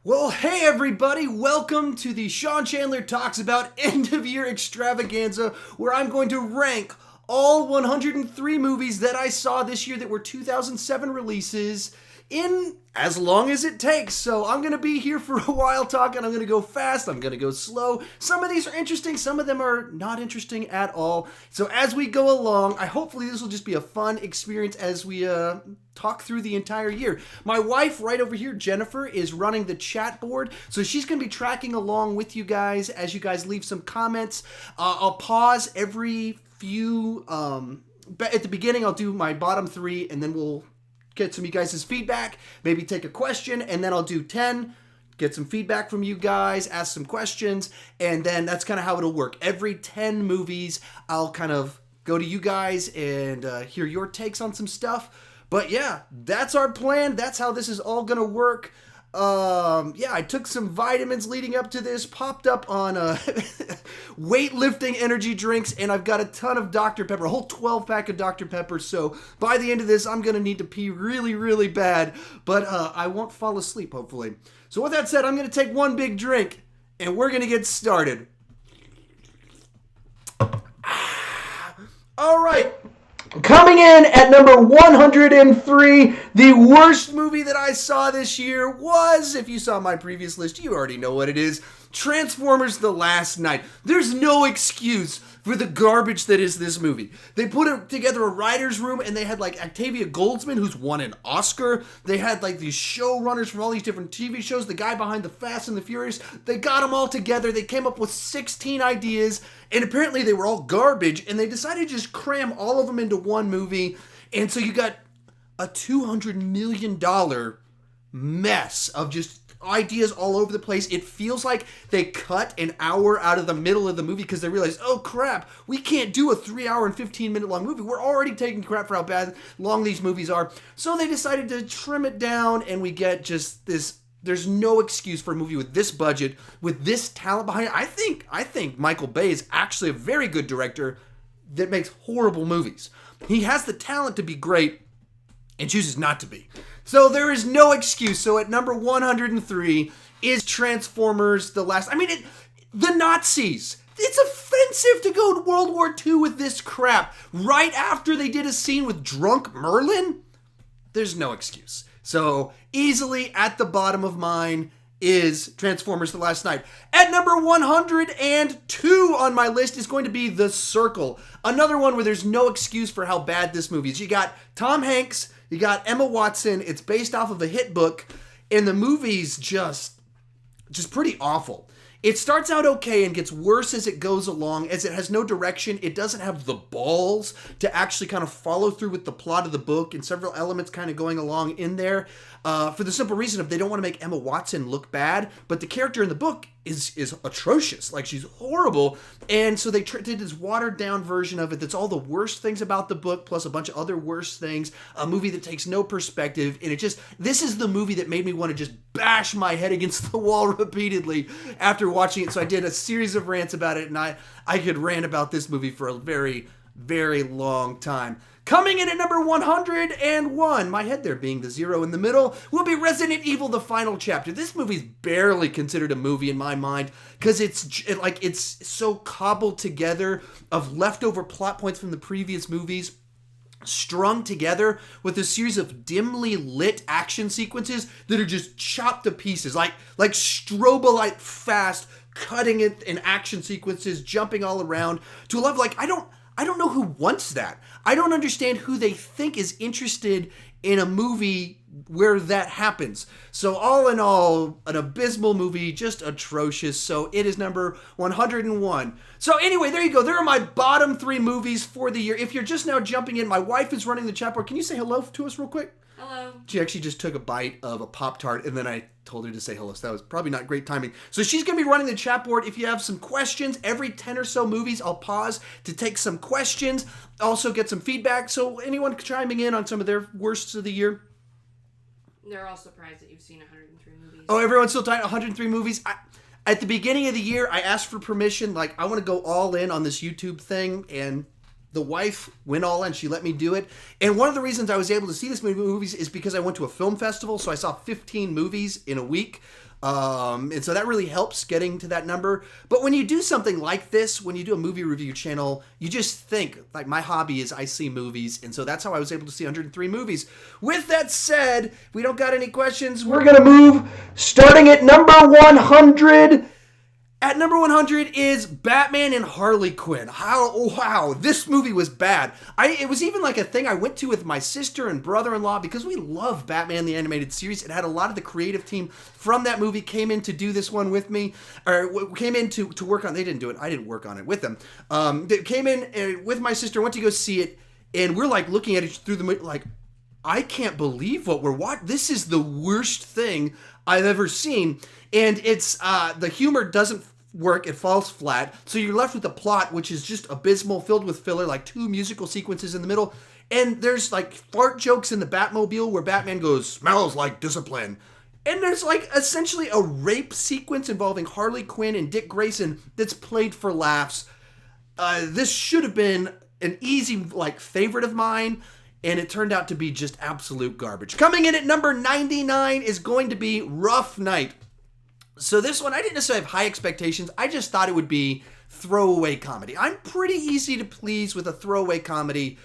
Well, hey everybody, welcome to the Sean Chandler Talks About End of Year Extravaganza, where I'm going to rank all 103 movies that I saw this year that were 2007 releases in as long as it takes. So I'm going to be here for a while talking. I'm going to go fast. I'm going to go slow. Some of these are interesting. Some of them are not interesting at all. So as we go along, hopefully this will just be a fun experience as we talk through the entire year. My wife right over here, Jennifer, is running the chat board. So she's going to be tracking along with you guys as you guys leave some comments. I'll pause every few... at the beginning, I'll do my bottom three, and then we'll get some of you guys' feedback, maybe take a question, and then I'll do 10, get some feedback from you guys, ask some questions, and then that's kind of how it'll work. Every 10 movies, I'll kind of go to you guys and hear your takes on some stuff. But yeah, that's our plan. That's how this is all going to work. I took some vitamins leading up to this, popped up on weightlifting energy drinks, and I've got a ton of Dr. Pepper, a whole 12-pack of Dr. Pepper, so by the end of this, I'm going to need to pee really, really bad, but I won't fall asleep, hopefully. So with that said, I'm going to take one big drink, and we're going to get started. All right. Coming in at number 103, the worst movie that I saw this year was, if you saw my previous list, you already know what it is, Transformers: The Last Knight. There's no excuse for the garbage that is this movie. They put together a writer's room, and they had like Octavia Goldsman, who's won an Oscar. They had like these showrunners from all these different TV shows, the guy behind the Fast and the Furious. They got them all together. They came up with 16 ideas, and apparently they were all garbage, and they decided to just cram all of them into one movie. And so you got a $200 million mess of just ideas all over the place. It feels like they cut an hour out of the middle of the movie because they realized, oh crap, we can't do a 3 hour and 15 minute long movie. We're already taking crap for how bad long these movies are. So they decided to trim it down, and we get just this. There's no excuse for a movie with this budget, with this talent behind it. I think Michael Bay is actually a very good director that makes horrible movies. He has the talent to be great and chooses not to be. So there is no excuse. So at number 103 is Transformers: The Last... the Nazis. It's offensive to go to World War II with this crap. Right after they did a scene with drunk Merlin? There's no excuse. So easily at the bottom of mine is Transformers: The Last Knight. At number 102 on my list is going to be The Circle. Another one where there's no excuse for how bad this movie is. You got Tom Hanks, you got Emma Watson. It's based off of a hit book, and the movie's just pretty awful. It starts out okay and gets worse as it goes along, as it has no direction. It doesn't have the balls to actually kind of follow through with the plot of the book, and several elements kind of going along in there. For the simple reason of they don't want to make Emma Watson look bad, but the character in the book is atrocious. Like, she's horrible. And so they did this watered down version of it that's all the worst things about the book, plus a bunch of other worst things. A movie that takes no perspective. And this is the movie that made me want to just bash my head against the wall repeatedly after watching it. So I did a series of rants about it, and I could rant about this movie for a very, very long time. Coming in at number 101, my head there being the zero in the middle, will be Resident Evil: The Final Chapter. This movie's barely considered a movie in my mind because it's so cobbled together of leftover plot points from the previous movies, strung together with a series of dimly lit action sequences that are just chopped to pieces, like strobolite fast, cutting it in action sequences, jumping all around to a level like I don't know who wants that. I don't understand who they think is interested in a movie where that happens. So all in all, an abysmal movie, just atrocious. So it is number 101. So anyway, there you go. There are my bottom 3 movies for the year. If you're just now jumping in, my wife is running the chat board. Can you say hello to us real quick? Hello. She actually just took a bite of a Pop-Tart, and then I told her to say hello, so that was probably not great timing. So she's going to be running the chat board. If you have some questions, every 10 or so movies, I'll pause to take some questions, also get some feedback. So anyone chiming in on some of their worsts of the year? They're all surprised that you've seen 103 movies. Oh, everyone's still talking 103 movies? At the beginning of the year, I asked for permission, like, I want to go all in on this YouTube thing, and the wife went all in. She let me do it. And one of the reasons I was able to see this many movies is because I went to a film festival. So I saw 15 movies in a week. And so that really helps getting to that number. But when you do something like this, when you do a movie review channel, you just think, like, my hobby is I see movies. And so that's how I was able to see 103 movies. With that said, if we don't got any questions, we're going to move starting at number 100. At number 100 is Batman and Harley Quinn. Wow, this movie was bad. It was even like a thing I went to with my sister and brother-in-law because we love Batman the Animated Series. It had a lot of the creative team from that movie came in to do this one with me, or came in to work on. They didn't do it. I didn't work on it with them. They came in with my sister, went to go see it, and we're like looking at it through the like, I can't believe what we're watching. This is the worst thing I've ever seen, and it's the humor doesn't work, it falls flat, so you're left with a plot which is just abysmal, filled with filler, like 2 musical sequences in the middle, and there's like fart jokes in the Batmobile where Batman goes, "Smells like discipline," and there's like essentially a rape sequence involving Harley Quinn and Dick Grayson that's played for laughs. This should have been an easy like favorite of mine, and it turned out to be just absolute garbage. Coming in at number 99 is going to be Rough Night. So this one, I didn't necessarily have high expectations. I just thought it would be throwaway comedy. I'm pretty easy to please with a throwaway comedy,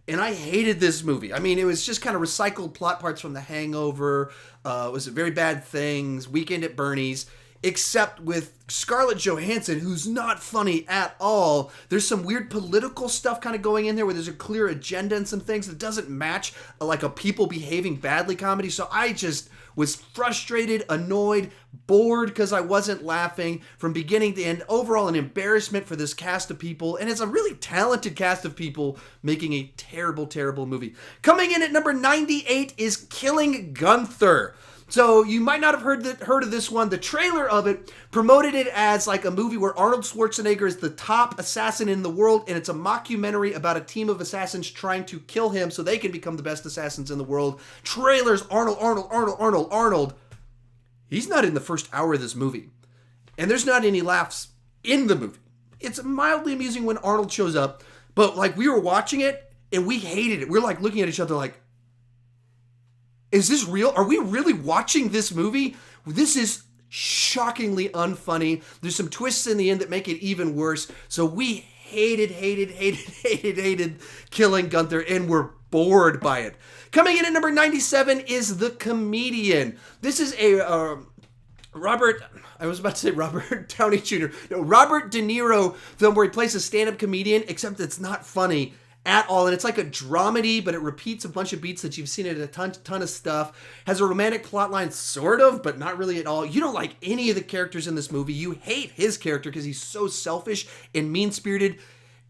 and I hated this movie. I mean, it was just kind of recycled plot parts from The Hangover. It was Very Bad Things, Weekend at Bernie's, except with Scarlett Johansson, who's not funny at all. There's some weird political stuff kind of going in there where there's a clear agenda and some things that doesn't match like a people behaving badly comedy. So I just was frustrated, annoyed, bored because I wasn't laughing from beginning to end. Overall, an embarrassment for this cast of people, and it's a really talented cast of people making a terrible, terrible movie. Coming in at number 98 is Killing Gunther. So you might not have heard of this one. The trailer of it promoted it as like a movie where Arnold Schwarzenegger is the top assassin in the world, and it's a mockumentary about a team of assassins trying to kill him so they can become the best assassins in the world. Trailers, Arnold. He's not in the first hour of this movie, and there's not any laughs in the movie. It's mildly amusing when Arnold shows up, but like we were watching it and we hated it. We're like looking at each other like, is this real? Are we really watching this movie? This is shockingly unfunny. There's some twists in the end that make it even worse. So we hated Killing Gunther, and we're bored by it. Coming in at number 97 is The Comedian. This is a Robert Downey Jr. No, Robert De Niro film where he plays a stand-up comedian, except it's not funny at all, and it's like a dramedy, but it repeats a bunch of beats that you've seen in a ton of stuff. Has a romantic plotline, sort of, but not really at all. You don't like any of the characters in this movie. You hate his character because he's so selfish and mean-spirited.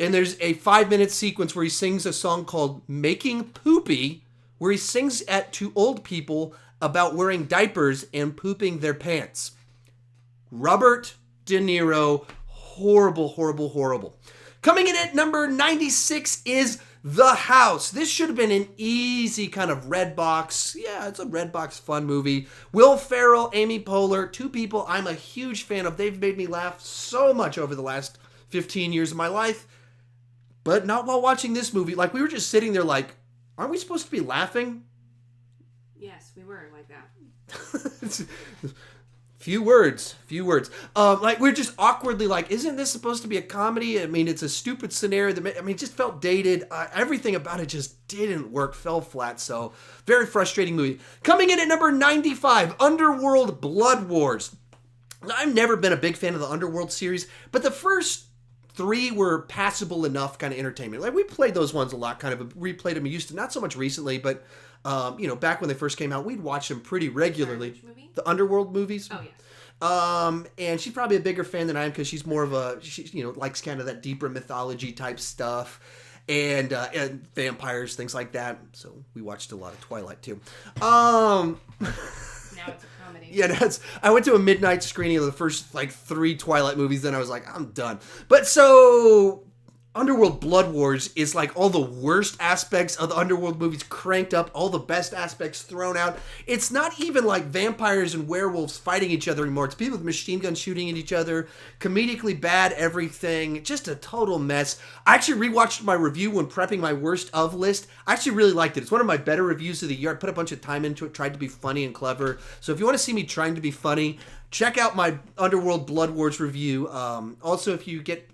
And there's a 5-minute sequence where he sings a song called Making Poopy, where he sings to old people about wearing diapers and pooping their pants. Robert De Niro, horrible. Coming in at number 96 is The House. This should have been an easy kind of red box. Yeah, it's a red box fun movie. Will Ferrell, Amy Poehler, 2 people I'm a huge fan of. They've made me laugh so much over the last 15 years of my life. But not while watching this movie. Like, we were just sitting there like, aren't we supposed to be laughing? Yes, we were like that. Few words. Like, we're just awkwardly like, isn't this supposed to be a comedy? I mean, it's a stupid scenario. It just felt dated. Everything about it just didn't work, fell flat. So, very frustrating movie. Coming in at number 95, Underworld Blood Wars. I've never been a big fan of the Underworld series, but the first 3 were passable enough kind of entertainment. Like, we played those ones a lot, kind of replayed them. We used to, not so much recently, but back when they first came out, we'd watch them pretty regularly. Which movie? The Underworld movies. Oh, yes. And she's probably a bigger fan than I am because she's more of she likes kind of that deeper mythology type stuff and vampires, things like that. So we watched a lot of Twilight too. Now it's a comedy. Yeah, I went to a midnight screening of the first 3 Twilight movies, then I was like, I'm done. But so Underworld Blood Wars is like all the worst aspects of the Underworld movies cranked up, all the best aspects thrown out. It's not even like vampires and werewolves fighting each other anymore. It's people with machine guns shooting at each other, comedically bad everything, just a total mess. I actually rewatched my review when prepping my worst of list. I actually really liked it. It's one of my better reviews of the year. I put a bunch of time into it, tried to be funny and clever. So if you want to see me trying to be funny, check out my Underworld Blood Wars review. Also, if you get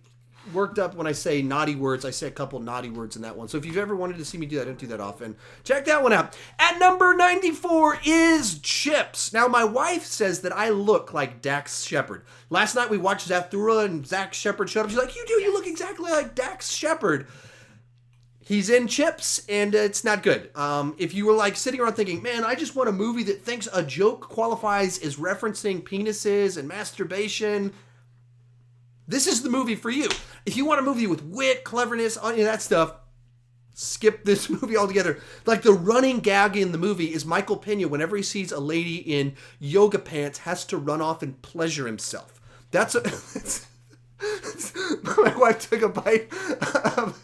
worked up when I say naughty words, I say a couple naughty words in that one. So if you've ever wanted to see me do that, I don't do that often. Check that one out. At number 94 is Chips. Now, my wife says that I look like Dax Shepard. Last night we watched Zathura and Zach Shepard showed up. She's like, you look exactly like Dax Shepard. He's in Chips, and it's not good. If you were like sitting around thinking, man, I just want a movie that thinks a joke qualifies as referencing penises and masturbation, this is the movie for you. If you want a movie with wit, cleverness, any of that stuff, skip this movie altogether. Like, the running gag in the movie is Michael Pena, whenever he sees a lady in yoga pants, has to run off and pleasure himself. That's my wife took a bite of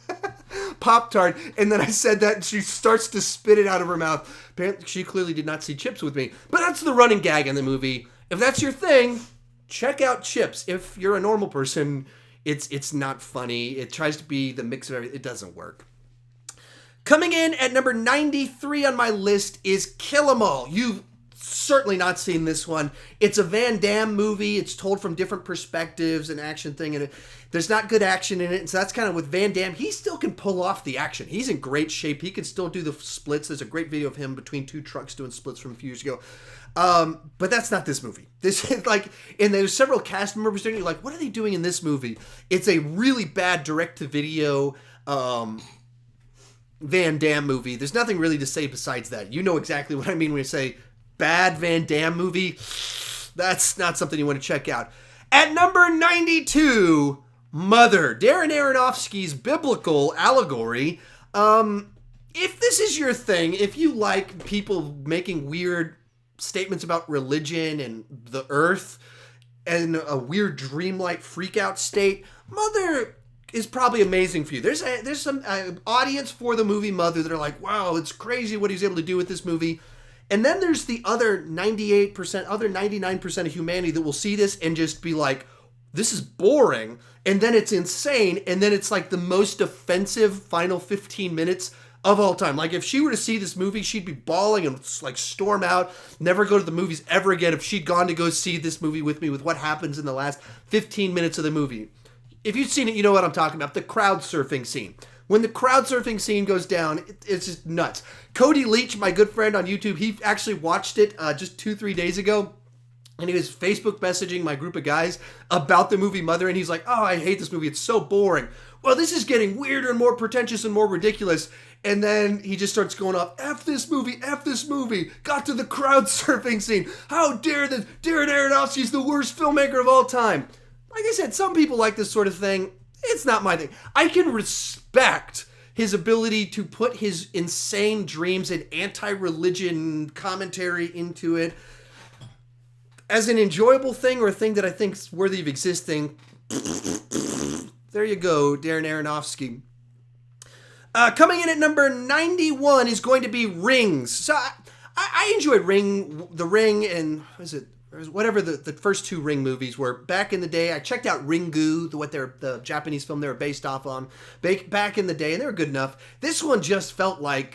Pop-Tart, and then I said that, and she starts to spit it out of her mouth. Apparently, she clearly did not see Chips with me. But that's the running gag in the movie. If that's your thing, check out Chips. If you're a normal person, it's not funny. It tries to be the mix of everything. It doesn't work. Coming in at number 93 on my list is Kill 'Em All. You've certainly not seen this one. It's a Van Damme movie. It's told from different perspectives, an action thing, and there's not good action in it. And so that's kind of with Van Damme. He still can pull off the action. He's in great shape. He can still do the splits. There's a great video of him between two trucks doing splits from a few years ago. But that's not this movie. This is like, and there's several cast members doing it. You're like, what are they doing in this movie? It's a really bad direct-to-video Van Damme movie. There's nothing really to say besides that. You know exactly what I mean when you say bad Van Damme movie. That's not something you want to check out. At number 92, Mother, Darren Aronofsky's biblical allegory. If this is your thing, if you like people making weird statements about religion and the earth and a weird dreamlike freakout state, Mother is probably amazing for you. There's some audience for the movie Mother that are like, wow, it's crazy what he's able to do with this movie. And then there's the other 98%, other 99% of humanity that will see this and just be like, this is boring. And then it's insane. And then it's like the most offensive final 15 minutes of all time. Like, if she were to see this movie, she'd be bawling and like storm out, never go to the movies ever again if she'd gone to go see this movie with me, with what happens in the last 15 minutes of the movie. If you've seen it, you know what I'm talking about. The crowd surfing scene. When the crowd surfing scene goes down, it's just nuts. Cody Leach, my good friend on YouTube, he actually watched it just 2-3 days ago. And he was Facebook messaging my group of guys about the movie Mother. And he's like, oh, I hate this movie. It's so boring. Well, this is getting weirder and more pretentious and more ridiculous. And then he just starts going off, F this movie, got to the crowd surfing scene. How dare the Darren Aronofsky's the worst filmmaker of all time. Like I said, some people like this sort of thing. It's not my thing. I can respect his ability to put his insane dreams and anti-religion commentary into it as an enjoyable thing or a thing that I think is worthy of existing. There you go, Darren Aronofsky. Coming in at number 91 is going to be Rings. So I enjoyed The Ring, and whatever the first two Ring movies were back in the day. I checked out Ringu, the Japanese film they were based off on back in the day, and they were good enough. This one just felt like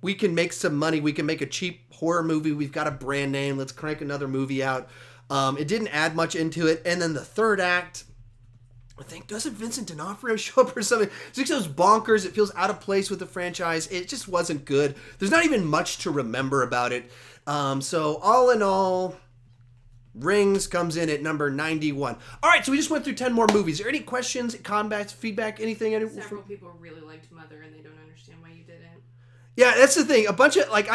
we can make some money. We can make a cheap horror movie. We've got a brand name. Let's crank another movie out. It didn't add much into it. And then the third act, I think, doesn't Vincent D'Onofrio show up or something? It feels bonkers. It feels out of place with the franchise. It just wasn't good. There's not even much to remember about it. So all in all, Rings comes in at number 91. All right, so we just went through 10 more movies. Are there any questions, comments, feedback, anything? Several people really liked Mother, and they don't understand why you didn't. Yeah, that's the thing. A bunch of, like,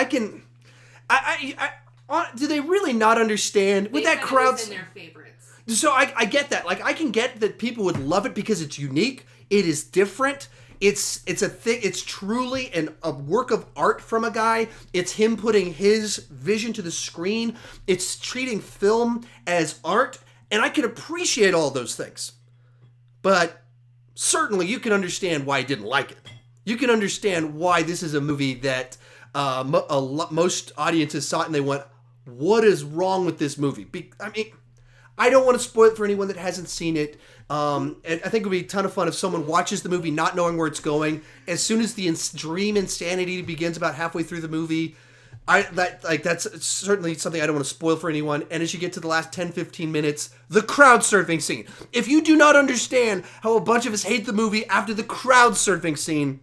do they really not understand? With that crowd, in their favorites. So I get that. Like, I can get that people would love it because it's unique. It is different. It's a thing. It's truly a work of art from a guy. It's him putting his vision to the screen. It's treating film as art, and I can appreciate all those things. But certainly you can understand why I didn't like it. You can understand why this is a movie that most audiences saw it and they went, what is wrong with this movie? I mean, I don't want to spoil it for anyone that hasn't seen it. And I think it would be a ton of fun if someone watches the movie not knowing where it's going. As soon as the dream insanity begins about halfway through the movie, that's certainly something I don't want to spoil for anyone. And as you get to the last 10, 15 minutes, the crowd surfing scene. If you do not understand how a bunch of us hate the movie after the crowd surfing scene,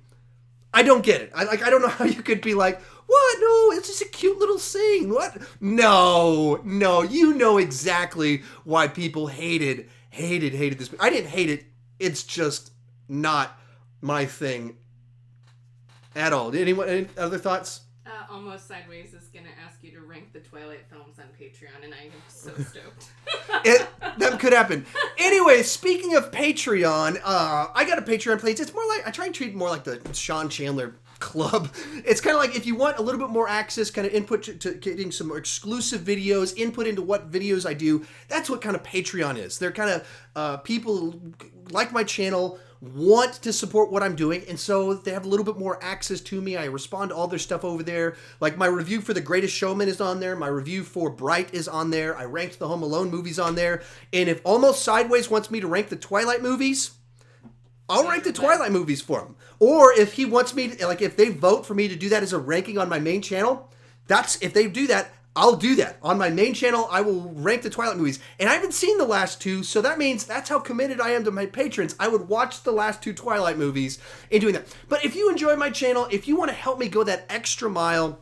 I don't get it. I don't know how you could be like, what? No, it's just a cute little scene. What? No, you know exactly why people hated this. I didn't hate it. It's just not my thing at all. Any other thoughts? Almost Sideways is going to ask you to rank the Twilight films on Patreon, and I am so stoked. That could happen. Anyway, speaking of Patreon, I got a Patreon page. It's more like, I try and treat it more like the Sean Chandler Club. It's kind of like if you want a little bit more access, kind of input to getting some exclusive videos, input into what videos I do, that's what kind of Patreon is. They're kind of people like my channel, want to support what I'm doing, and so they have a little bit more access to me. I respond to all their stuff over there. Like my review for The Greatest Showman is on there. My review for Bright is on there. I ranked the Home Alone movies on there. And if Almost Sideways wants me to rank the Twilight movies, I'll rank the Twilight movies for him. Or if he wants me to, like if they vote for me to do that as a ranking on my main channel, if they do that, I'll do that. On my main channel, I will rank the Twilight movies. And I haven't seen the last two, so that means that's how committed I am to my patrons. I would watch the last two Twilight movies in doing that. But if you enjoy my channel, if you want to help me go that extra mile,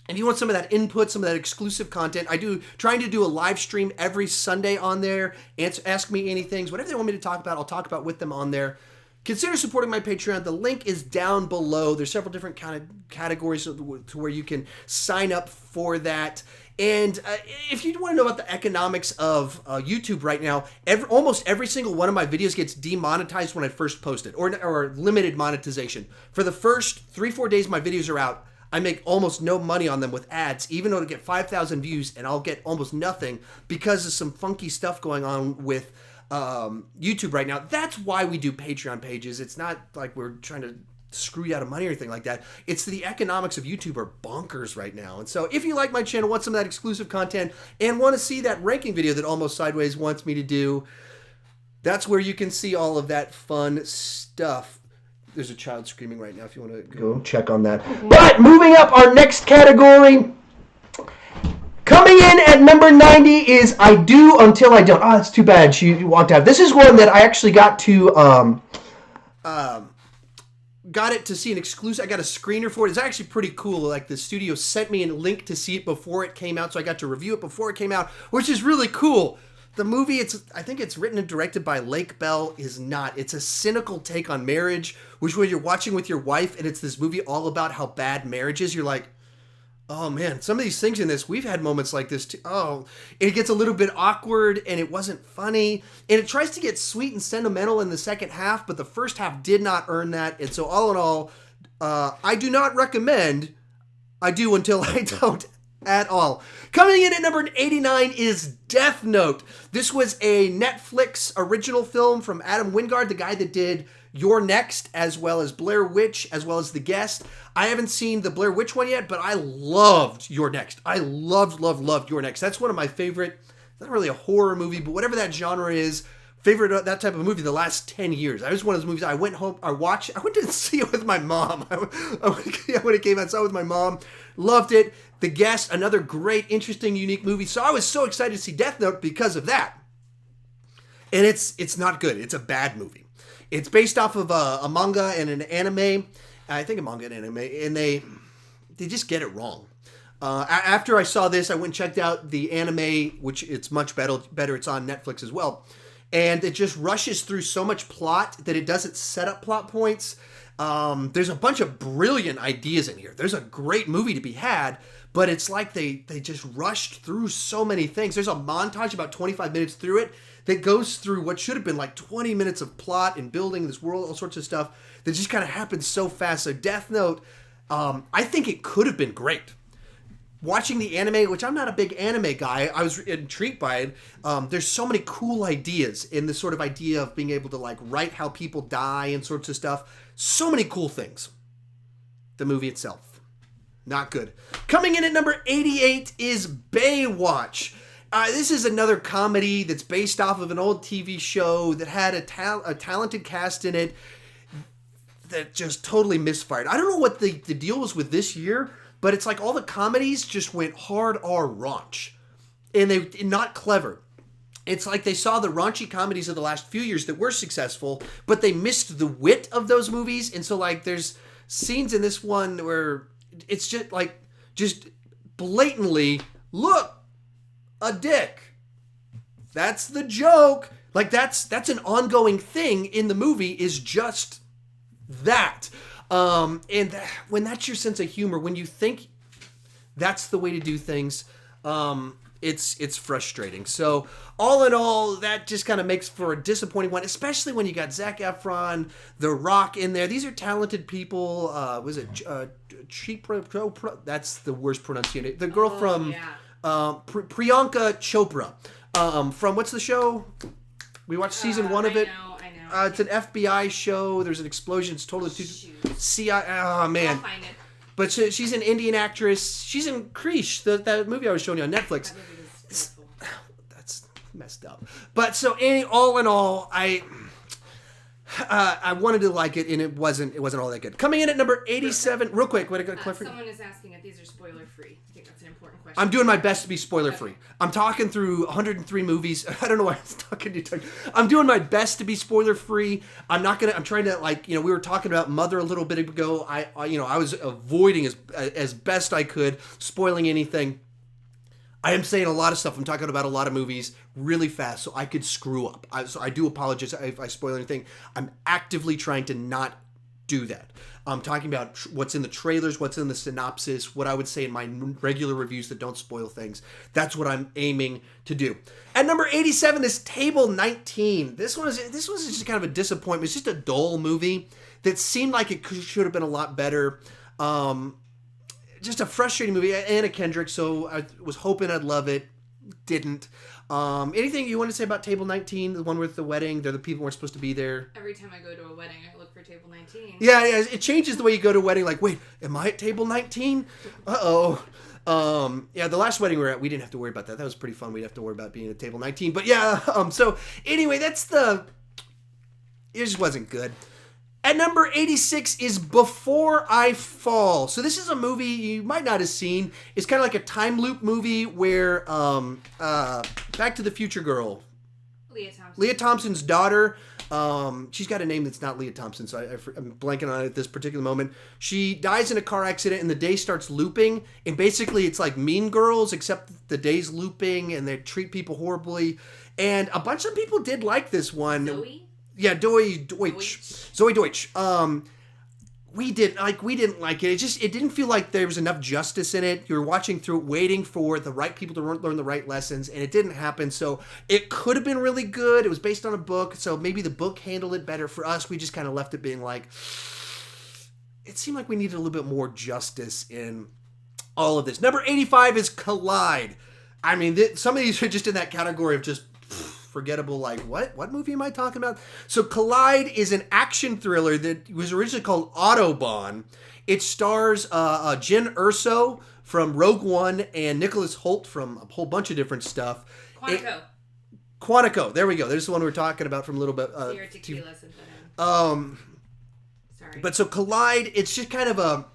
if you want some of that input, some of that exclusive content, trying to do a live stream every Sunday on there. Ask me anything. Whatever they want me to talk about, I'll talk about with them on there. Consider supporting my Patreon. The link is down below. There's several different kind of categories to where you can sign up for that. And if you want to know about the economics of YouTube right now, almost every single one of my videos gets demonetized when I first post it, or limited monetization. For the first 3-4 days my videos are out, I make almost no money on them with ads, even though I get 5,000 views, and I'll get almost nothing because of some funky stuff going on with YouTube right now. That's why we do Patreon pages. It's not like we're trying to screw you out of money or anything like that. It's the economics of YouTube are bonkers right now. And so if you like my channel, want some of that exclusive content, and want to see that ranking video that Almost Sideways wants me to do, that's where you can see all of that fun stuff. There's a child screaming right now if you want to go check on that. But moving up, our next category, coming in at number 90 is I Do Until I Don't. Oh, that's too bad. She walked out. This is one that I actually got to see an exclusive. I got a screener for it. It's actually pretty cool. Like the studio sent me a link to see it before it came out, so I got to review it before it came out, which is really cool. The movie, I think it's written and directed by Lake Bell, is not. It's a cynical take on marriage, which when you're watching with your wife and it's this movie all about how bad marriage is, you're like, oh man, some of these things in this, we've had moments like this too. Oh, it gets a little bit awkward and it wasn't funny. And it tries to get sweet and sentimental in the second half, but the first half did not earn that. And so all in all, I do not recommend I Do Until I Don't at all. Coming in at number 89 is Death Note. This was a Netflix original film from Adam Wingard, the guy that did You're Next, as well as Blair Witch, as well as The Guest. I haven't seen the Blair Witch one yet, but I loved You're Next. I loved You're Next. That's one of my favorite, not really a horror movie, but whatever that genre is, favorite that type of movie the last 10 years. I was one of those movies I went home, I went to see it with my mom. When it came out, I saw it with my mom. Loved it. The Guest, another great, interesting, unique movie. So I was so excited to see Death Note because of that. And it's not good. It's a bad movie. It's based off of a manga and an anime. I think a manga and anime. And they just get it wrong. After I saw this, I went and checked out the anime, which it's much better. It's on Netflix as well. And it just rushes through so much plot that it doesn't set up plot points. There's a bunch of brilliant ideas in here. There's a great movie to be had, but it's like they just rushed through so many things. There's a montage about 25 minutes through it that goes through what should have been like 20 minutes of plot and building this world, all sorts of stuff that just kind of happens so fast. So Death Note, I think it could have been great. watching the anime, which I'm not a big anime guy, I was intrigued by it. There's so many cool ideas in this sort of idea of being able to like write how people die and sorts of stuff. So many cool things. The movie itself, not good. Coming in at number 88 is Baywatch. This is another comedy that's based off of an old TV show that had a talented cast in it that just totally misfired. I don't know what the deal was with this year, but it's like all the comedies just went hard R raunch. And they not clever. It's like they saw the raunchy comedies of the last few years that were successful, but they missed the wit of those movies. And so like there's scenes in this one where it's just blatantly, look, a dick. That's the joke. Like that's an ongoing thing in the movie, is just that. When that's your sense of humor, when you think that's the way to do things, it's frustrating. So all in all, that just kind of makes for a disappointing one, especially when you got Zac Efron, The Rock in there. These are talented people. Was it that's the worst pronunciation. The girl from Priyanka Chopra. From what's the show? We watched season 1 of it. I know. It's an FBI show. There's an explosion. It's totally CIA. Oh man. I'll find it. But she's an Indian actress. She's in Creesh, that movie I was showing you on Netflix. That's messed up. But so all in all, I wanted to like it, and it wasn't all that good. Coming in at number 87, real quick. Someone is asking if these are spoiler free. I think that's an important question. I'm doing my best to be spoiler free. Okay. I'm talking through 103 movies. I don't know why I was talking to you. I'm doing my best to be spoiler free. I'm trying to we were talking about Mother a little bit ago. I was avoiding as best I could spoiling anything. I am saying a lot of stuff. I'm talking about a lot of movies really fast, so I could screw up. So I do apologize if I spoil anything. I'm actively trying to not do that. I'm talking about what's in the trailers, what's in the synopsis, what I would say in my regular reviews that don't spoil things. That's what I'm aiming to do. At number 87 is Table 19. This was just kind of a disappointment. It's just a dull movie that seemed like it should have been a lot better. Just a frustrating movie. Anna Kendrick, so I was hoping I'd love it. Didn't. Anything you want to say about Table 19, the one with the wedding? They're the people who weren't supposed to be there. Every time I go to a wedding, I look for Table 19. Yeah, it changes the way you go to a wedding. Like, wait, am I at Table 19? Uh-oh. The last wedding we were at, we didn't have to worry about that. That was pretty fun. We didn't have to worry about being at Table 19. But yeah, so anyway, it just wasn't good. At number 86 is Before I Fall. So this is a movie you might not have seen. It's kind of like a time loop movie where Back to the Future girl, Leah Thompson's daughter, she's got a name that's not Leah Thompson, so I'm blanking on it at this particular moment. She dies in a car accident and the day starts looping, and basically it's like Mean Girls, except the day's looping and they treat people horribly. And a bunch of people did like this one. Zoe? Yeah, Zoe Deutsch. We didn't like it. It didn't feel like there was enough justice in it. You were watching through it, waiting for the right people to learn the right lessons, and it didn't happen. So it could have been really good. It was based on a book, so maybe the book handled it better. For us, we just kind of left it being like, it seemed like we needed a little bit more justice in all of this. Number 85 is Collide. I mean, some of these are just in that category of just forgettable, like, what movie am I talking about? So Collide is an action thriller that was originally called Autobahn. It stars Jen Erso from Rogue One and Nicholas Hoult from a whole bunch of different stuff. Quantico. There we go. There's the one we were talking about from a little bit. Sorry. But so Collide, it's just kind of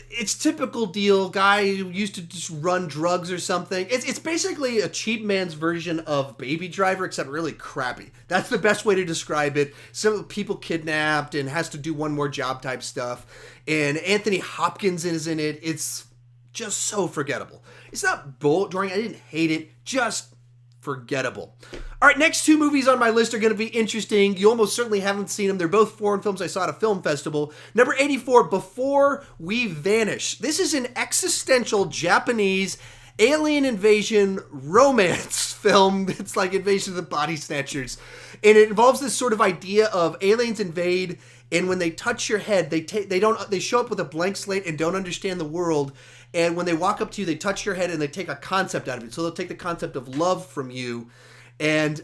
it's typical deal. Guy who used to just run drugs or something. It's basically a cheap man's version of Baby Driver, except really crappy. That's the best way to describe it. Some people kidnapped and has to do one more job type stuff. And Anthony Hopkins is in it. It's just so forgettable. It's not boring. I didn't hate it. Just forgettable. All right, next two movies on my list are going to be interesting. You almost certainly haven't seen them. They're both foreign films I saw at a film festival. Number 84, Before We Vanish. This is an existential Japanese alien invasion romance film. It's like Invasion of the Body Snatchers. And it involves this sort of idea of aliens invade, and when they touch your head, they show up with a blank slate and don't understand the world. And when they walk up to you, they touch your head and they take a concept out of it. So they'll take the concept of love from you. And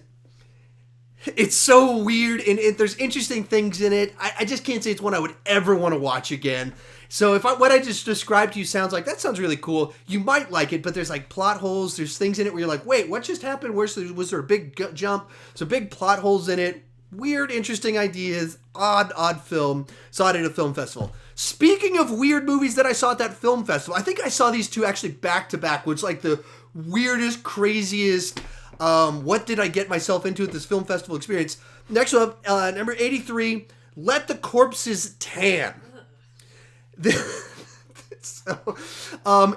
it's so weird. And there's interesting things in it. I just can't say it's one I would ever want to watch again. So if what I just described to you sounds like, that sounds really cool, you might like it, but there's like plot holes. There's things in it where you're like, wait, what just happened? Was there a big jump? So big plot holes in it. Weird, interesting ideas. Odd film. Saw it at a film festival. Speaking of weird movies that I saw at that film festival, I think I saw these two actually back to back, which is like the weirdest, craziest, what did I get myself into at this film festival experience. Next up, number 83, Let the Corpses Tan. So,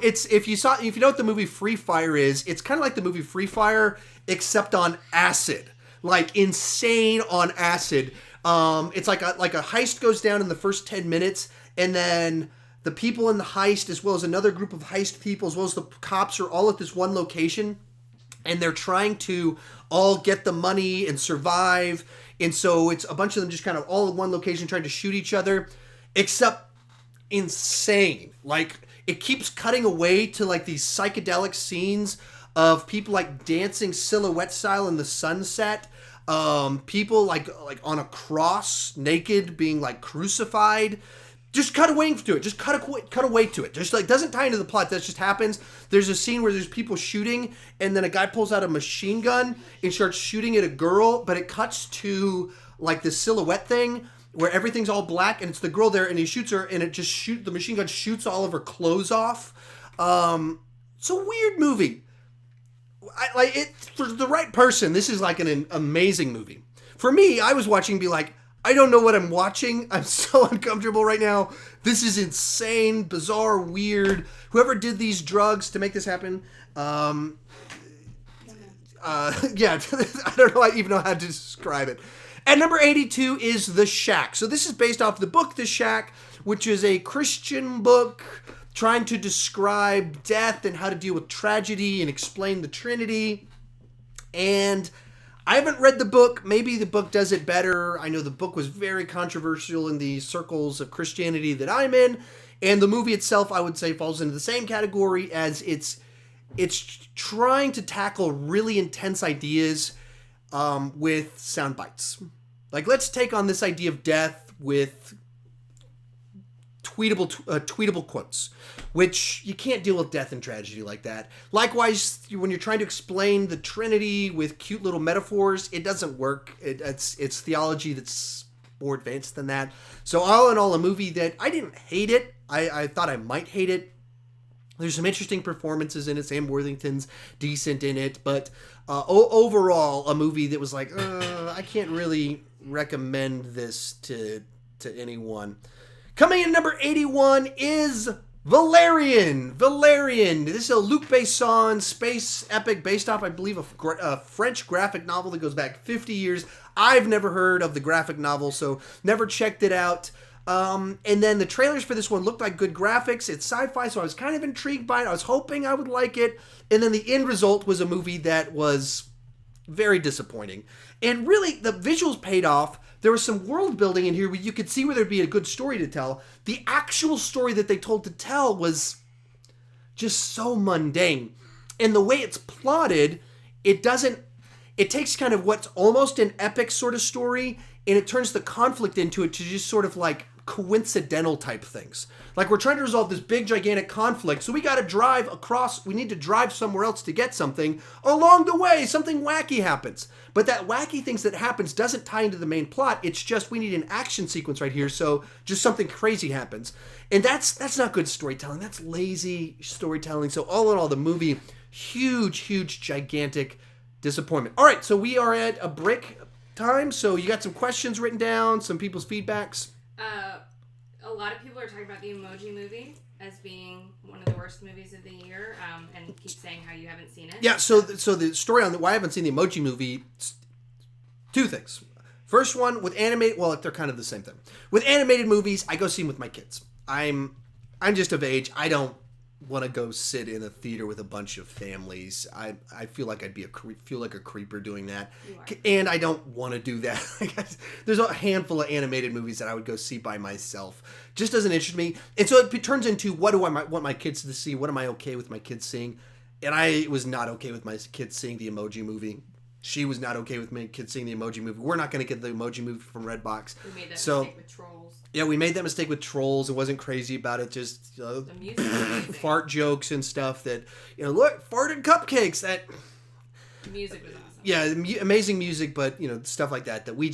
it's if you know what the movie Free Fire is, it's kind of like the movie Free Fire except on acid, like insane on acid. It's like a heist goes down in the first 10 minutes, and then the people in the heist, as well as another group of heist people, as well as the cops, are all at this one location, and they're trying to all get the money and survive. And so it's a bunch of them just kind of all in one location trying to shoot each other, except insane. Like, it keeps cutting away to like these psychedelic scenes of people like dancing silhouette style in the sunset. People like on a cross, naked, being like crucified. Just cut away to it. Just cut away to it. Just like doesn't tie into the plot. That just happens. There's a scene where there's people shooting, and then a guy pulls out a machine gun and starts shooting at a girl. But it cuts to like the silhouette thing where everything's all black, and it's the girl there, and he shoots her, and the machine gun shoots all of her clothes off. It's a weird movie. For the right person, this is like an amazing movie. For me, I was watching and be like, I don't know what I'm watching. I'm so uncomfortable right now. This is insane, bizarre, weird. Whoever did these drugs to make this happen, yeah, I don't know. I even know how to describe it. At number 82 is The Shack. So this is based off the book The Shack, which is a Christian book trying to describe death and how to deal with tragedy and explain the Trinity. And I haven't read the book. Maybe the book does it better. I know the book was very controversial in the circles of Christianity that I'm in. And the movie itself, I would say, falls into the same category as it's trying to tackle really intense ideas with sound bites. Like, let's take on this idea of death with tweetable quotes, which you can't deal with death and tragedy like that. Likewise, when you're trying to explain the Trinity with cute little metaphors, it doesn't work. It's theology that's more advanced than that. So all in all, a movie that I didn't hate it. I thought I might hate it. There's some interesting performances in it. Sam Worthington's decent in it, but overall, a movie that was like, I can't really recommend this to anyone. Coming in number 81 is Valerian. This is a Luc Besson space epic based off, I believe, a French graphic novel that goes back 50 years. I've never heard of the graphic novel, so never checked it out. And then the trailers for this one looked like good graphics. It's sci-fi, so I was kind of intrigued by it. I was hoping I would like it. And then the end result was a movie that was very disappointing. And really, the visuals paid off. There was some world building in here where you could see where there'd be a good story to tell. The actual story that they told to tell was just so mundane. And the way it's plotted, it takes kind of what's almost an epic sort of story, and it turns the conflict into it to just sort of like coincidental type things. Like, we're trying to resolve this big gigantic conflict, so we got to drive across, we need to drive somewhere else to get something. Along the way, something wacky happens. But that wacky things that happens doesn't tie into the main plot. It's just we need an action sequence right here, so just something crazy happens. And that's not good storytelling. That's lazy storytelling. So all in all, the movie, huge, gigantic disappointment. All right, so we are at a break time. So you got some questions written down, some people's feedbacks. A lot of people are talking about the Emoji Movie as being one of the worst movies of the year, and keep saying how you haven't seen it. Yeah, so the story on why I haven't seen the Emoji Movie, two things. First one, with animated, well, they're kind of the same thing. With animated movies, I go see them with my kids. I'm just of age. I don't want to go sit in a theater with a bunch of families. I feel like I'd be feel like a creeper doing that, and I don't want to do that. There's a handful of animated movies that I would go see by myself. Just doesn't interest me, and so it turns into what do I want my kids to see? What am I okay with my kids seeing? And I was not okay with my kids seeing the Emoji Movie. She was not okay with my kids seeing the Emoji Movie. We're not going to get the Emoji Movie from Redbox. We made that mistake with Trolls. Yeah, we made that mistake with Trolls. It wasn't crazy about it. Just the music fart jokes and stuff that, look, farted cupcakes. That the music was awesome. Yeah, amazing music, but, stuff like that we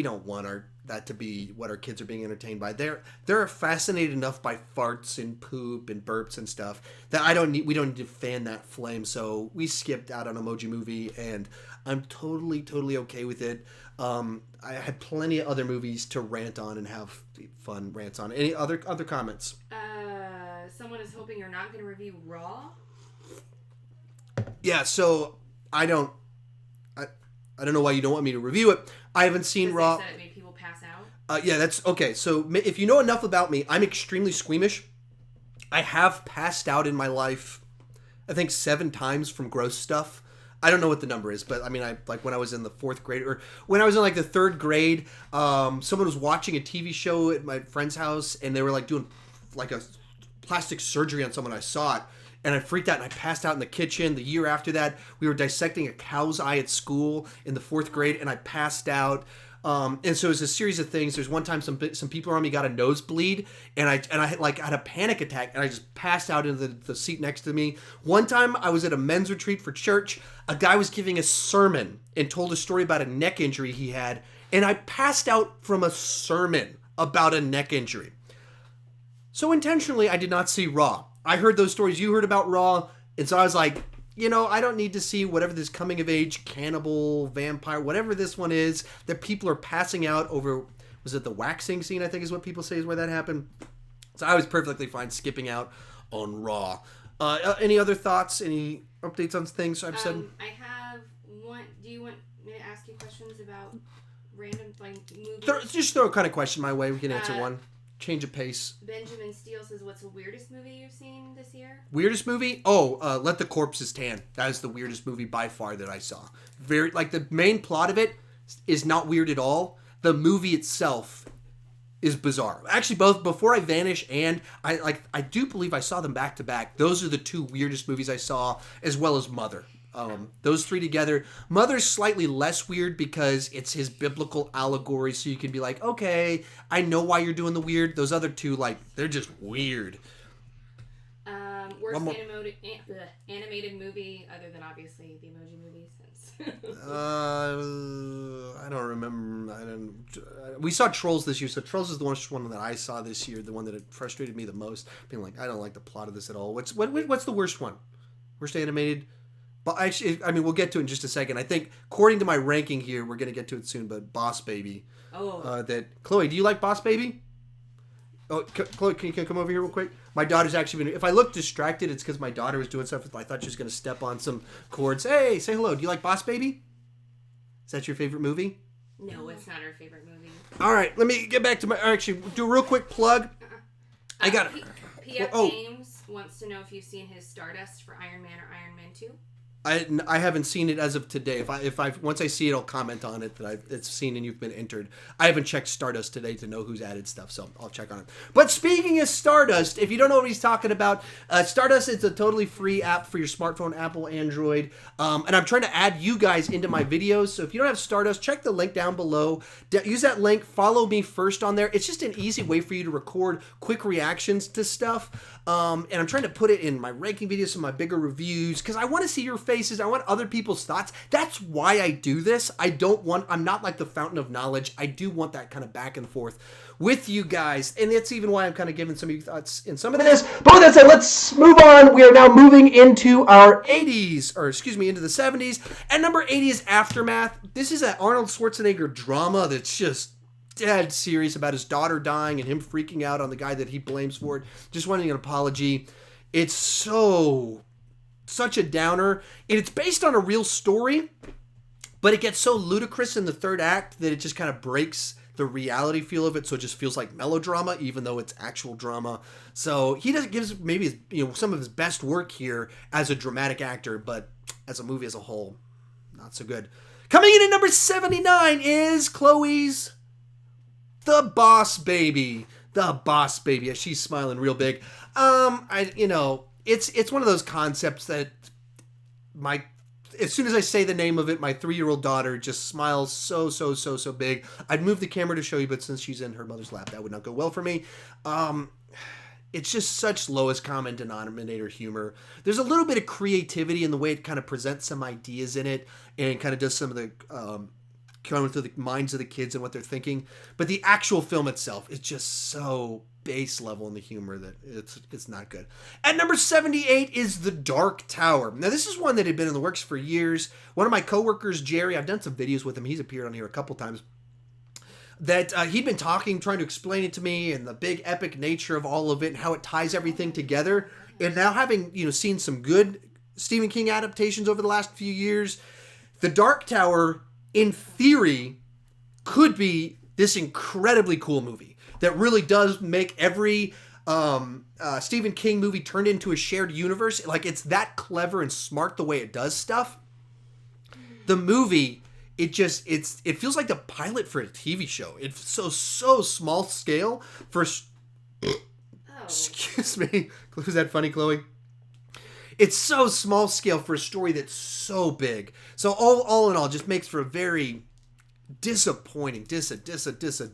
don't want that to be what our kids are being entertained by. They're fascinated enough by farts and poop and burps and stuff that we don't need to fan that flame. So we skipped out on Emoji Movie, and I'm totally okay with it. I had plenty of other movies to rant on and have fun rants on. Any other comments? Someone is hoping you're not going to review Raw. Yeah, so I don't know why you don't want me to review it. I haven't seen Raw. They said it made people pass out. Yeah, that's okay. So if you know enough about me, I'm extremely squeamish. I have passed out in my life, I think 7 times from gross stuff. I don't know what the number is, but I mean, when I was in the 4th grade or when I was in like the 3rd grade, someone was watching a TV show at my friend's house, and they were like doing like a plastic surgery on someone. I saw it, and I freaked out, and I passed out in the kitchen. The year after that, we were dissecting a cow's eye at school in the 4th grade, and I passed out. And so it was a series of things. There's one time some people around me got a nosebleed, and I had a panic attack, and I just passed out into the seat next to me. One time I was at a men's retreat for church. A guy was giving a sermon and told a story about a neck injury he had, and I passed out from a sermon about a neck injury. So intentionally, I did not see Raw. I heard those stories you heard about Raw, and so I was like, I don't need to see whatever this coming of age, cannibal, vampire, whatever this one is, that people are passing out over. Was it the waxing scene, I think is what people say is where that happened? So I was perfectly fine skipping out on Raw. Any other thoughts? Any updates on things I've said? I have one. Do you want me to ask you questions about random movies? Just throw a kind of question my way. We can answer one. Change of pace. Benjamin Steele says, what's the weirdest movie you've seen this year? Weirdest movie? Oh, Let the Corpses Tan. That is the weirdest movie by far that I saw. Very, the main plot of it is not weird at all. The movie itself is bizarre. Actually, both Before I Vanish and I do believe I saw them back to back. Those are the 2 weirdest movies I saw, as well as Mother. Those 3 together. Mother's slightly less weird because it's his biblical allegory, so you can be like, okay, I know why you're doing the weird. Those other 2, they're just weird. Worst animated movie, other than obviously the Emoji Movie, since. I don't remember. We saw Trolls this year, so Trolls is the worst one that I saw this year. The one that frustrated me the most, being like, I don't like the plot of this at all. What's the worst one? Worst animated. But actually, we'll get to it in just a second. I think, according to my ranking here, we're going to get to it soon, but Boss Baby. Oh. Chloe, do you like Boss Baby? Oh, Chloe, can you come over here real quick? My daughter's actually been... If I look distracted, it's because my daughter was doing stuff. I thought she was going to step on some cords. Hey, say hello. Do you like Boss Baby? Is that your favorite movie? No, it's not our favorite movie. All right, let me get back to my... Actually, do a real quick plug. I got it. P.F. James wants to know if you've seen his Stardust for Iron Man or Iron Man 2. I haven't seen it as of today. Once I see it, I'll comment on it that it's seen and you've been entered. I haven't checked Stardust today to know who's added stuff, so I'll check on it. But speaking of Stardust, if you don't know what he's talking about, Stardust is a totally free app for your smartphone, Apple, Android, and I'm trying to add you guys into my videos. So if you don't have Stardust, check the link down below. Use that link. Follow me first on there. It's just an easy way for you to record quick reactions to stuff. And I'm trying to put it in my ranking videos, some of my bigger reviews, because I want to see your faces. I want other people's thoughts. That's why I do this. I'm not like the fountain of knowledge. I do want that kind of back and forth with you guys. And that's even why I'm kind of giving some of you thoughts in some of this. But with that said, let's move on. We are now moving into our 80s, or excuse me, into the 70s. And number 80 is Aftermath. This is an Arnold Schwarzenegger drama that's just dead serious about his daughter dying and him freaking out on the guy that he blames for it, just wanting an apology. It's such a downer, and it's based on a real story, but it gets so ludicrous in the 3rd act that it just kind of breaks the reality feel of it, so it just feels like melodrama, even though it's actual drama. So he gives maybe some of his best work here as a dramatic actor, but as a movie as a whole, not so good. Coming in at number 79 is Chloe's The Boss Baby. The Boss Baby. Yeah, she's smiling real big. It's one of those concepts that as soon as I say the name of it, my 3-year-old daughter just smiles so big. I'd move the camera to show you, but since she's in her mother's lap, that would not go well for me. It's just such lowest common denominator humor. There's a little bit of creativity in the way it kind of presents some ideas in it and kind of does some of the going through the minds of the kids and what they're thinking. But the actual film itself is just so base level in the humor that it's not good. At number 78 is The Dark Tower. Now, this is one that had been in the works for years. One of my coworkers, Jerry, I've done some videos with him. He's appeared on here a couple times. That he'd been trying to explain it to me, and the big epic nature of all of it and how it ties everything together. And now having, seen some good Stephen King adaptations over the last few years, The Dark Tower, in theory, could be this incredibly cool movie that really does make every Stephen King movie turned into a shared universe. Like, it's that clever and smart the way it does stuff. The movie, it feels like the pilot for a TV show. It's so small scale for... Excuse me. Was that funny, Chloe? It's so small scale for a story that's so big. So all in all, just makes for a very disappointing,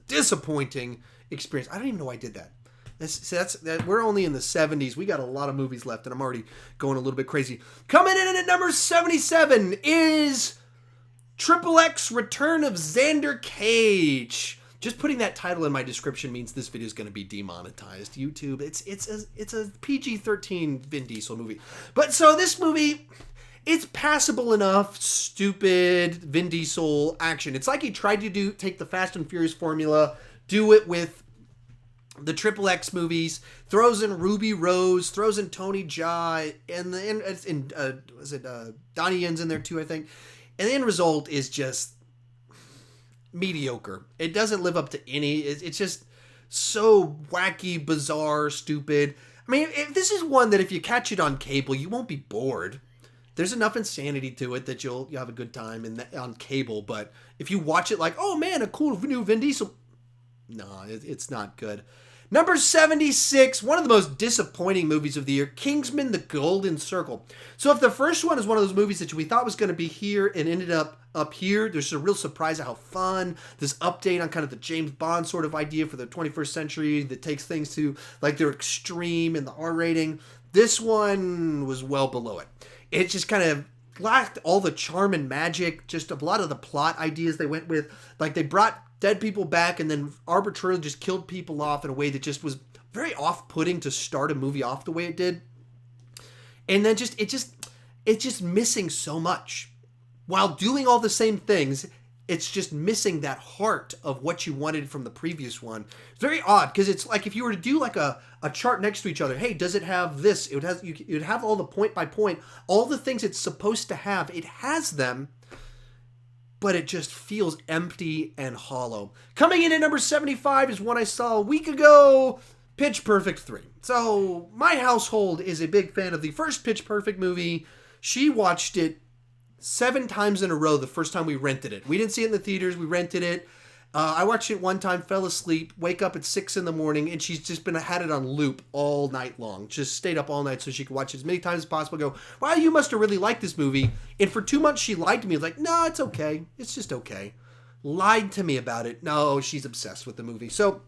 disappointing experience. I don't even know why I did that. That's we're only in the 70s. We got a lot of movies left, and I'm already going a little bit crazy. Coming in at number 77 is XXX Return of Xander Cage. Just putting that title in my description means this video is going to be demonetized. YouTube, it's a PG-13 Vin Diesel movie. But so this movie, it's passable enough, stupid Vin Diesel action. It's like he tried to take the Fast and Furious formula, do it with the XXX movies, throws in Ruby Rose, throws in Tony Jaa, and Donnie Yen's in there too, I think. And the end result is just mediocre. It doesn't live up to any. It's just so wacky, bizarre, stupid. I mean, this is one that if you catch it on cable, you won't be bored. There's enough insanity to it that you'll have a good time on cable. But if you watch it like, oh man, a cool new Vin Diesel, no, it's not good. Number 76, one of the most disappointing movies of the year, Kingsman: The Golden Circle. So if the first one is one of those movies that we thought was going to be here and ended up here, there's a real surprise at how fun, this update on kind of the James Bond sort of idea for the 21st century that takes things to like their extreme and the R rating. This one was well below it. It just kind of lacked all the charm and magic, just a lot of the plot ideas they went with. Like they brought dead people back and then arbitrarily just killed people off in a way that just was very off-putting to start a movie off the way it did. And then it's just missing so much. While doing all the same things, it's just missing that heart of what you wanted from the previous one. It's very odd, because it's like if you were to do like a chart next to each other, hey, does it have this? It would have all the point by point, all the things it's supposed to have. It has them, but it just feels empty and hollow. Coming in at number 75 is one I saw a week ago, Pitch Perfect 3. So my household is a big fan of the first Pitch Perfect movie. She watched it 7 times in a row the first time we rented it. We didn't see it in the theaters. We rented it. I watched it one time, fell asleep, wake up at 6 in the morning, and she's just had it on loop all night long. Just stayed up all night so she could watch it as many times as possible. Go, wow, you must have really liked this movie. And for 2 months, she lied to me. Like, no, it's okay. It's just okay. Lied to me about it. No, she's obsessed with the movie. So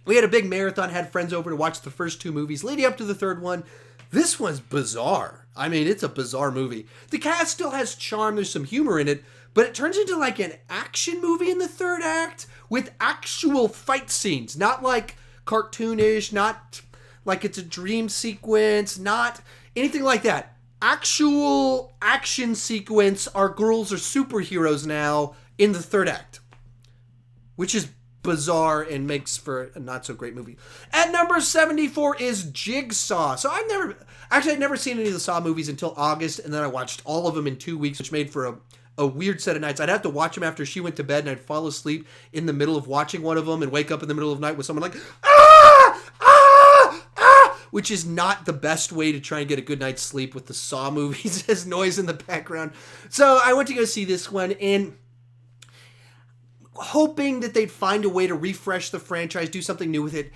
we had a big marathon, had friends over to watch the first 2 movies, leading up to the third one. This one's bizarre. I mean, it's a bizarre movie. The cast still has charm. There's some humor in it. But it turns into like an action movie in the third act with actual fight scenes. Not like cartoonish, not like it's a dream sequence, not anything like that. Actual action sequence. Our girls are superheroes now in the third act. Which is bizarre and makes for a not so great movie. At number 74 is Jigsaw. So I'd never seen any of the Saw movies until August, and then I watched all of them in 2 weeks, which made for a a weird set of nights. I'd have to watch them after she went to bed, and I'd fall asleep in the middle of watching one of them and wake up in the middle of the night with someone like, ah, ah, ah, which is not the best way to try and get a good night's sleep with the Saw movies as noise in the background. So I went to go see this one, and hoping that they'd find a way to refresh the franchise, do something new with it.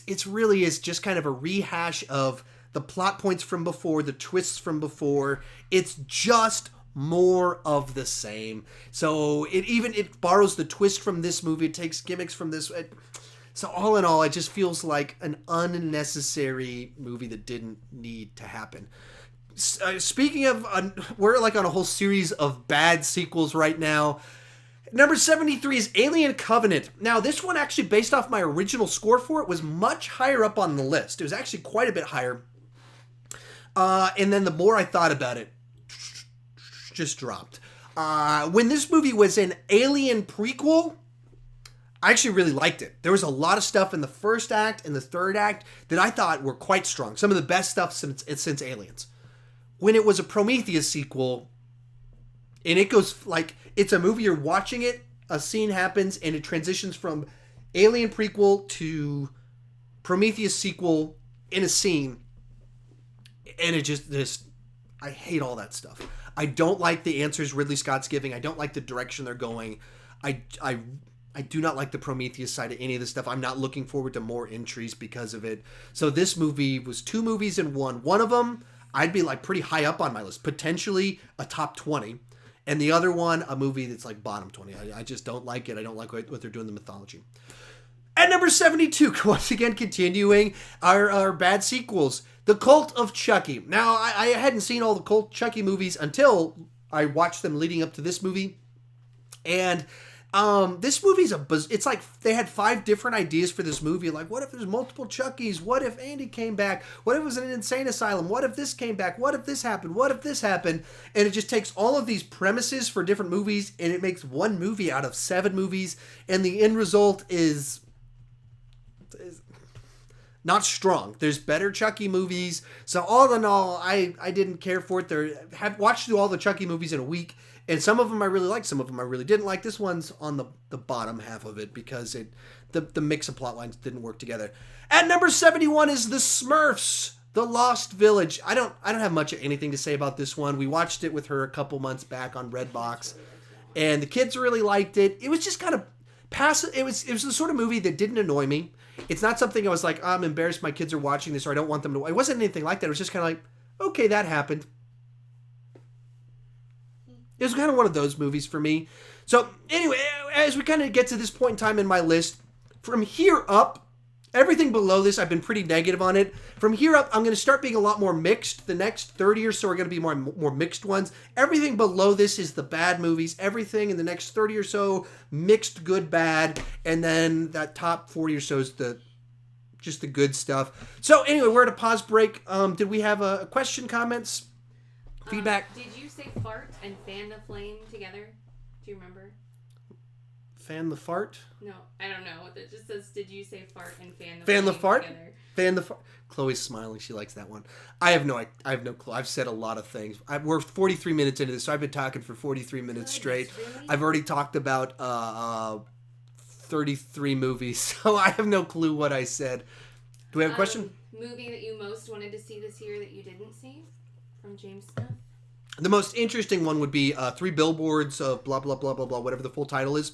It's really is just kind of a rehash of the plot points from before, the twists from before. It's just more of the same. So it borrows the twist from this movie. It takes gimmicks from this. So all in all, it just feels like an unnecessary movie that didn't need to happen. Speaking of, we're like on a whole series of bad sequels right now. Number 73 is Alien Covenant. Now, this one actually, based off my original score for it, was much higher up on the list. It was actually quite a bit higher. And then the more I thought about it, just dropped. When this movie was an Alien prequel, I actually really liked it. There was a lot of stuff in the first act and the third act that I thought were quite strong. Some of the best stuff since Aliens. When it was a Prometheus sequel, and it goes like, it's a movie, you're watching it, a scene happens, and it transitions from Alien prequel to Prometheus sequel in a scene. And it just I hate all that stuff. I don't like the answers Ridley Scott's giving. I don't like the direction they're going. I do not like the Prometheus side of any of this stuff. I'm not looking forward to more entries because of it. So this movie was two movies in one. One of them, I'd be like pretty high up on my list, potentially a top 20. And the other one, a movie that's like bottom 20. I just don't like it. I don't like what they're doing in the mythology. At number 72, once again, continuing our bad sequels, The Cult of Chucky. Now, I hadn't seen all the Cult Chucky movies until I watched them leading up to this movie. And this movie's it's like they had 5 different ideas for this movie. Like, what if there's multiple Chuckies? What if Andy came back? What if it was an insane asylum? What if this came back? What if this happened? What if this happened? And it just takes all of these premises for different movies, and it makes one movie out of 7 movies. And the end result is not strong. There's better Chucky movies. So all in all, I didn't care for it. Have watched through all the Chucky movies in a week. And some of them I really liked, some of them I really didn't like. This one's on the bottom half of it because the mix of plot lines didn't work together. At number 71 is The Smurfs, The Lost Village. I don't have much of anything to say about this one. We watched it with her a couple months back on Redbox, and the kids really liked it. It was just kind of passive. It was the sort of movie that didn't annoy me. It's not something I was like, I'm embarrassed my kids are watching this, or I don't want them to. It wasn't anything like that. It was just kind of like, okay, that happened. It was kind of one of those movies for me. So anyway, as we kind of get to this point in time in my list, from here up, everything below this, I've been pretty negative on it. From here up, I'm going to start being a lot more mixed. The next 30 or so are going to be more mixed ones. Everything below this is the bad movies. Everything in the next 30 or so, mixed, good, bad. And then that top 40 or so is just the good stuff. So anyway, we're at a pause break. Did we have a question, comments? Feedback? Did you say fart and fan the flame together? Do you remember? Fan the fart? No, I don't know. It just says, did you say fart and fan the flame the fart? Together? Fan the fart. Chloe's smiling. She likes that one. I have no clue. I've said a lot of things. We're 43 minutes into this, so I've been talking for 43 minutes straight. Really? I've already talked about 33 movies, so I have no clue what I said. Do we have a question? Movie that you most wanted to see this year that you didn't see? From James Smith? The most interesting one would be 3 Billboards of blah, blah, blah, blah, blah, whatever the full title is.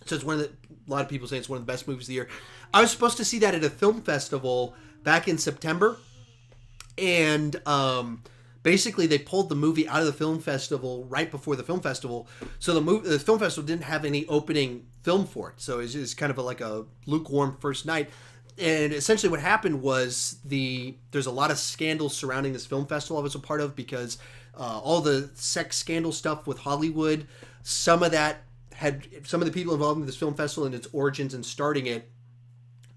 So it's a lot of people say it's one of the best movies of the year. I was supposed to see that at a film festival back in September. And basically they pulled the movie out of the film festival right before the film festival. So the film festival didn't have any opening film for it. So it's just kind of like a lukewarm first night. And essentially what happened was there's a lot of scandals surrounding this film festival I was a part of because all the sex scandal stuff with Hollywood, some of the people involved in this film festival and its origins and starting it,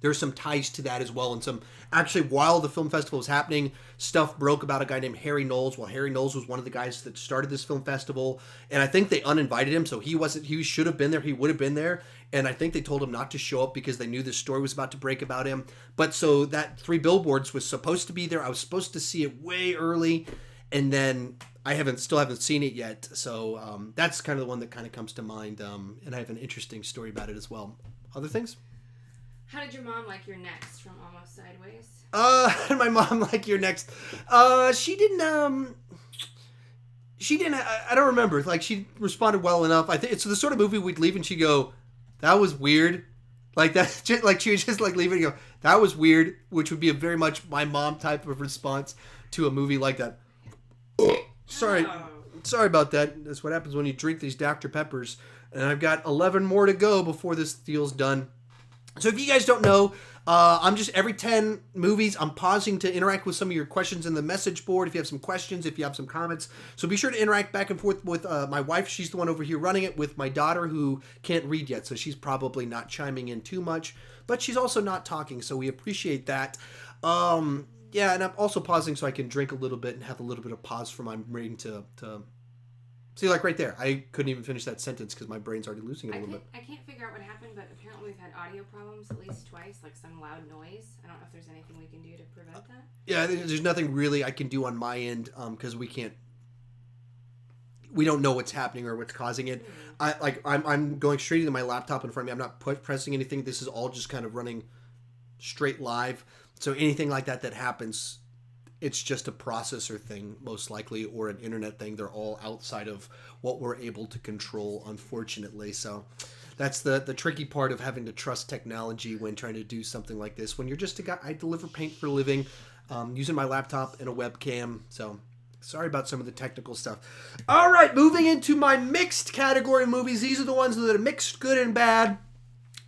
there's some ties to that as well. And actually while the film festival was happening, stuff broke about a guy named Harry Knowles. Well, Harry Knowles was one of the guys that started this film festival. And I think they uninvited him. So he should have been there. He would have been there. And I think they told him not to show up because they knew this story was about to break about him. But so that 3 Billboards was supposed to be there. I was supposed to see it way early. and then I still haven't seen it yet. So that's kind of the one that kind of comes to mind. And I have an interesting story about it as well. Other things? How did your mom like your next from Almost Sideways? My mom like your next. She didn't. I don't remember. Like, she responded well enough. I think it's the sort of movie we'd leave and she'd go, "That was weird." Like that. Just, like she would just like leave it and go, "That was weird," which would be a very much my mom type of response to a movie like that. Sorry about that. That's what happens when you drink these Dr. Peppers. And I've got 11 more to go before this deal's done. So if you guys don't know, I'm just every 10 movies, I'm pausing to interact with some of your questions in the message board. If you have some questions, if you have some comments. So be sure to interact back and forth with my wife. She's the one over here running it, with my daughter who can't read yet. So she's probably not chiming in too much. But she's also not talking, so we appreciate that. Yeah, and I'm also pausing so I can drink a little bit and have a little bit of pause for my brain to see, like right there. I couldn't even finish that sentence because my brain's already losing it a little bit. I can't figure out what happened, but apparently we've had audio problems at least twice, like some loud noise. I don't know if there's anything we can do to prevent that. Yeah, there's nothing really I can do on my end because we don't know what's happening or what's causing it. I'm going straight into my laptop in front of me. I'm not pressing anything. This is all just kind of running straight live. So anything like that happens, it's just a processor thing, most likely, or an internet thing. They're all outside of what we're able to control, unfortunately. So that's the tricky part of having to trust technology when trying to do something like this. When you're just a guy, I deliver paint for a living, using my laptop and a webcam. So sorry about some of the technical stuff. All right, moving into my mixed category movies. These are the ones that are mixed, good and bad.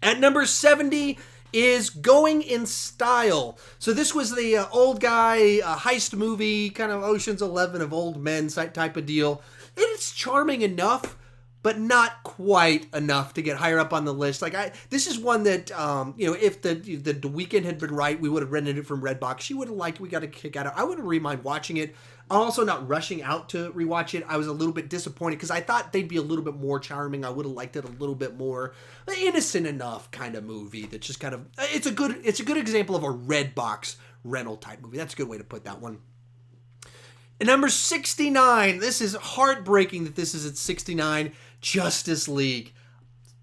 At number 70 is Going in Style. So this was the old guy heist movie, kind of Ocean's 11 of old men type of deal. It's charming enough, but not quite enough to get higher up on the list. This is one that if the weekend had been right, we would have rented it from Redbox. She would have liked. We got a kick out of it. I wouldn't mind watching it. I'm also not rushing out to rewatch it. I was a little bit disappointed because I thought they'd be a little bit more charming. I would have liked it a little bit more innocent enough kind of movie that's just kind of it's a good example of a Redbox rental type movie. That's a good way to put that one. And number 69, this is heartbreaking that this is at 69, Justice League.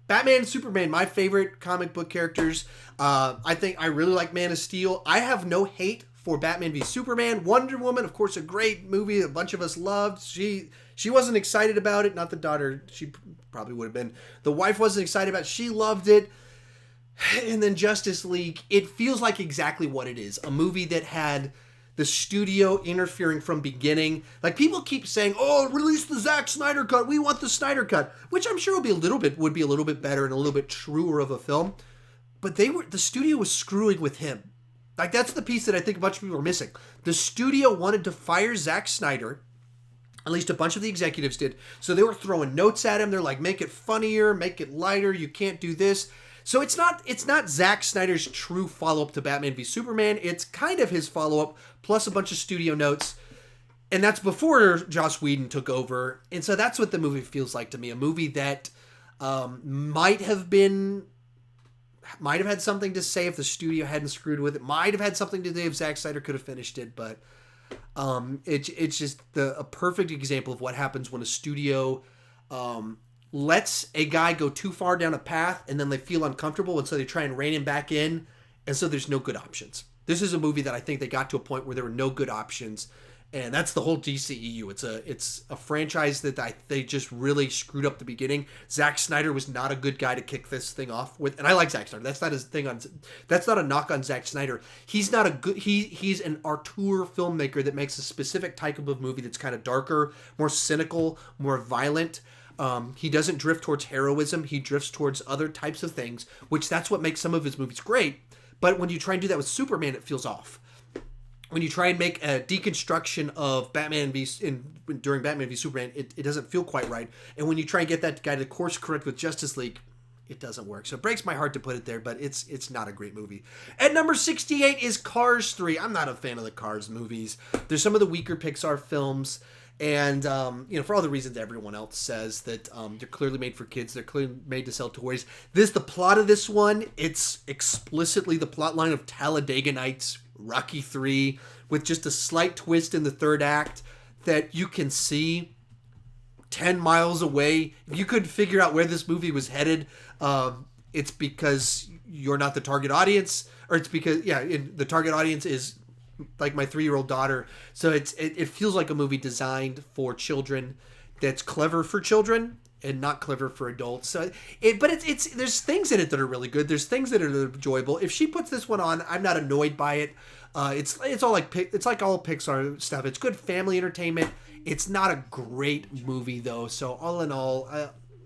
Batman and Superman, my favorite comic book characters. I think I really like Man of Steel. I have no hate for Batman v Superman. Wonder Woman, of course, a great movie a bunch of us loved. She wasn't excited about it. Not the daughter. She probably would have been. The wife wasn't excited about it. She loved it. And then Justice League, it feels like exactly what it is. A movie that had the studio interfering from beginning. Like, people keep saying, "Oh, release the Zack Snyder cut. We want the Snyder cut," which I'm sure would be a little bit better and a little bit truer of a film. But the studio was screwing with him. Like, that's the piece that I think a bunch of people are missing. The studio wanted to fire Zack Snyder. At least a bunch of the executives did. So they were throwing notes at him. They're like, make it funnier, make it lighter. You can't do this. So it's not Zack Snyder's true follow-up to Batman v Superman. It's kind of his follow-up plus a bunch of studio notes. And that's before Joss Whedon took over. And so that's what the movie feels like to me. A movie that might have had something to say if the studio hadn't screwed with it. Might have had something to say if Zack Snyder could have finished it. But it's just a perfect example of what happens when a studio lets a guy go too far down a path and then they feel uncomfortable, and so they try and rein him back in, and so there's no good options. This is a movie that I think they got to a point where there were no good options, and that's the whole DCEU. It's a franchise that they just really screwed up the beginning. Zack Snyder was not a good guy to kick this thing off with, and I like Zack Snyder. That's not a knock on Zack Snyder. He's not a good. He's an auteur filmmaker that makes a specific type of movie that's kind of darker, more cynical, more violent. He doesn't drift towards heroism. He drifts towards other types of things, which that's what makes some of his movies great. But when you try and do that with Superman, it feels off. When you try and make a deconstruction of during Batman v Superman, it doesn't feel quite right. And when you try and get that guy to course correct with Justice League, it doesn't work. So it breaks my heart to put it there, but it's not a great movie. At number 68 is Cars 3. I'm not a fan of the Cars movies. There's some of the weaker Pixar films. And, for all the reasons everyone else says, that they're clearly made for kids. They're clearly made to sell toys. The plot of this one, it's explicitly the plot line of Talladega Nights, Rocky 3, with just a slight twist in the third act. that you can see 10 miles away. If you could figure out where this movie was headed, it's because you're not the target audience, or it's because, the target audience is like my 3-year-old daughter. So it feels like a movie designed for children that's clever for children and not clever for adults. So there's things in it that are really good. There's things that are enjoyable. If she puts this one on, I'm not annoyed by it. It's all like all Pixar stuff. It's good family entertainment. It's not a great movie though. So all in all,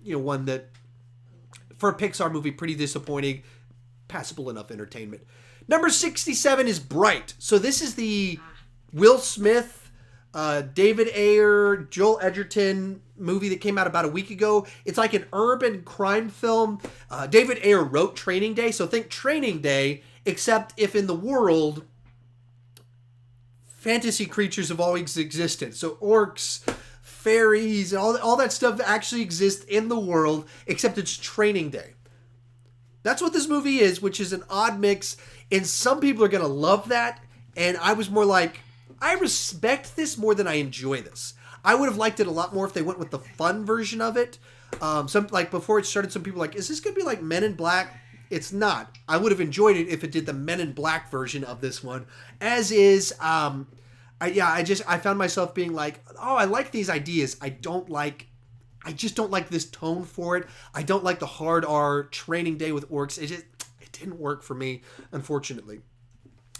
one that for a Pixar movie, pretty disappointing, passable enough entertainment. Number 67 is Bright. So this is the Will Smith, David Ayer, Joel Edgerton movie that came out about a week ago. It's like an urban crime film. David Ayer wrote Training Day. So think Training Day, except if in the world, fantasy creatures have always existed. So orcs, fairies, all that stuff actually exists in the world, except it's Training Day. That's what this movie is, which is an odd mix. And some people are going to love that. And I was more like, I respect this more than I enjoy this. I would have liked it a lot more if they went with the fun version of it. Before it started, some people were like, is this going to be like Men in Black? It's not. I would have enjoyed it if it did the Men in Black version of this one. As is, I found myself being like, oh, I like these ideas. I just don't like this tone for it. I don't like the hard R Training Day with orcs. It didn't work for me, unfortunately.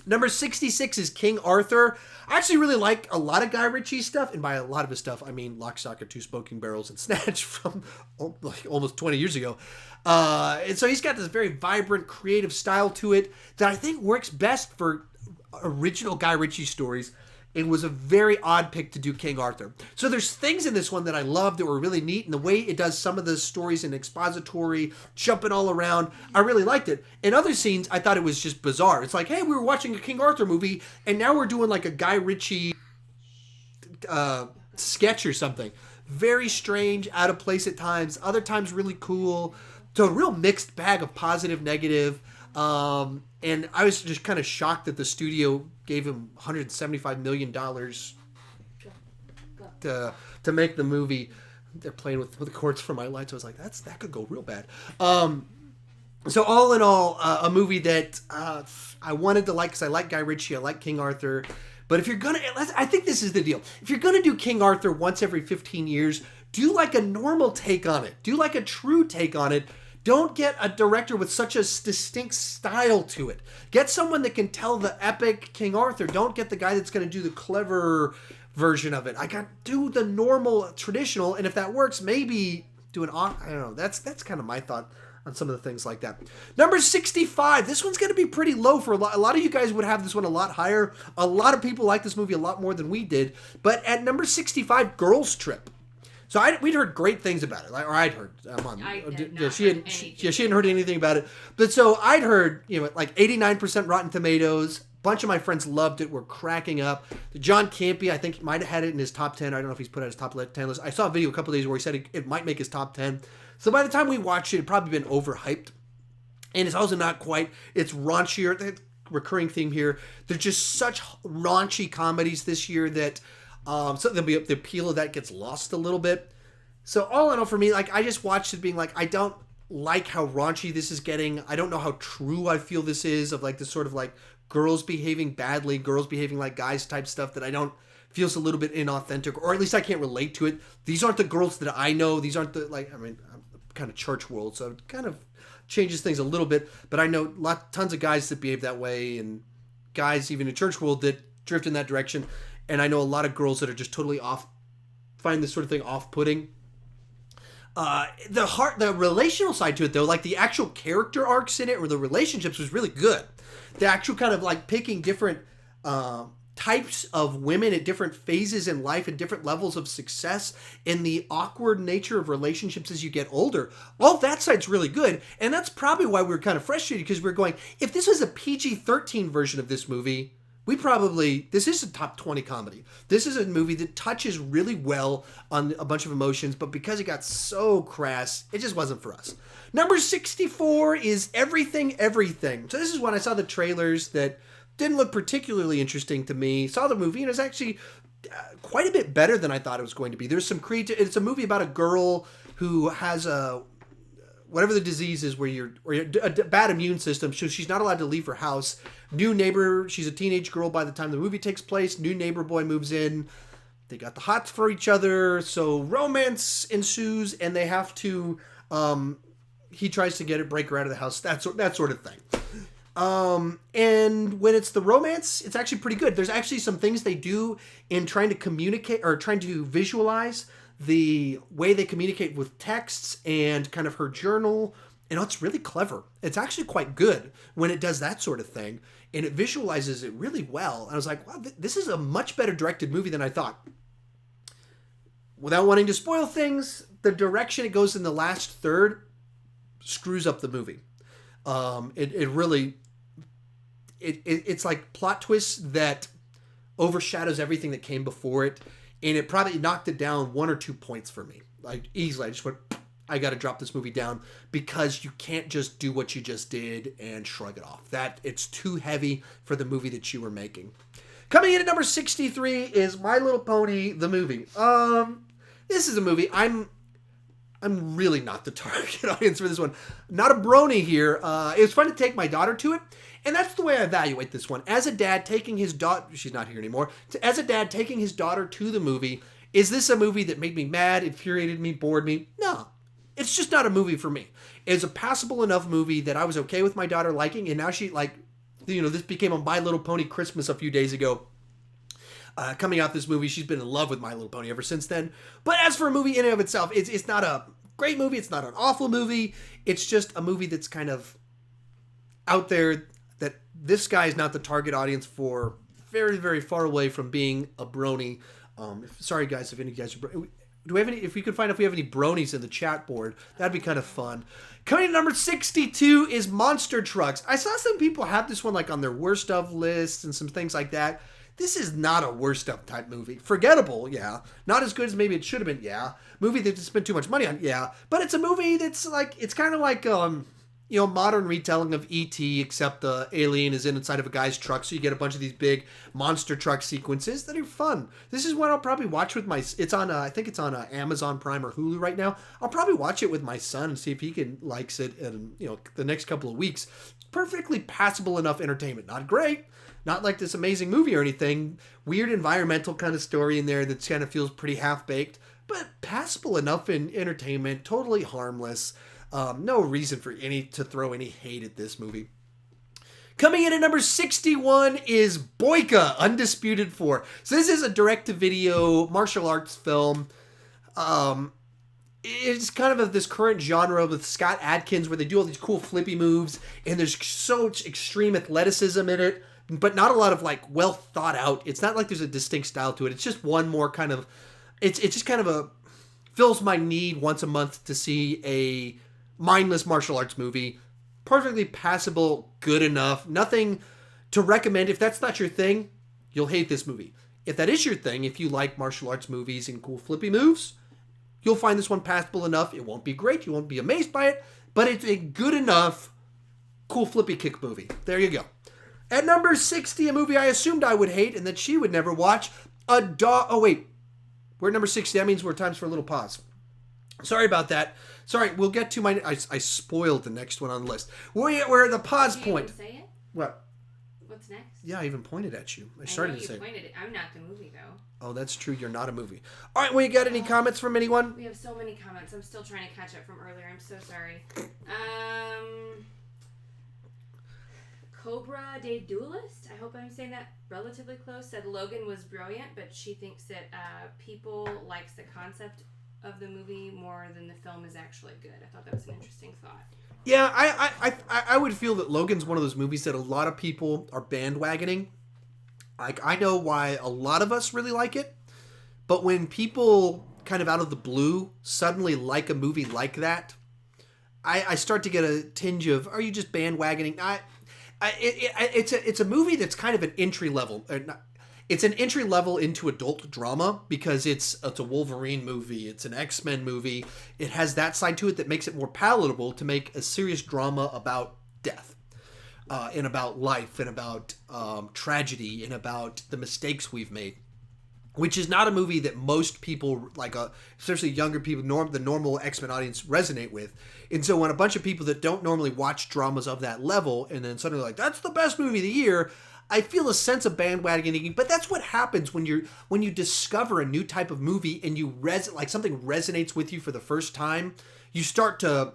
Number 66 is King Arthur. I actually really like a lot of Guy Ritchie's stuff, and by a lot of his stuff, I mean Lock, Stock, and Two Smoking Barrels and Snatch from almost 20 years ago. And so he's got this very vibrant, creative style to it that I think works best for original Guy Ritchie stories. It was a very odd pick to do King Arthur. So there's things in this one that I love that were really neat, and the way it does some of the stories in expository, jumping all around, I really liked it. In other scenes, I thought it was just bizarre. It's like, hey, we were watching a King Arthur movie, and now we're doing like a Guy Ritchie sketch or something. Very strange, out of place at times, other times really cool. So a real mixed bag of positive, negative. And I was just kind of shocked that the studio gave him $175 million to make the movie. They're playing with the cords for my lights. I was like, that could go real bad. So all in all, a movie that I wanted to like because I like Guy Ritchie. I like King Arthur. But if you're going to, I think this is the deal. If you're going to do King Arthur once every 15 years, do like a normal take on it. Do like a true take on it. Don't get a director with such a distinct style to it. Get someone that can tell the epic King Arthur. Don't get the guy that's going to do the clever version of it. Do the normal, traditional, and if that works, maybe do I don't know. That's kind of my thought on some of the things like that. Number 65. This one's going to be pretty low for a lot of you guys would have this one a lot higher. A lot of people like this movie a lot more than we did. But at number 65, Girls Trip. So we'd heard great things about it, or I'd heard. She hadn't heard anything about it. But so I'd heard, like 89% Rotten Tomatoes. A bunch of my friends loved it. Were cracking up. John Campy, I think, might have had it in his top 10. I don't know if he's put it on his top 10 list. I saw a video a couple days where he said it might make his top 10. So by the time we watched it, it'd probably been overhyped. And it's also not quite. It's raunchier. The recurring theme here. They're just such raunchy comedies this year that... so the appeal of that gets lost a little bit. So all in all for me, like I just watched it being like, I don't like how raunchy this is getting. I don't know how true I feel this is of like this sort of like girls behaving badly, girls behaving like guys type stuff that I don't feels a little bit inauthentic, or at least I can't relate to it. These aren't the girls that I know. These aren't I'm kind of church world, so it kind of changes things a little bit. But I know tons of guys that behave that way, and guys even in church world that drift in that direction. And I know a lot of girls that are just totally find this sort of thing off-putting. The relational side to it, though, like the actual character arcs in it, or the relationships, was really good. The actual kind of like picking different types of women at different phases in life and different levels of success, and the awkward nature of relationships as you get older. All that side's really good. And that's probably why we were kind of frustrated, because we're going, if this was a PG-13 version of this movie... this is a top 20 comedy. This is a movie that touches really well on a bunch of emotions, but because it got so crass, it just wasn't for us. Number 64 is Everything, Everything. So this is when I saw the trailers that didn't look particularly interesting to me. Saw the movie, and it's actually quite a bit better than I thought it was going to be. There's some it's a movie about a girl who has whatever the disease is where a bad immune system, so she's not allowed to leave her house. New neighbor, she's a teenage girl by the time the movie takes place. New neighbor boy moves in. They got the hots for each other, so romance ensues, and they have to. He tries to break her out of the house. That sort of thing. And when it's the romance, it's actually pretty good. There's actually some things they do in trying to communicate or trying to visualize the way they communicate with texts and kind of her journal. And it's really clever. It's actually quite good when it does that sort of thing. And it visualizes it really well. And I was like, wow, this is a much better directed movie than I thought. Without wanting to spoil things, the direction it goes in the last third screws up the movie. It's like plot twists that overshadows everything that came before it, and it probably knocked it down 1 or 2 points for me. Like easily, I just went, I got to drop this movie down because you can't just do what you just did and shrug it off. It's too heavy for the movie that you were making. Coming in at number 63 is My Little Pony, the movie. This is a movie I'm really not the target audience for this one. Not a brony here. It was fun to take my daughter to it. And that's the way I evaluate this one. As a dad taking his daughter, she's not here anymore. As a dad taking his daughter to the movie, is this a movie that made me mad, infuriated me, bored me? No. It's just not a movie for me. It's a passable enough movie that I was okay with my daughter liking. And now this became a My Little Pony Christmas a few days ago. Coming out this movie, she's been in love with My Little Pony ever since then. But as for a movie in and of itself, it's not a great movie. It's not an awful movie. It's just a movie that's kind of out there that this guy is not the target audience for. Very, very far away from being a brony. Sorry, guys, if any of you guys are... Do we have any? If we could find if we have any bronies in the chat board, that'd be kind of fun. Coming in number 62 is Monster Trucks. I saw some people have this one like on their worst of lists and some things like that. This is not a worst of type movie. Forgettable, yeah. Not as good as maybe it should have been, yeah. Movie that they spent too much money on, yeah. But it's a movie that's like, it's kind of like, modern retelling of E.T., except the alien is inside of a guy's truck, so you get a bunch of these big monster truck sequences that are fun. This is one I'll probably watch with it's on, I think it's on Amazon Prime or Hulu right now. I'll probably watch it with my son and see if he likes it in, the next couple of weeks. Perfectly passable enough entertainment. Not great. Not like this amazing movie or anything. Weird environmental kind of story in there that kind of feels pretty half-baked, but passable enough in entertainment. Totally harmless. No reason for to throw any hate at this movie. Coming in at number 61 is Boyka, Undisputed 4. So this is a direct-to-video martial arts film. It's kind of this current genre with Scott Adkins where they do all these cool flippy moves, and there's so much extreme athleticism in it, but not a lot of like well thought out. It's not like there's a distinct style to it. It's just one more kind of, it's just kind of fills my need once a month to see a mindless martial arts movie. Perfectly passable, good enough. Nothing to recommend. If that's not your thing, you'll hate this movie. If that is your thing, if you like martial arts movies and cool flippy moves, you'll find this one passable enough. It won't be great. You won't be amazed by it, but it's a good enough cool flippy kick movie. There you go. At number 60, a movie I assumed I would hate and that she would never watch. Oh, wait. We're at number 60. That means we're times for a little pause. Sorry about that. Sorry, we'll get to I spoiled the next one on the list. We're at the pause point. Did you even say it? What? What's next? Yeah, I even pointed at you. I know you pointed it. I'm not the movie, though. Oh, that's true. You're not a movie. All right, well, you got any comments from anyone? We have so many comments. I'm still trying to catch up from earlier. I'm so sorry. Cobra Day Duelist, I hope I'm saying that relatively close, said Logan was brilliant, but she thinks that people likes the concept of the movie more than the film is actually good. I thought that was an interesting thought. Yeah, I would feel that Logan's one of those movies that a lot of people are bandwagoning. Like, I know why a lot of us really like it, but when people kind of out of the blue suddenly like a movie like that, I start to get a tinge of, are you just bandwagoning? It's a movie that's kind of an entry level. It's an entry level into adult drama because it's a Wolverine movie. It's an X-Men movie. It has that side to it that makes it more palatable to make a serious drama about death and about life and about tragedy and about the mistakes we've made. which is not a movie that most people, like especially younger people, the normal X-Men audience resonate with. And so when a bunch of people that don't normally watch dramas of that level, and then suddenly like, that's the best movie of the year, I feel a sense of bandwagoning. But that's what happens when you discover a new type of movie and you like something resonates with you for the first time. You start to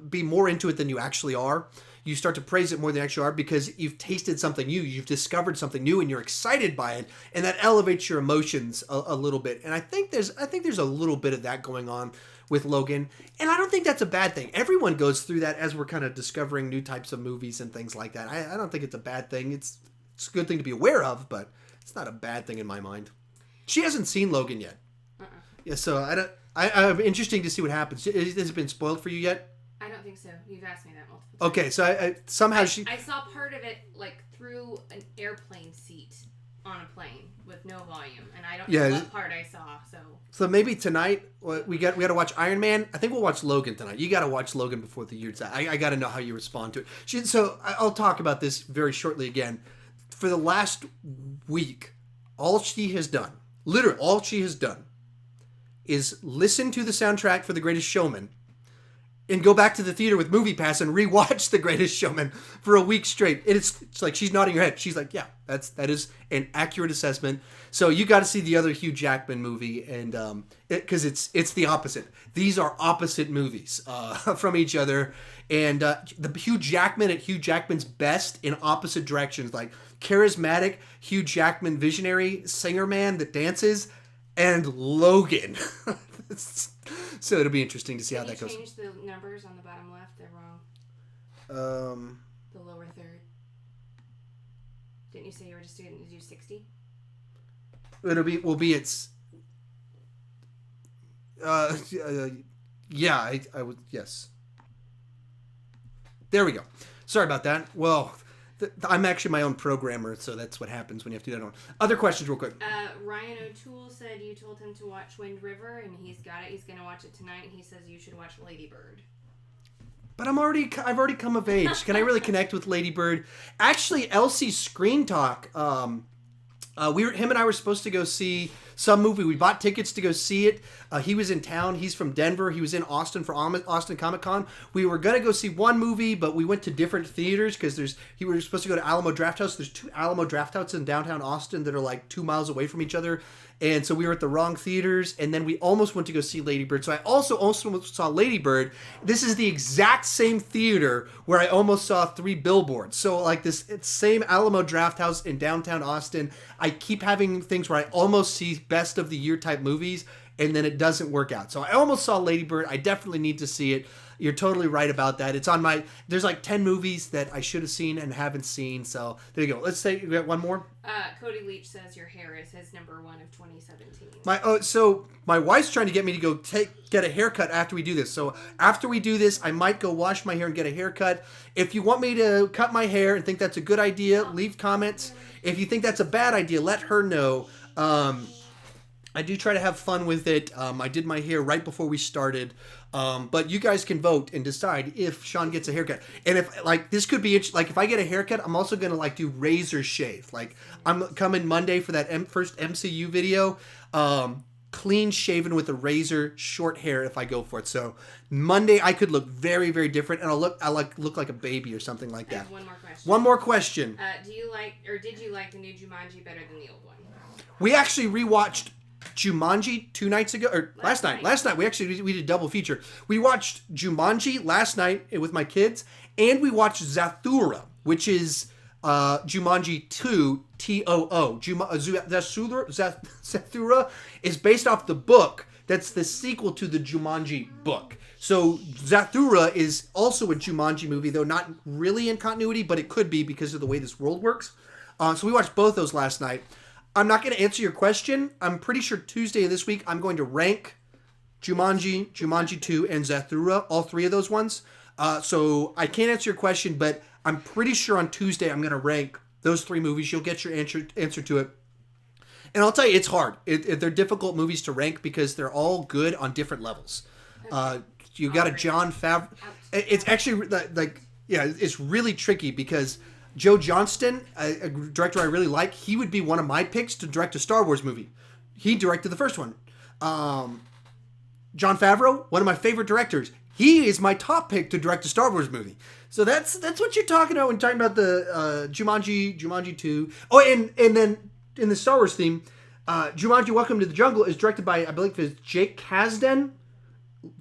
be more into it than you actually are. You start to praise it more than you actually are because you've tasted something new, you've discovered something new, and you're excited by it, and that elevates your emotions a little bit. And I think there's a little bit of that going on with Logan, and I don't think that's a bad thing. Everyone goes through that as we're kind of discovering new types of movies and things like that. I don't think it's a bad thing. It's a good thing to be aware of, but it's not a bad thing in my mind. She hasn't seen Logan yet. Yeah, so I'm interesting to see what happens. Has it been spoiled for you yet? I don't think so. You've asked me that multiple times. Okay, so I saw part of it like through an airplane seat on a plane with no volume, and I don't know what part I saw. So maybe tonight we got to watch Iron Man. I think we'll watch Logan tonight. You got to watch Logan before the year's out. I got to know how you respond to it. So I'll talk about this very shortly again. For the last week, all she has done, literally all she has done, is listen to the soundtrack for The Greatest Showman and go back to the theater with MoviePass and rewatch The Greatest Showman for a week straight. And it's like she's nodding her head. She's like, yeah, that is an accurate assessment. So you got to see the other Hugh Jackman movie, and because it's the opposite. These are opposite movies from each other, and the Hugh Jackman at Hugh Jackman's best in opposite directions, like charismatic Hugh Jackman, visionary singer man that dances, and Logan. So it'll be interesting to see how that goes. Change the numbers on the bottom left. They're wrong. The lower third. Didn't you say you were just going to do 60? Yeah, I would, yes. There we go. Sorry about that. Well, I'm actually my own programmer, so that's what happens when you have to do that on. Other questions real quick. Ryan O'Toole said you told him to watch Wind River, and he's got it. He's going to watch it tonight, and he says you should watch Lady Bird. But I've already come of age. Can I really connect with Lady Bird? Actually, Elsie's Screen Talk, him and I were supposed to go see some movie. We bought tickets to go see it. He was in town. He's from Denver. He was in Austin for Austin Comic Con. We were going to go see one movie, but we went to different theaters because we were supposed to go to Alamo Drafthouse. There's 2 Alamo Drafthouses in downtown Austin that are like 2 miles away from each other. And so we were at the wrong theaters, and then we almost went to go see Lady Bird. So I also saw Lady Bird. This is the exact same theater where I almost saw 3 Billboards. So like this same Alamo Drafthouse in downtown Austin. I keep having things where I almost see best of the year type movies, and then it doesn't work out. So I almost saw Lady Bird. I definitely need to see it. You're totally right about that. It's on there's like 10 movies that I should have seen and haven't seen. So there you go. Let's say we got one more. Cody Leach says your hair is his number 1 of 2017. So my wife's trying to get me to go get a haircut after we do this. So after we do this, I might go wash my hair and get a haircut. If you want me to cut my hair and think that's a good idea, leave comments. If you think that's a bad idea, let her know. I do try to have fun with it. I did my hair right before we started. But you guys can vote and decide if Sean gets a haircut. And if this could be like if I get a haircut, I'm also gonna do razor shave. Like I'm coming Monday for that first MCU video. Clean shaven with a razor, short hair if I go for it. So Monday I could look very, very different, and I'll look like a baby or something like that. I have one more question. One more question. Did you like the new Jumanji better than the old one? We actually rewatched Jumanji 2 nights ago, or last night. Last night we did a double feature. We watched Jumanji last night with my kids, and we watched Zathura, which is Jumanji 2 TOO. Zathura is based off the book that's the sequel to the Jumanji book. So Zathura is also a Jumanji movie, though not really in continuity, but it could be because of the way this world works. So we watched both those last night. I'm not going to answer your question. I'm pretty sure Tuesday of this week I'm going to rank Jumanji, Jumanji 2, and Zathura, all 3 of those ones. So I can't answer your question, but I'm pretty sure on Tuesday I'm going to rank those 3 movies. You'll get your answer to it. And I'll tell you, it's hard. They're difficult movies to rank because they're all good on different levels. You got a Jon Favreau. It's actually it's really tricky because Joe Johnston, a director I really like, he would be one of my picks to direct a Star Wars movie. He directed the first one. Jon Favreau, one of my favorite directors. He is my top pick to direct a Star Wars movie. So that's what you're talking about when talking about the Jumanji 2. Oh, and then in the Star Wars theme, Jumanji Welcome to the Jungle is directed by, I believe it's Jake Kasdan.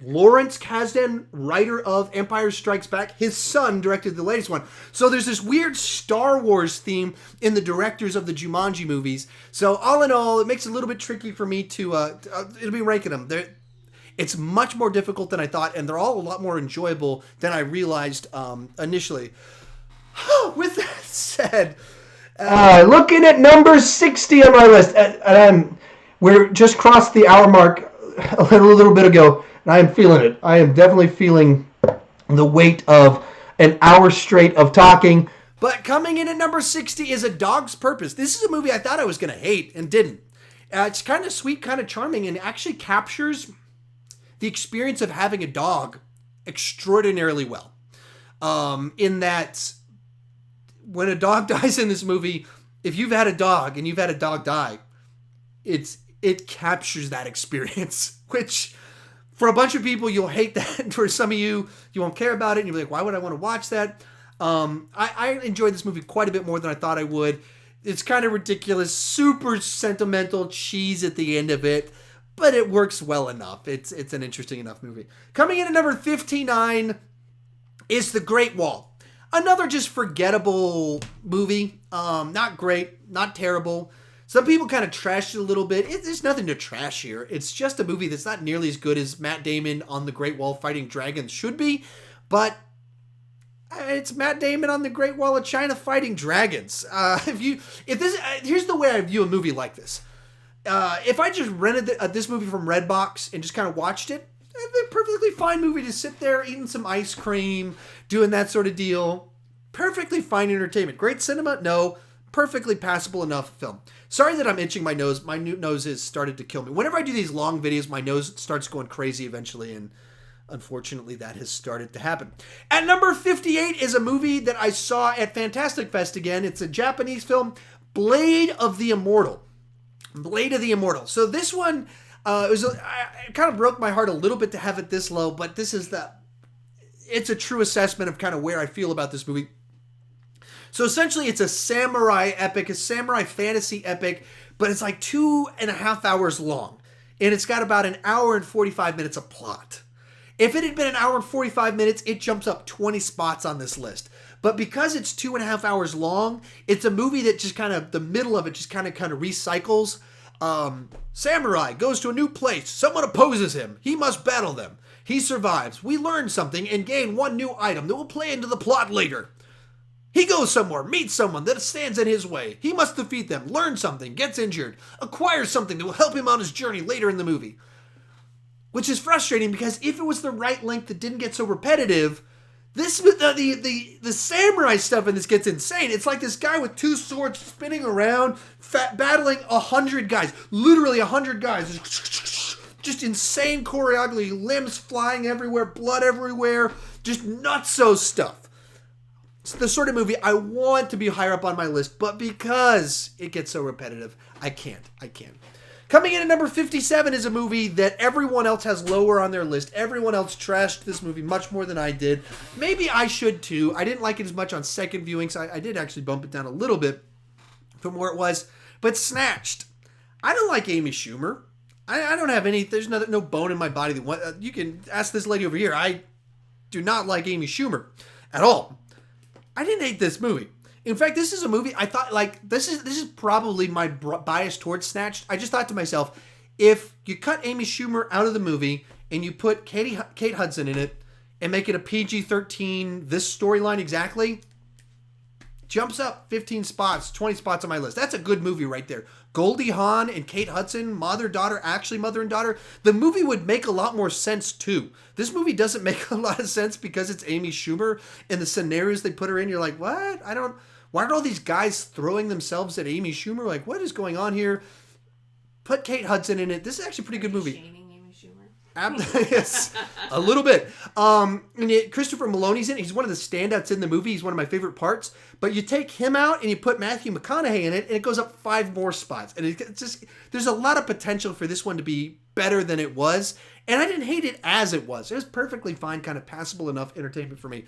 Lawrence Kasdan, writer of Empire Strikes Back. His son directed the latest one. So there's this weird Star Wars theme in the directors of the Jumanji movies. So all in all, it makes it a little bit tricky for me to it'll be ranking them. It's much more difficult than I thought, and they're all a lot more enjoyable than I realized initially. With that said, looking at number 60 on my list, and we're just crossed the hour mark a little bit ago, and I am feeling it. I am definitely feeling the weight of an hour straight of talking. But coming in at number 60 is A Dog's Purpose. This is a movie I thought I was going to hate and didn't. It's kind of sweet, kind of charming, and actually captures the experience of having a dog extraordinarily well. In that, when a dog dies in this movie, if you've had a dog and you've had a dog die, it captures that experience, which for a bunch of people, you'll hate that. For some of you, you won't care about it, and you'll be like, why would I want to watch that? I enjoyed this movie quite a bit more than I thought I would. It's kind of ridiculous, super sentimental cheese at the end of it, but it works well enough. It's an interesting enough movie. Coming in at number 59 is The Great Wall. Another just forgettable movie. Not great, not terrible. Some people kind of trashed it a little bit. There's nothing to trash here. It's just a movie that's not nearly as good as Matt Damon on The Great Wall fighting dragons should be, but it's Matt Damon on the Great Wall of China fighting dragons. Here's the way I view a movie like this. If I just rented this movie from Redbox and just kind of watched it, it's a perfectly fine movie to sit there eating some ice cream, doing that sort of deal. Perfectly fine entertainment. Great cinema? No. Perfectly passable enough film. Sorry that I'm itching my nose. My new nose has started to kill me. Whenever I do these long videos, my nose starts going crazy eventually, and unfortunately that has started to happen. At number 58 is a movie that I saw at Fantastic Fest again. It's a Japanese film, Blade of the Immortal. Blade of the Immortal. So this one, it kind of broke my heart a little bit to have it this low, but it's a true assessment of kind of where I feel about this movie. So essentially it's a samurai epic, a samurai fantasy epic, but it's like 2.5 hours long. And it's got about an hour and 45 minutes of plot. If it had been an hour and 45 minutes, it jumps up 20 spots on this list. But because it's 2.5 hours long, it's a movie that just kind of, the middle of it just kind of recycles. Samurai goes to a new place. Someone opposes him. He must battle them. He survives. We learn something and gain one new item that will play into the plot later. He goes somewhere, meets someone that stands in his way. He must defeat them, learn something, gets injured, acquires something that will help him on his journey later in the movie. Which is frustrating because if it was the right length that didn't get so repetitive, the samurai stuff in this gets insane. It's like this guy with 2 swords spinning around, battling 100 guys. Literally 100 guys. Just insane choreography, limbs flying everywhere, blood everywhere, just nutso stuff. It's the sort of movie I want to be higher up on my list, but because it gets so repetitive, I can't. Coming in at number 57 is a movie that everyone else has lower on their list. Everyone else trashed this movie much more than I did. Maybe I should too. I didn't like it as much on second viewing, so I did actually bump it down a little bit from where it was. But Snatched. I don't like Amy Schumer. I don't have any, there's no bone in my body. You can ask this lady over here. I do not like Amy Schumer at all. I didn't hate this movie. In fact, this is a movie I thought, like, this is probably my bias towards Snatched. I just thought to myself, if you cut Amy Schumer out of the movie and you put Kate Hudson in it and make it a PG-13, this storyline exactly, jumps up 15 spots, 20 spots on my list. That's a good movie right there. Goldie Hawn and Kate Hudson, mother and daughter. The movie would make a lot more sense too. This movie doesn't make a lot of sense because it's Amy Schumer and the scenarios they put her in. You're like, what? Why are all these guys throwing themselves at Amy Schumer? Like, what is going on here? Put Kate Hudson in it. This is actually a pretty good movie. Shaming Amy Schumer. Yes, a little bit. And yet Christopher Maloney's in it. He's one of the standouts in the movie. He's one of my favorite parts. But you take him out and you put Matthew McConaughey in it, and it goes up 5 more spots. And it's just, there's a lot of potential for this one to be better than it was. And I didn't hate it as it was. It was perfectly fine, kind of passable enough entertainment for me.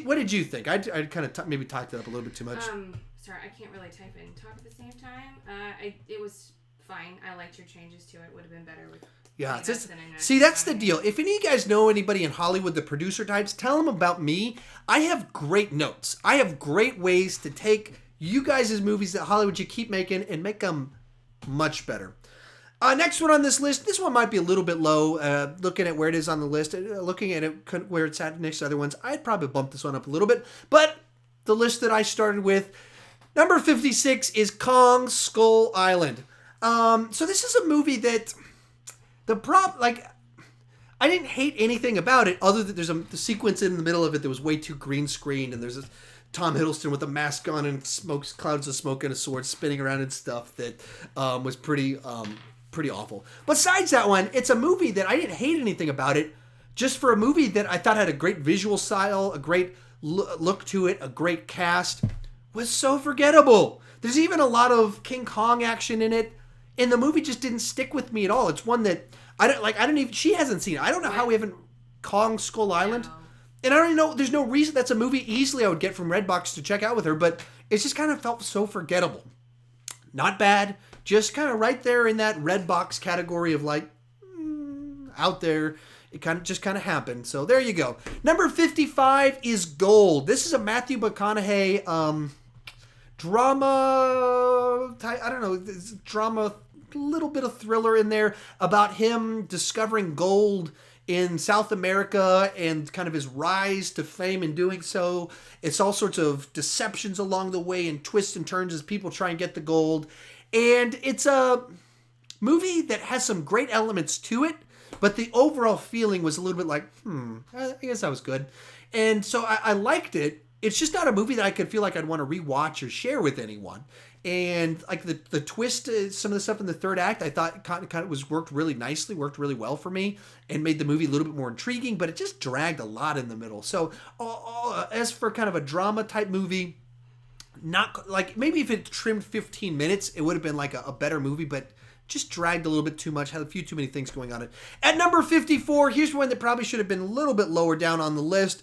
What did you think? I kind of maybe talked it up a little bit too much. Sorry, I can't really type and talk at the same time. It was fine. I liked your changes to it. Would have been better with. Yeah, see, that's the deal. If any of you guys know anybody in Hollywood, the producer types, tell them about me. I have great notes. I have great ways to take you guys' movies that Hollywood you keep making and make them much better. Next one on this list. This one might be a little bit low. Looking at where it is on the list, looking at it where it's at next to other ones, I'd probably bump this one up a little bit. But the list that I started with, number 56 is Kong Skull Island. So this is a movie that... I didn't hate anything about it other than there's the sequence in the middle of it that was way too green screened, and there's a Tom Hiddleston with a mask on and clouds of smoke and a sword spinning around and stuff that was pretty awful. Besides that one, it's a movie that I didn't hate anything about it, just for a movie that I thought had a great visual style, a great look to it, a great cast, was so forgettable. There's even a lot of King Kong action in it, and the movie just didn't stick with me at all. It's one that she hasn't seen it. I don't know how we haven't Kong Skull Island. No. And I don't even know, there's no reason. That's a movie easily I would get from Redbox to check out with her, but it just kind of felt so forgettable. Not bad, just kind of right there in that Redbox category of out there. It just kind of happened. So there you go. Number 55 is Gold. This is a Matthew McConaughey drama. I don't know, drama. A little bit of thriller in there about him discovering gold in South America and kind of his rise to fame in doing so. It's all sorts of deceptions along the way and twists and turns as people try and get the gold. And it's a movie that has some great elements to it, but the overall feeling was a little bit like, I guess that was good. And so I liked it. It's just not a movie that I could feel like I'd want to rewatch or share with anyone. And like the twist, some of the stuff in the third act, I thought kind of worked really nicely, worked really well for me, and made the movie a little bit more intriguing. But it just dragged a lot in the middle. So as for kind of a drama type movie, not like maybe if it trimmed 15 minutes, it would have been like a better movie. But just dragged a little bit too much, had a few too many things going on. At number 54, here's one that probably should have been a little bit lower down on the list: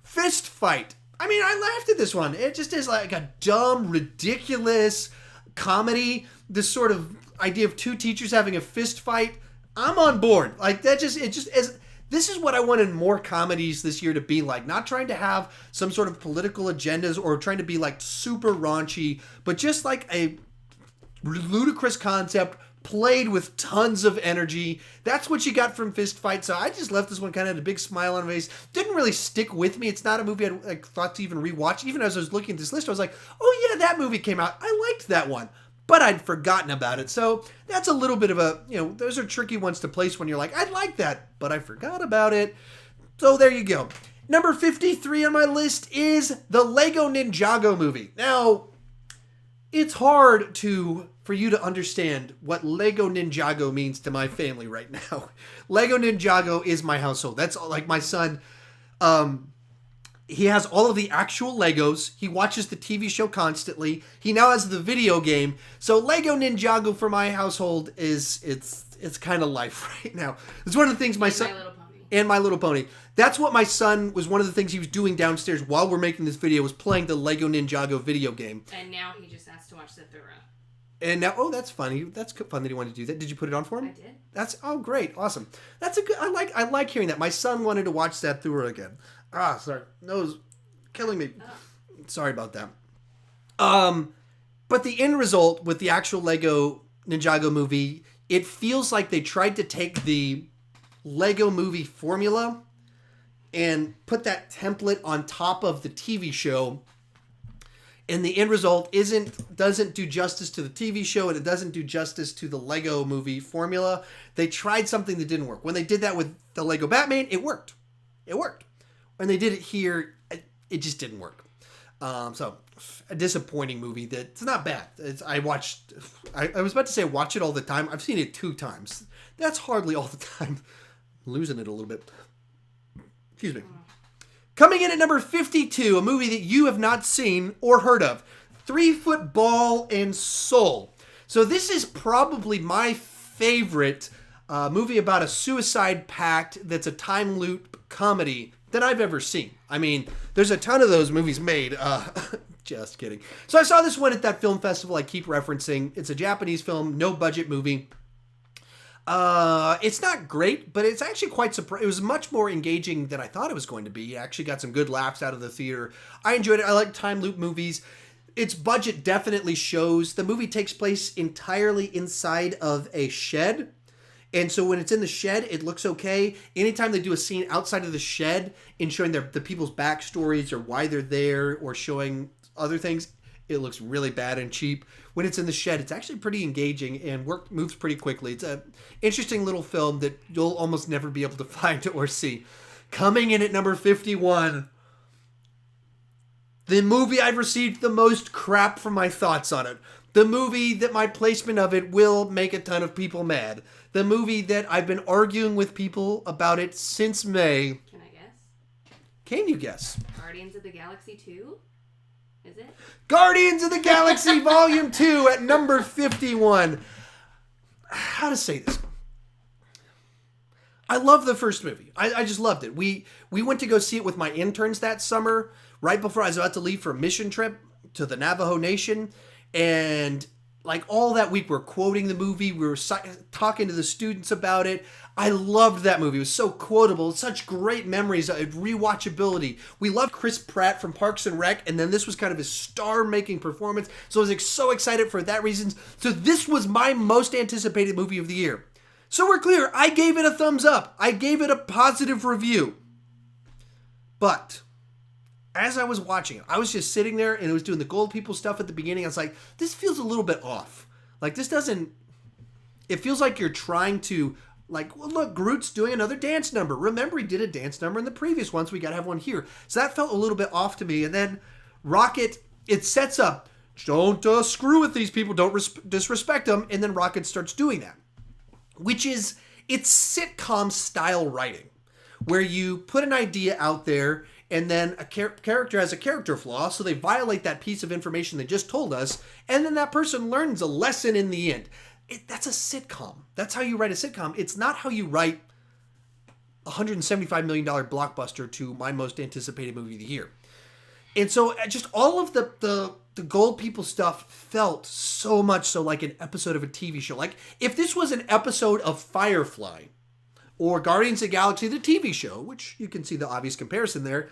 Fist Fight. I mean, I laughed at this one. It just is like a dumb, ridiculous comedy. This sort of idea of two teachers having a fist fight. I'm on board. Like this is what I wanted more comedies this year to be like. Not trying to have some sort of political agendas or trying to be like super raunchy, but just like a ludicrous concept played with tons of energy. That's what you got from Fist Fight. So I just left this one kind of had a big smile on my face. Didn't really stick with me. It's not a movie I thought to even rewatch. Even as I was looking at this list, I was like, oh yeah, that movie came out. I liked that one. But I'd forgotten about it. So that's a little bit of a, those are tricky ones to place when you're like, I'd like that, but I forgot about it. So there you go. Number 53 on my list is the Lego Ninjago movie. Now, it's hard for you to understand what Lego Ninjago means to my family right now. Lego Ninjago is my household. That's like my son. He has all of the actual Legos. He watches the TV show constantly. He now has the video game. So Lego Ninjago for my household it's kind of life right now. It's one of the things my son... And My Little Pony. That's what my son was, one of the things he was doing downstairs while we're making this video, was playing the Lego Ninjago video game. And now he just has to watch the Thorough. And now, that's funny. That's fun that he wanted to do that. Did you put it on for him? I did. Great. Awesome. That's a good, I like hearing that. My son wanted to watch that Thorough again. Sorry. Nose killing me. Oh. Sorry about that. But the end result with the actual Lego Ninjago movie, it feels like they tried to take the Lego movie formula and put that template on top of the TV show, and the end result doesn't do justice to the TV show, and it doesn't do justice to the Lego movie formula. They tried something that didn't work. When they did that with the Lego Batman, it worked. When they did it here, it just didn't work. So a disappointing movie that's not bad. I was about to say watch it all the time. I've seen it 2 times. That's hardly all the time. losing it a little bit. Excuse me. Coming in at number 52, a movie that you have not seen or heard of. 3 Foot Ball and Soul. So this is probably my favorite movie about a suicide pact that's a time loop comedy that I've ever seen. I mean, there's a ton of those movies made. Just kidding. So I saw this one at that film festival I keep referencing. It's a Japanese film, no budget movie. It's not great, but it's actually quite surprising. It was much more engaging than I thought it was going to be. I actually got some good laughs out of the theater. I enjoyed it. I like time loop movies. Its budget definitely shows. The movie takes place entirely inside of a shed. And so when it's in the shed, it looks okay. Anytime they do a scene outside of the shed in showing the people's backstories or why they're there or showing other things, it looks really bad and cheap. When it's in the shed, it's actually pretty engaging and moves pretty quickly. It's an interesting little film that you'll almost never be able to find or see. Coming in at number 51, the movie I've received the most crap from my thoughts on it. The movie that my placement of it will make a ton of people mad. The movie that I've been arguing with people about it since May. Can I guess? Can you guess? Guardians of the Galaxy 2? Is it? Guardians of the Galaxy Volume 2 at number 51. How to say this? I love the first movie. I just loved it. We went to go see it with my interns that summer, right before I was about to leave for a mission trip to the Navajo Nation. And like all that week, we're quoting the movie. We were talking to the students about it. I loved that movie. It was so quotable. Such great memories. Rewatchability. We loved Chris Pratt from Parks and Rec. And then this was kind of his star-making performance. So I was so excited for that reason. So this was my most anticipated movie of the year. So we're clear. I gave it a thumbs up. I gave it a positive review. But as I was watching it, I was just sitting there and it was doing the gold people stuff at the beginning. I was like, this feels a little bit off. Like this doesn't, it feels like you're trying to like, well, look, Groot's doing another dance number. Remember, he did a dance number in the previous one, so we got to have one here. So that felt a little bit off to me. And then Rocket, it sets up, don't screw with these people, don't disrespect them. And then Rocket starts doing that, which is, it's sitcom style writing, where you put an idea out there and then a character has a character flaw, so they violate that piece of information they just told us, and then that person learns a lesson in the end. That's a sitcom. That's how you write a sitcom. It's not how you write a $175 million blockbuster to my most anticipated movie of the year. And so just all of the gold people stuff felt so much so like an episode of a TV show. Like if this was an episode of Firefly or Guardians of the Galaxy, the TV show, which you can see the obvious comparison there,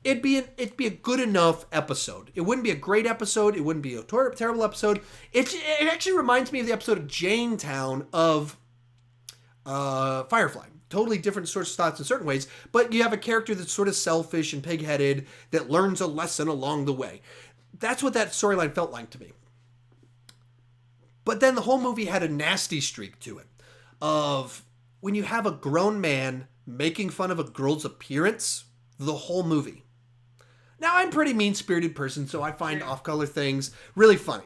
it'd be a good enough episode. It wouldn't be a great episode. It wouldn't be a terrible episode. It actually reminds me of the episode of Janetown of Firefly. Totally different sorts of thoughts in certain ways, but you have a character that's sort of selfish and pig-headed that learns a lesson along the way. That's what that storyline felt like to me. But then the whole movie had a nasty streak to it of when you have a grown man making fun of a girl's appearance the whole movie. Now, I'm a pretty mean-spirited person, so I find off-color things really funny.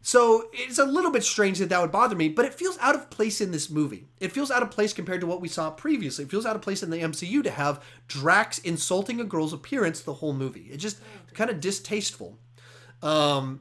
So it's a little bit strange that would bother me, but it feels out of place in this movie. It feels out of place compared to what we saw previously. It feels out of place in the MCU to have Drax insulting a girl's appearance the whole movie. It's just kind of distasteful. The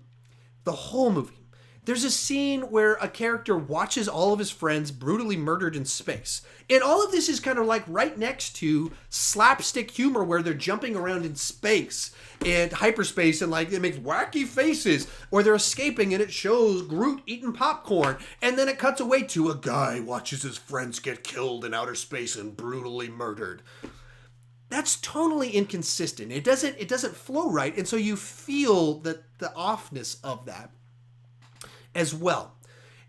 whole movie. There's a scene where a character watches all of his friends brutally murdered in space. And all of this is kind of like right next to slapstick humor where they're jumping around in space and hyperspace and like it makes wacky faces, or they're escaping and it shows Groot eating popcorn. And then it cuts away to a guy watches his friends get killed in outer space and brutally murdered. That's totally inconsistent. It doesn't flow right. And so you feel the offness of that as well.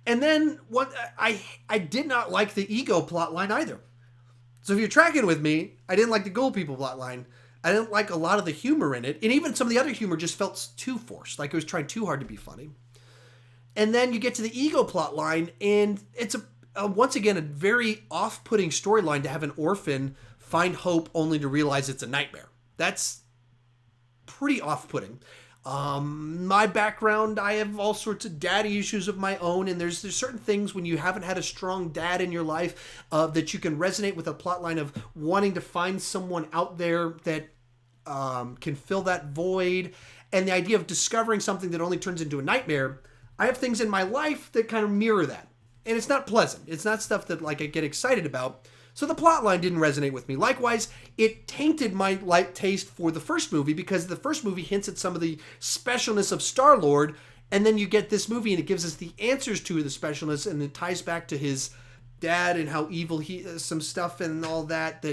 And then what I did not like the ego plot line either. So if you're tracking with me, I didn't like the gold people plot line. I didn't like a lot of the humor in it. And even some of the other humor just felt too forced. Like it was trying too hard to be funny. And then you get to the ego plot line and it's once again, a very off-putting storyline to have an orphan find hope only to realize it's a nightmare. That's pretty off-putting. My background, I have all sorts of daddy issues of my own, and there's certain things when you haven't had a strong dad in your life that you can resonate with a plot line of wanting to find someone out there that can fill that void, and the idea of discovering something that only turns into a nightmare. I have things in my life that kind of mirror that, and it's not pleasant. It's not stuff that like I get excited about. So the plot line didn't resonate with me. Likewise, it tainted my light taste for the first movie because the first movie hints at some of the specialness of Star-Lord, and then you get this movie and it gives us the answers to the specialness, and it ties back to his dad and how evil he is, some stuff and all that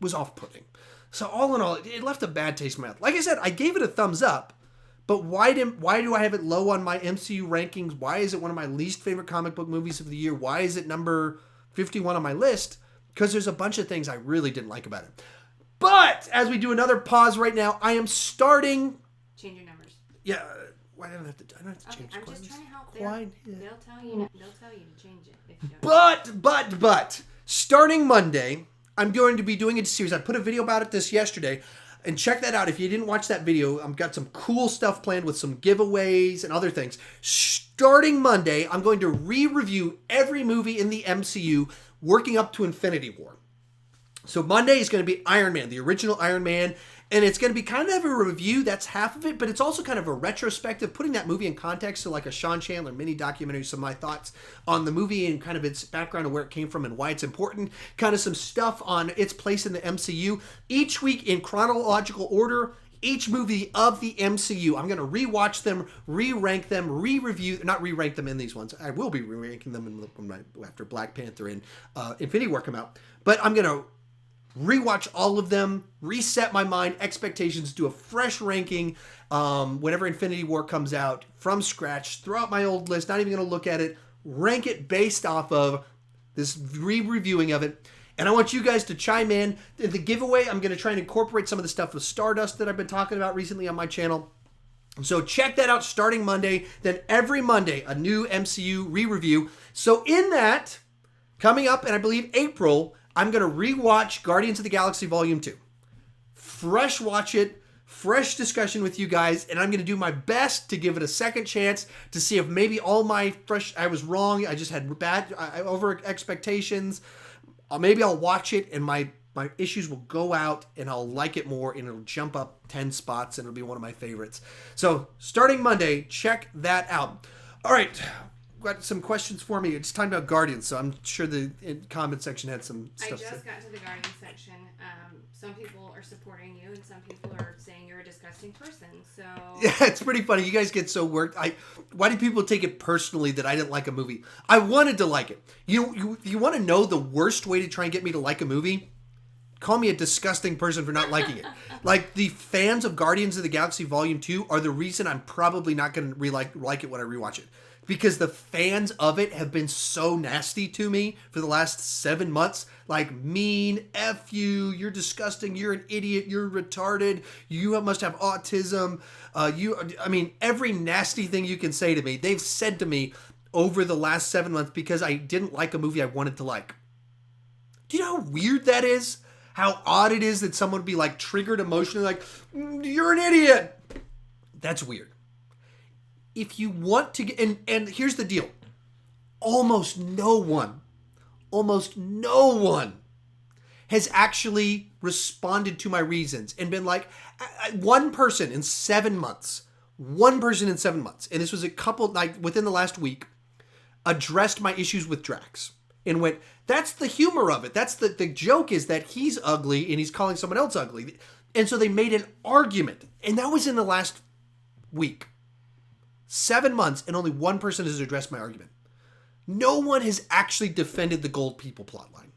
was off-putting. So all in all, it left a bad taste in my mouth. Like I said, I gave it a thumbs up, but why do I have it low on my MCU rankings? Why is it one of my least favorite comic book movies of the year? Why is it number 51 on my list? Because there's a bunch of things I really didn't like about it. But as we do another pause right now, I am starting. Change your numbers. Yeah. Why don't I have to? I don't have to change. I'm just trying to help. Yeah. They'll tell you to change it. If you don't. But starting Monday, I'm going to be doing a series. I put a video about it this yesterday, and check that out. If you didn't watch that video, I've got some cool stuff planned with some giveaways and other things. Starting Monday, I'm going to re-review every movie in the MCU working up to Infinity War. So Monday is going to be Iron Man, the original Iron Man, and it's going to be kind of a review, that's half of it, but it's also kind of a retrospective, putting that movie in context, so like a Sean Chandler mini documentary, some of my thoughts on the movie and kind of its background and where it came from and why it's important, kind of some stuff on its place in the MCU. Each week in chronological order, each movie of the MCU, I'm going to rewatch them, re-rank them, re-review, not re-rank them in these ones. I will be re-ranking them after Black Panther and Infinity War come out. But I'm going to rewatch all of them, reset my mind, expectations, do a fresh ranking whenever Infinity War comes out from scratch, throw out my old list, not even going to look at it, rank it based off of this re-reviewing of it. And I want you guys to chime in. The giveaway, I'm going to try and incorporate some of the stuff with Stardust that I've been talking about recently on my channel. So check that out starting Monday. Then every Monday, a new MCU re-review. So in that, coming up in, I believe, April, I'm going to rewatch Guardians of the Galaxy Volume 2. Fresh watch it, fresh discussion with you guys, and I'm going to do my best to give it a second chance to see if maybe all my I was wrong, I just had over expectations. Maybe I'll watch it and my issues will go out and I'll like it more and it'll jump up 10 spots and it'll be one of my favorites. So starting Monday, check that out. All right. Got some questions for me. It's time about Guardians, so I'm sure the comment section had some stuff. I just got to the Guardians section. Some people are supporting you, and some people are saying you're a disgusting person. So yeah, it's pretty funny. You guys get so worked. Why do people take it personally that I didn't like a movie? I wanted to like it. You want to know the worst way to try and get me to like a movie? Call me a disgusting person for not liking it. Like, the fans of Guardians of the Galaxy Volume 2 are the reason I'm probably not going to like it when I rewatch it. Because the fans of it have been so nasty to me for the last 7 months. Like, mean, F you, you're disgusting, you're an idiot, you're retarded, you must have autism. Every nasty thing you can say to me, they've said to me over the last 7 months because I didn't like a movie I wanted to like. Do you know how weird that is? How odd it is that someone would be like triggered emotionally, like, you're an idiot. That's weird. If you want to get, and here's the deal. Almost no one has actually responded to my reasons and been like, one person in 7 months, and this was a couple, like within the last week, addressed my issues with Drax and went, that's the humor of it. That's the joke is that he's ugly and he's calling someone else ugly. And so they made an argument. And that was in the last week. 7 months, and only one person has addressed my argument. No one has actually defended the Gold People plotline.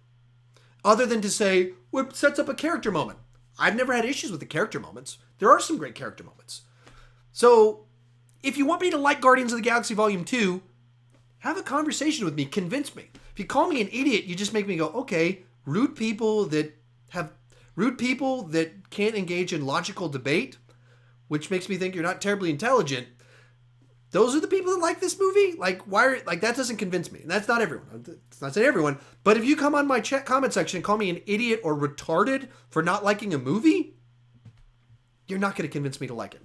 Other than to say, well, it sets up a character moment. I've never had issues with the character moments. There are some great character moments. So, if you want me to like Guardians of the Galaxy Volume 2, have a conversation with me. Convince me. If you call me an idiot, you just make me go, okay, rude people that can't engage in logical debate, which makes me think you're not terribly intelligent. Those are the people that like this movie? That doesn't convince me. And that's not everyone. It's not saying everyone. But if you come on my comment section and call me an idiot or retarded for not liking a movie, you're not going to convince me to like it.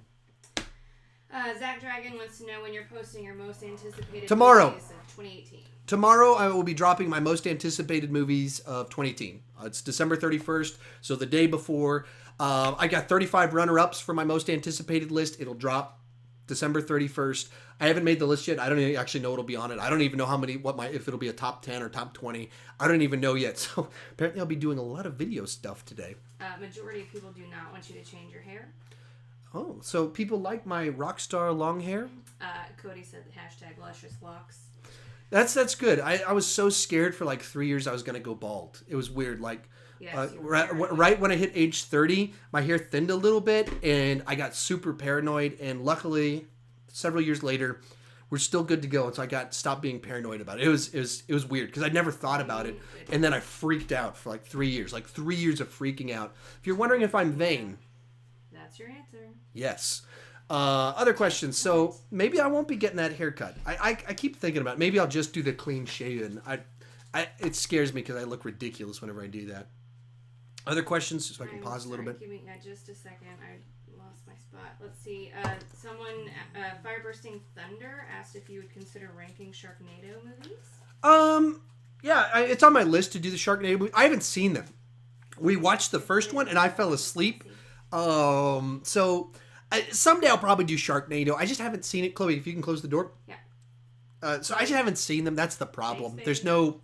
Zach Dragon wants to know when you're posting your most anticipated Tomorrow. movies of 2018. Tomorrow, I will be dropping my most anticipated movies of 2018. It's December 31st, so the day before. I got 35 runner-ups for my most anticipated list. It'll drop December 31st. I haven't made the list yet. I don't actually know what'll be on it. I don't even know if it'll be a top 10 or top 20. I don't even know yet. So apparently I'll be doing a lot of video stuff today. Majority of people do not want you to change your hair. Oh, so people like my rock star long hair? Cody said the hashtag luscious locks. That's good. I was so scared for like 3 years I was going to go bald. It was weird. Like, Yes, right when I hit age 30, my hair thinned a little bit and I got super paranoid. And luckily, several years later, we're still good to go. And so I stopped being paranoid about it. It was weird because I never thought about it. And then I freaked out for like 3 years. Like 3 years of freaking out. If you're wondering if I'm vain. That's your answer. Yes. Other questions. So maybe I won't be getting that haircut. I keep thinking about it. Maybe I'll just do the clean shaven. It scares me because I look ridiculous whenever I do that. Other questions, so I can pause a little bit. Give me just a second. I lost my spot. Let's see. Someone, Firebursting Thunder, asked if you would consider ranking Sharknado movies. Yeah, it's on my list to do the Sharknado movie. I haven't seen them. We watched the first one and I fell asleep. So someday I'll probably do Sharknado. I just haven't seen it. Chloe, if you can close the door. Yeah. So I just haven't seen them. That's the problem. Thanks, There's no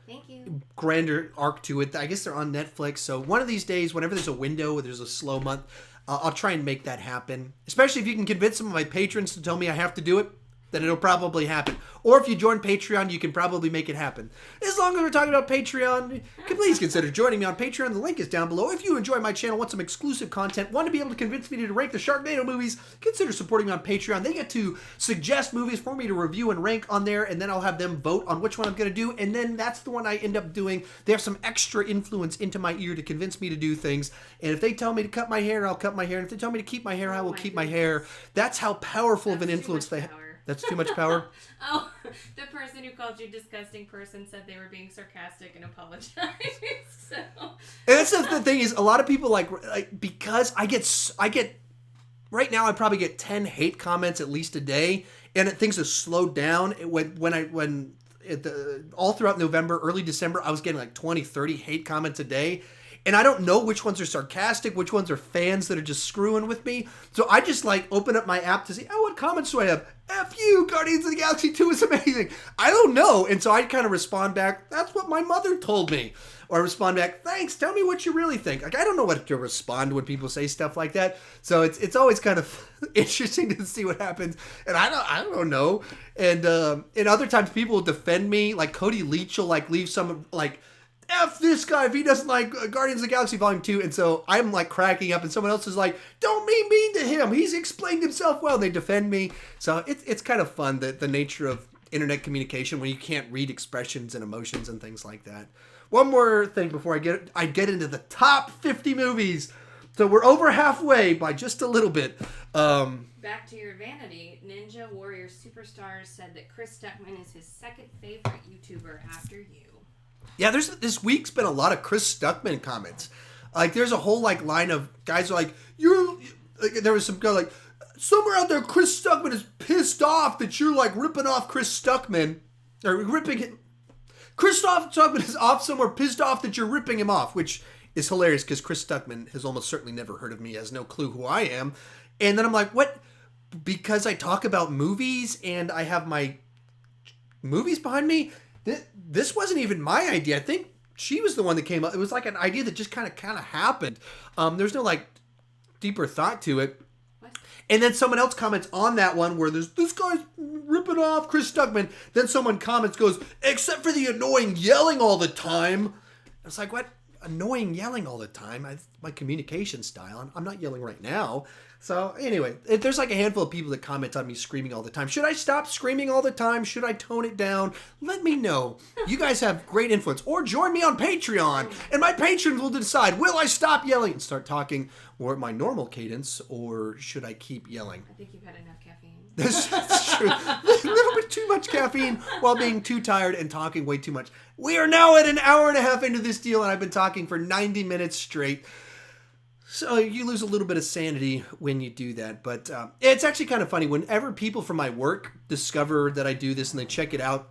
Thank you. grander arc to it. I guess they're on Netflix. So one of these days, whenever there's a window where there's a slow month, I'll try and make that happen. Especially if you can convince some of my patrons to tell me I have to do it, then it'll probably happen. Or if you join Patreon, you can probably make it happen. As long as we're talking about Patreon, please consider joining me on Patreon. The link is down below. If you enjoy my channel, want some exclusive content, want to be able to convince me to rank the Sharknado movies, consider supporting me on Patreon. They get to suggest movies for me to review and rank on there, and then I'll have them vote on which one I'm going to do, and then that's the one I end up doing. They have some extra influence into my ear to convince me to do things, and if they tell me to cut my hair, I'll cut my hair, and if they tell me to keep my hair, I will keep my hair. That's how powerful of an influence they have. That's too much power? Oh, the person who called you disgusting person said they were being sarcastic and apologized. So. And that's the thing is, a lot of people like because I get right now I probably get 10 hate comments at least a day, and things have slowed down. All throughout November, early December, I was getting like 20, 30 hate comments a day. And I don't know which ones are sarcastic, which ones are fans that are just screwing with me. So I just open up my app to see, what comments do I have? F you, Guardians of the Galaxy 2 is amazing. I don't know. And so I kind of respond back, that's what my mother told me. Or I respond back, thanks, tell me what you really think. I don't know what to respond when people say stuff like that. So it's always kind of interesting to see what happens. And I don't know. And other times people will defend me. Like Cody Leach will leave some F this guy if he doesn't like Guardians of the Galaxy Volume 2. And so I'm cracking up and someone else is like, don't be mean to him. He's explained himself well. And they defend me. So it's kind of fun, the nature of internet communication when you can't read expressions and emotions and things like that. One more thing before I get into the top 50 movies. So we're over halfway by just a little bit. Back to your vanity, Ninja Warrior Superstars said that Chris Stuckman is his second favorite YouTuber after you. Yeah, this week's been a lot of Chris Stuckman comments. There's a whole line of guys who are there was some guy somewhere out there Chris Stuckman is pissed off that you're ripping off Chris Stuckman or ripping him. Chris Stuckman is off somewhere pissed off that you're ripping him off, which is hilarious because Chris Stuckman has almost certainly never heard of me, has no clue who I am. And then I'm like, what? Because I talk about movies and I have my movies behind me? This wasn't even my idea. I think she was the one that came up. It was an idea that just kind of happened. There's no deeper thought to it. What? And then someone else comments on that one where there's this guy's ripping off Chris Stuckman. Then someone comments, goes, except for the annoying yelling all the time. It's like, what? Annoying yelling all the time? My communication style. I'm not yelling right now. So anyway, there's a handful of people that comment on me screaming all the time. Should I stop screaming all the time? Should I tone it down? Let me know. You guys have great influence. Or join me on Patreon, and my patrons will decide, will I stop yelling and start talking more at my normal cadence, or should I keep yelling? I think you've had enough caffeine. That's true. A little bit too much caffeine while being too tired and talking way too much. We are now at an hour and a half into this deal, and I've been talking for 90 minutes straight. So you lose a little bit of sanity when you do that. But it's actually kind of funny. Whenever people from my work discover that I do this and they check it out,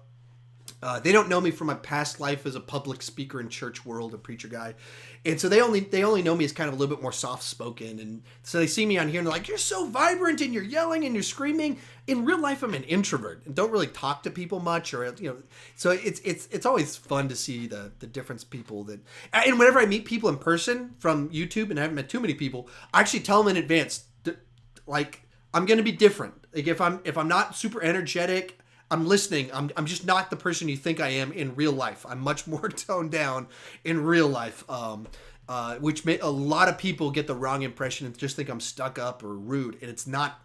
they don't know me from my past life as a public speaker in church world, a preacher guy. And so they only know me as kind of a little bit more soft-spoken. And so they see me on here and they're like, you're so vibrant and you're yelling and you're screaming. In real life, I'm an introvert and don't really talk to people much, or, you know, so it's always fun to see the difference people that, and whenever I meet people in person from YouTube, and I haven't met too many people, I actually tell them in advance, like, I'm going to be different. Like if I'm not super energetic, I'm listening. I'm just not the person you think I am in real life. I'm much more toned down in real life, which a lot of people get the wrong impression and just think I'm stuck up or rude, and it's not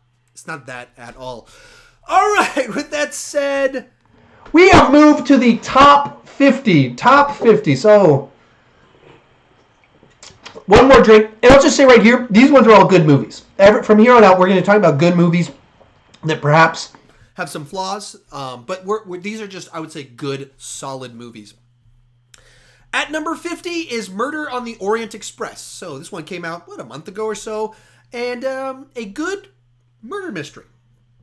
that at all. All right, with that said, we have moved to the top 50. Top 50. So, one more drink. And I'll just say right here, these ones are all good movies. From here on out, we're going to talk about good movies that perhaps have some flaws, but these are just, I would say, good, solid movies. At number 50 is Murder on the Orient Express. So this one came out, a month ago or so, and a good murder mystery.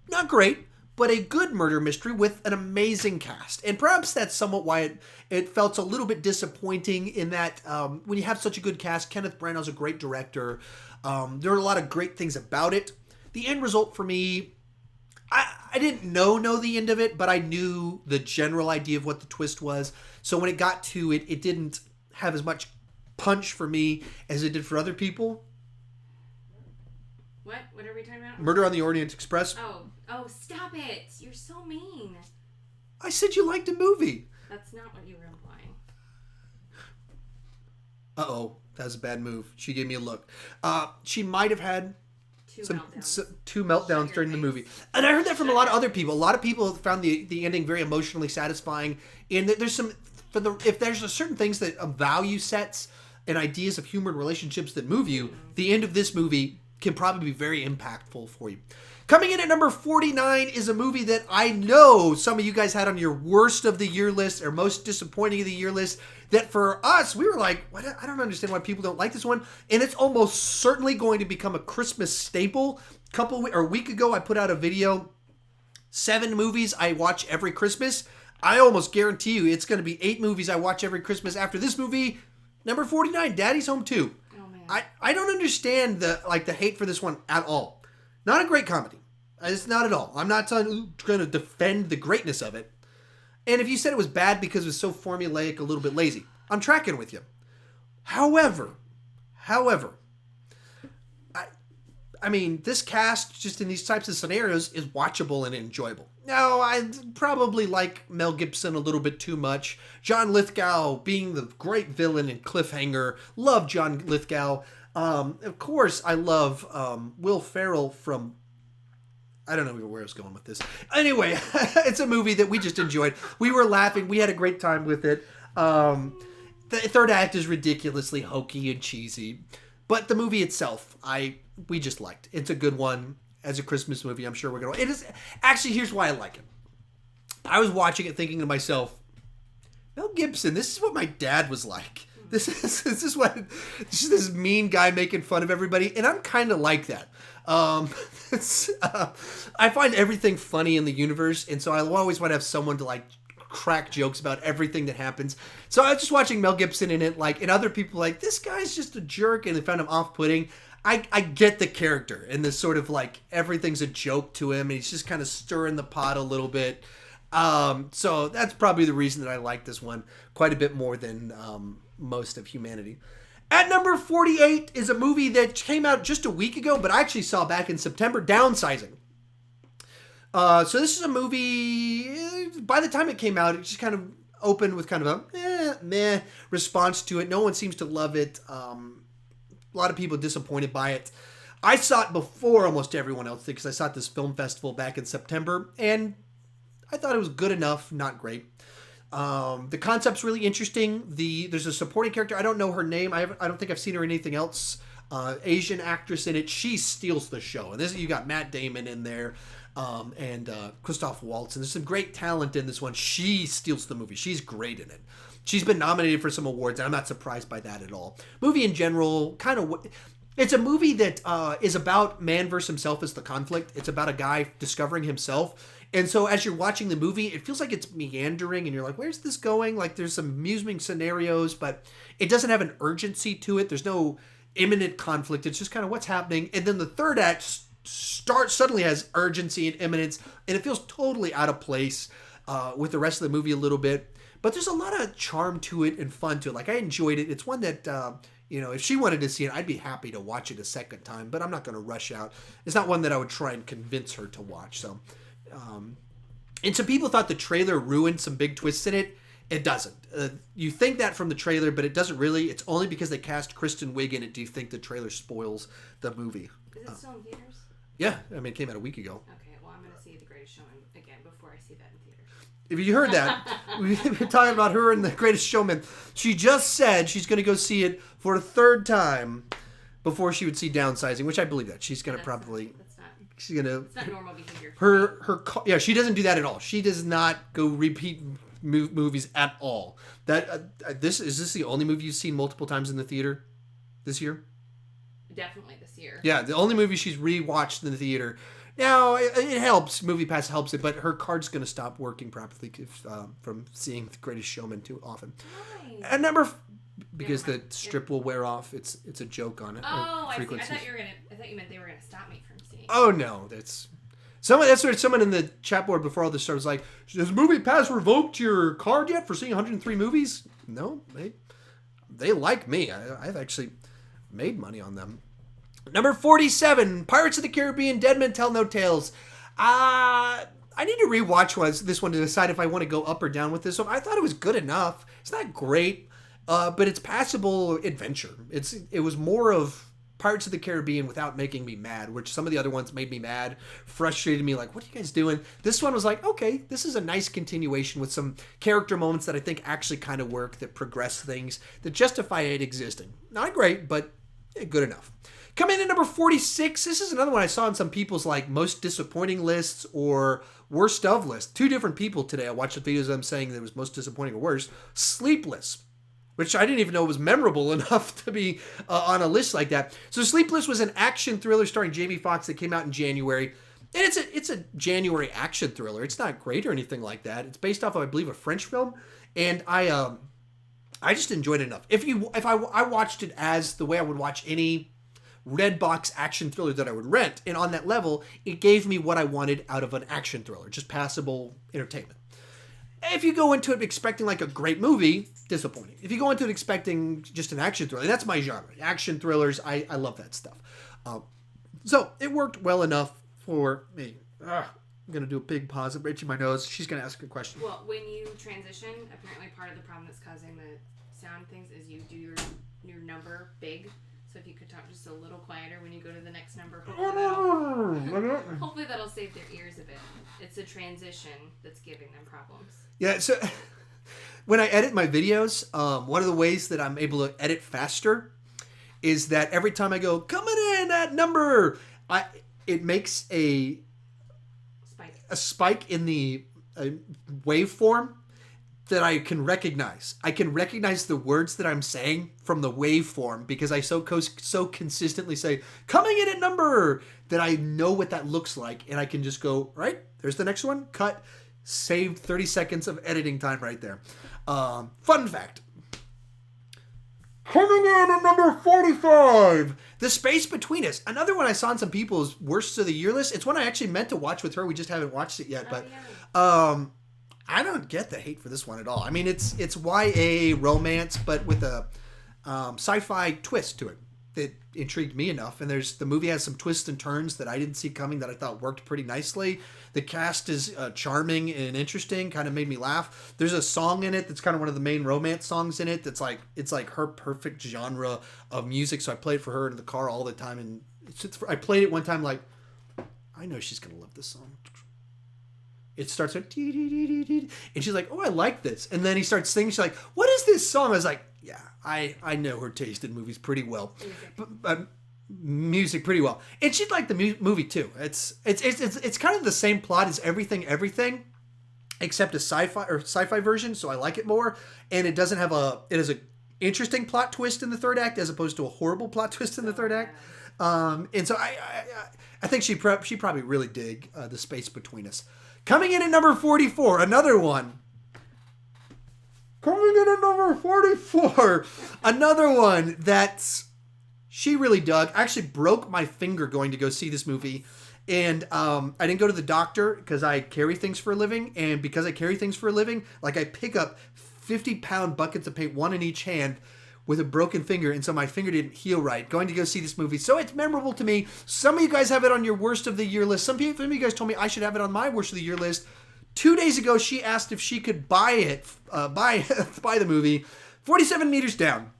Not great, but a good murder mystery with an amazing cast. And perhaps that's somewhat why it felt a little bit disappointing in that when you have such a good cast, Kenneth Branagh's a great director. There are a lot of great things about it. The end result for me, I didn't know the end of it, but I knew the general idea of what the twist was. So when it got to it, it didn't have as much punch for me as it did for other people. What? What are we talking about? Murder on the Orient Express. Oh, stop it. You're so mean. I said you liked a movie. That's not what you were implying. Uh-oh. That was a bad move. She gave me a look. She might have had two meltdowns during the movie. And I heard that from a lot of other people. A lot of people found the ending very emotionally satisfying. And there's some, if there's a certain things that value sets and ideas of human relationships that move you, the end of this movie can probably be very impactful for you. Coming in at number 49 is a movie that I know some of you guys had on your worst of the year list or most disappointing of the year list, that for us, we were like, what? I don't understand why people don't like this one. And it's almost certainly going to become a Christmas staple. A week ago, I put out a video, 7 movies I watch every Christmas. I almost guarantee you it's going to be 8 movies I watch every Christmas after this movie. Number 49, Daddy's Home 2. Oh, man. I don't understand the hate for this one at all. Not a great comedy. It's not at all. I'm not trying to defend the greatness of it. And if you said it was bad because it was so formulaic, a little bit lazy, I'm tracking with you. However, I mean, this cast, just in these types of scenarios, is watchable and enjoyable. Now, I probably like Mel Gibson a little bit too much. John Lithgow being the great villain in Cliffhanger. Love John Lithgow. Of course, I love Will Ferrell from... I don't know where I was going with this. Anyway, it's a movie that we just enjoyed. We were laughing. We had a great time with it. The third act is ridiculously hokey and cheesy. But the movie itself, we just liked. It's a good one. As a Christmas movie, I'm sure we're going to... It is... Actually, here's why I like it. I was watching it thinking to myself, Mel Gibson, this is what my dad was like. This is this mean guy making fun of everybody, and I'm kind of like that. I find everything funny in the universe, and so I always want to have someone to crack jokes about everything that happens. So I was just watching Mel Gibson in it, and other people this guy's just a jerk, and they found him off-putting. I get the character, and this sort of everything's a joke to him, and he's just kind of stirring the pot a little bit. So that's probably the reason that I like this one quite a bit more than most of humanity. At number 48 is a movie that came out just a week ago, but I actually saw back in September, Downsizing. So this is a movie, by the time it came out, it just kind of opened with kind of a meh response to it. No one seems to love it. A lot of people disappointed by it. I saw it before almost everyone else did because I saw it at this film festival back in September, and I thought it was good enough, not great. The concept's really interesting. There's a supporting character. I don't know her name. I don't think I've seen her in anything else. Asian actress in it. She steals the show. And you got Matt Damon in there, and Christoph Waltz. And there's some great talent in this one. She steals the movie. She's great in it. She's been nominated for some awards, and I'm not surprised by that at all. Movie in general, kind of... It's a movie that is about man versus himself as the conflict. It's about a guy discovering himself. And so as you're watching the movie, it feels like it's meandering and you're like, where's this going? Like there's some amusing scenarios, but it doesn't have an urgency to it. There's no imminent conflict. It's just kind of what's happening. And then the third act suddenly has urgency and imminence, and it feels totally out of place with the rest of the movie a little bit. But there's a lot of charm to it and fun to it. Like I enjoyed it. It's one that, if she wanted to see it, I'd be happy to watch it a second time, but I'm not going to rush out. It's not one that I would try and convince her to watch. So, and some people thought the trailer ruined some big twists in it. It doesn't. You think that from the trailer, but it doesn't really. It's only because they cast Kristen Wiig in it do you think the trailer spoils the movie. Is it still in theaters? Yeah, I mean, it came out a week ago. Okay, well, I'm going to see The Greatest Showman again before I see that in theaters. If you heard that, we've been talking about her in The Greatest Showman. She just said she's going to go see it for a third time before she would see Downsizing, which I believe that. She's going to probably... She's going to... It's not normal behavior. Yeah, she doesn't do that at all. She does not go repeat movies at all. Is this the only movie you've seen multiple times in the theater this year? Definitely this year. Yeah, the only movie she's rewatched in the theater. Now, it helps. MoviePass helps it, but her card's going to stop working properly from seeing The Greatest Showman too often. Nice. And because the strip will wear off. It's a joke on it. Oh, I see. I thought you meant they were going to stop me from seeing. Oh no, that's what someone in the chat board before all this started was like, has MoviePass revoked your card yet for seeing 103 movies? No, they like me. I've actually made money on them. Number 47, Pirates of the Caribbean, Dead Men Tell No Tales. I need to rewatch this one to decide if I want to go up or down with this one. I thought it was good enough. It's not great, but it's passable adventure. It was more of Pirates of the Caribbean without making me mad, which some of the other ones made me mad, frustrated me, like, what are you guys doing? This one was like, okay, this is a nice continuation with some character moments that I think actually kind of work, that progress things, that justify it existing. Not great, but good enough. Coming in at number 46, this is another one I saw in some people's like most disappointing lists or worst of lists. Two different people today. I watched the videos of them saying that it was most disappointing or worst. Sleepless, which I didn't even know was memorable enough to be on a list like that. So Sleepless was an action thriller starring Jamie Foxx that came out in January. And it's a January action thriller. It's not great or anything like that. It's based off of, I believe, a French film. And I just enjoyed it enough. If I watched it as the way I would watch any red box action thriller that I would rent, and on that level, it gave me what I wanted out of an action thriller, just passable entertainment. If you go into it expecting like a great movie, disappointing. If you go into it expecting just an action thriller, that's my genre. Action thrillers, I love that stuff. So it worked well enough for me. I'm going to do a big pause. I'm itching my nose. She's going to ask a question. Well, when you transition, apparently part of the problem that's causing the sound things is you do your number big. So if you could talk just a little quieter when you go to the next number, hopefully that'll save their ears a bit. It's a transition that's giving them problems. Yeah, so when I edit my videos, one of the ways that I'm able to edit faster is that every time I go, coming in at number, it makes a spike in the waveform that I can recognize. I can recognize the words that I'm saying from the waveform because I so consistently say, coming in at number, that I know what that looks like. And I can just go, right, there's the next one, cut, saved 30 seconds of editing time right there. Fun fact. Coming in at number 45, The Space Between Us. Another one I saw on some people's worst of the year list. It's one I actually meant to watch with her. We just haven't watched it yet. I don't get the hate for this one at all. I mean, it's YA romance, but with a sci-fi twist to it that intrigued me enough. And the movie has some twists and turns that I didn't see coming that I thought worked pretty nicely. The cast is charming and interesting, kind of made me laugh. There's a song in it that's kind of one of the main romance songs in it. It's like her perfect genre of music. So I played for her in the car all the time, and I played it one time like, I know she's gonna love this song. It starts with dee, dee, dee, dee, dee, and she's like, oh, I like this. And then he starts singing. She's like, what is this song? I was like, yeah, I know her taste in movies pretty well, but music pretty well. And she'd like the movie too. It's kind of the same plot as Everything, except a sci-fi version. So I like it more. And it doesn't have it has a interesting plot twist in the third act as opposed to a horrible plot twist in the third act. And so I think she probably really dig the space between us. Coming in at number 44, another one. Coming in at number 44, another one that's she really dug. I actually broke my finger going to go see this movie. And I didn't go to the doctor because I carry things for a living. And because I carry things for a living, like I pick up 50-pound buckets of paint, one in each hand, with a broken finger. And so my finger didn't heal right. Going to go see this movie. So it's memorable to me. Some of you guys have it on your worst of the year list. Some of you guys told me I should have it on my worst of the year list. 2 days ago, she asked if she could buy the movie. 47 Meters Down.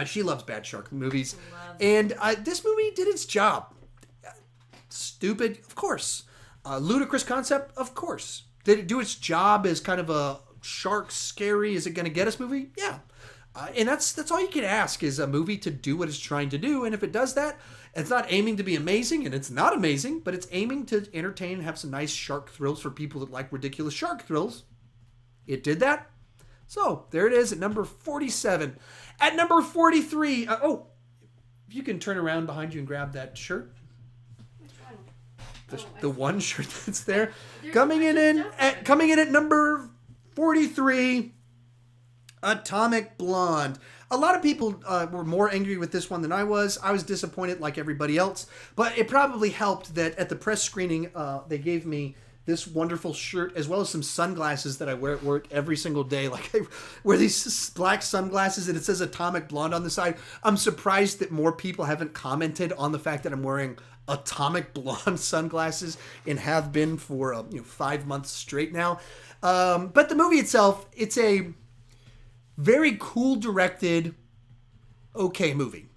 She loves bad shark movies. And this movie did its job. Stupid, of course. Ludicrous concept, of course. Did it do its job as kind of a shark scary, is it going to get us movie? Yeah. And that's all you can ask, is a movie to do what it's trying to do. And if it does that, it's not aiming to be amazing, and it's not amazing, but it's aiming to entertain and have some nice shark thrills for people that like ridiculous shark thrills. It did that. So there it is at number 47. At number 43, if you can turn around behind you and grab that shirt. The one shirt that's there. Coming in at number 43, Atomic Blonde. A lot of people were more angry with this one than I was. I was disappointed like everybody else. But it probably helped that at the press screening, they gave me this wonderful shirt as well as some sunglasses that I wear at work every single day. Like I wear these black sunglasses and it says Atomic Blonde on the side. I'm surprised that more people haven't commented on the fact that I'm wearing Atomic Blonde sunglasses and have been for 5 months straight now. But the movie itself, it's a very cool directed, okay movie.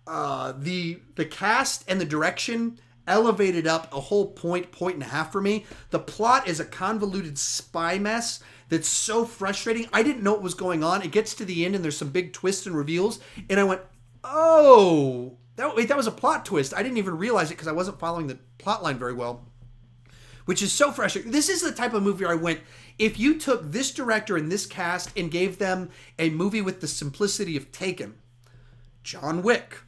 The cast and the direction elevated up a whole point and a half for me. The plot is a convoluted spy mess that's so frustrating. I didn't know what was going on. It gets to the end and there's some big twists and reveals. And I went, oh, that was a plot twist. I didn't even realize it because I wasn't following the plot line very well, which is so frustrating. This is the type of movie where I went, if you took this director and this cast and gave them a movie with the simplicity of Taken, John Wick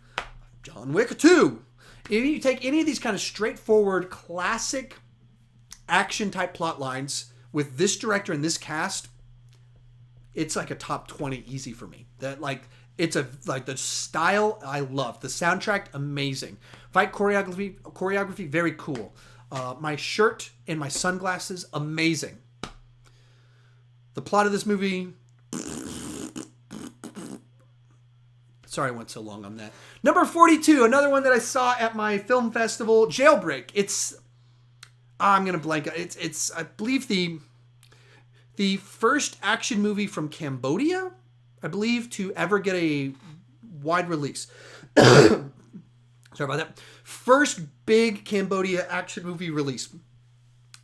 2, if you take any of these kind of straightforward, classic action type plot lines with this director and this cast, it's like a top 20 easy for me. That it's the style I love. The soundtrack, amazing. Fight choreography, very cool. My shirt and my sunglasses, amazing. The plot of this movie, sorry I went so long on that. Number 42, another one that I saw at my film festival, Jailbreak. I'm going to blank. It's I believe the first action movie from Cambodia, I believe, to ever get a wide release. Sorry about that. First big Cambodia action movie release.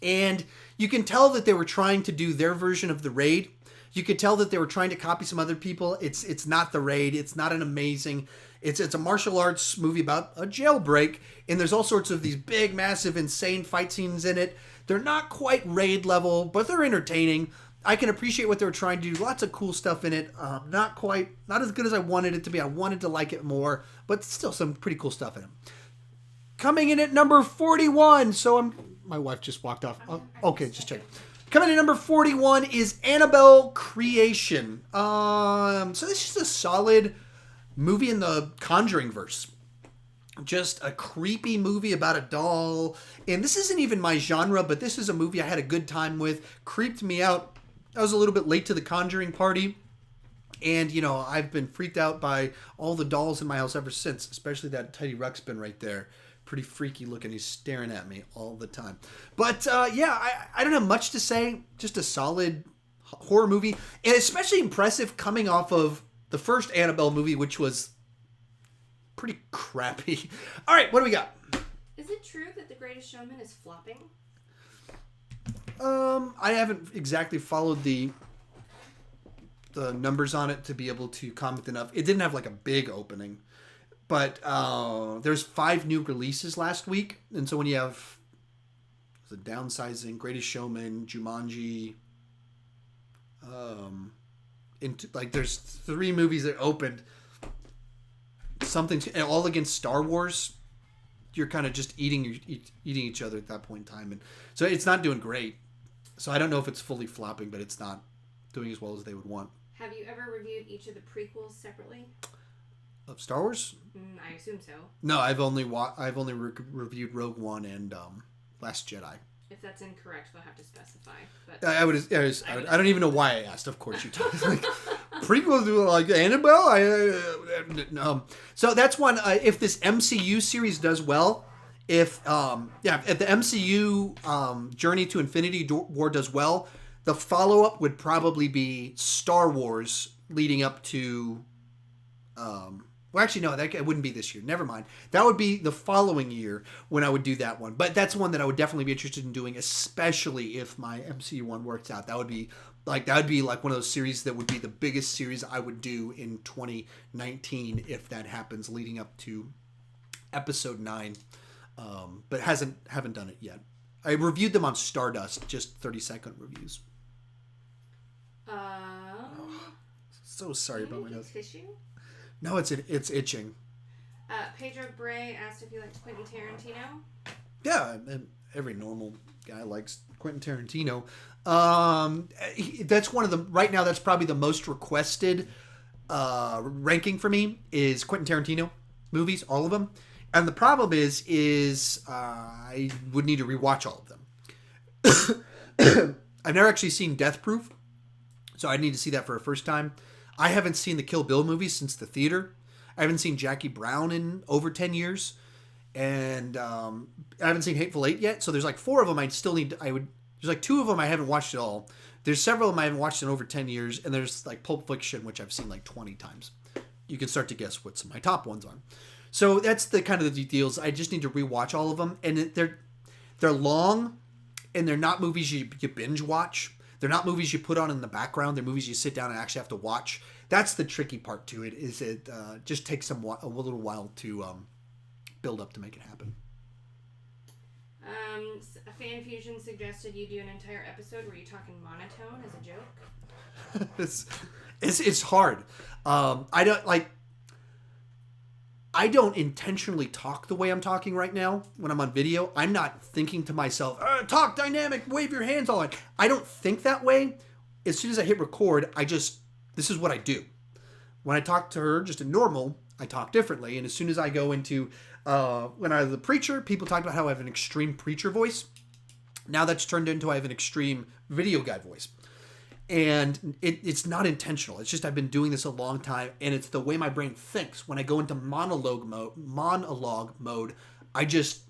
And you can tell that they were trying to do their version of The Raid. You could tell that they were trying to copy some other people. It's not The Raid. It's not an amazing... It's a martial arts movie about a jailbreak, and there's all sorts of these big, massive, insane fight scenes in it. They're not quite Raid level, but they're entertaining. I can appreciate what they were trying to do. Lots of cool stuff in it. Not as good as I wanted it to be. I wanted to like it more, but still some pretty cool stuff in it. Coming in at number 41. My wife just walked off. Okay, just check. Coming in at number 41 is Annabelle Creation. So this is a solid movie in the Conjuring verse. Just a creepy movie about a doll. And this isn't even my genre, but this is a movie I had a good time with. Creeped me out. I was a little bit late to the Conjuring party. And, I've been freaked out by all the dolls in my house ever since. Especially that Teddy Ruxpin right there. Pretty freaky looking. He's staring at me all the time. But, I don't have much to say. Just a solid horror movie. And especially impressive coming off of the first Annabelle movie, which was pretty crappy. All right, what do we got? Is it true that The Greatest Showman is flopping? I haven't exactly followed the numbers on it to be able to comment enough. It didn't have like a big opening, but there's 5 new releases last week, and so when you have the Downsizing, Greatest Showman, Jumanji, into like there's 3 movies that opened something all against Star Wars. You're kind of just eating each other at that point in time, and so it's not doing great. So I don't know if it's fully flopping, but it's not doing as well as they would want. Have you ever reviewed each of the prequels separately? Of Star Wars? I assume so. No, I've only reviewed Rogue One and Last Jedi. If that's incorrect, we'll have to specify. But I don't even know why I asked. Of course you told me. Like, prequels do like Annabelle. So that's one. If this MCU series does well, if the MCU Journey to Infinity War does well, the follow up would probably be Star Wars leading up to. Well, actually, no, that wouldn't be this year. Never mind. That would be the following year when I would do that one. But that's one that I would definitely be interested in doing, especially if my MCU one works out. That would be like one of those series that would be the biggest series I would do in 2019 if that happens, leading up to Episode 9. But haven't done it yet. I reviewed them on Stardust, just 30-second reviews. So sorry about my nose. Tissue? No, it's itching. Pedro Bray asked if you liked Quentin Tarantino. Yeah, and every normal guy likes Quentin Tarantino. That's one of the right now. That's probably the most requested ranking for me is Quentin Tarantino movies, all of them. And the problem is I would need to rewatch all of them. I've never actually seen Death Proof, so I need to see that for a first time. I haven't seen the Kill Bill movies since the theater. I haven't seen Jackie Brown in over 10 years. And I haven't seen Hateful Eight yet. So there's like 4 of them I still need. There's like 2 of them I haven't watched at all. There's several of them I haven't watched in over 10 years. And there's like Pulp Fiction, which I've seen like 20 times. You can start to guess what my top ones are. So that's the kind of the deals. I just need to rewatch all of them. And they're long. And they're not movies you binge watch. They're not movies you put on in the background. They're movies you sit down and actually have to watch. That's the tricky part to it. Is it just takes a little while to build up to make it happen. A Fan Fusion suggested you do an entire episode where you talk in monotone as a joke. It's hard. I don't intentionally talk the way I'm talking right now when I'm on video. I'm not thinking to myself, talk dynamic, wave your hands all that. I don't think that way. As soon as I hit record, this is what I do. When I talk to her just in normal, I talk differently. And as soon as I go into, when I was a preacher, people talk about how I have an extreme preacher voice. Now that's turned into I have an extreme video guy voice. And it's not intentional. It's just I've been doing this a long time, and it's the way my brain thinks. When I go into monologue mode, I just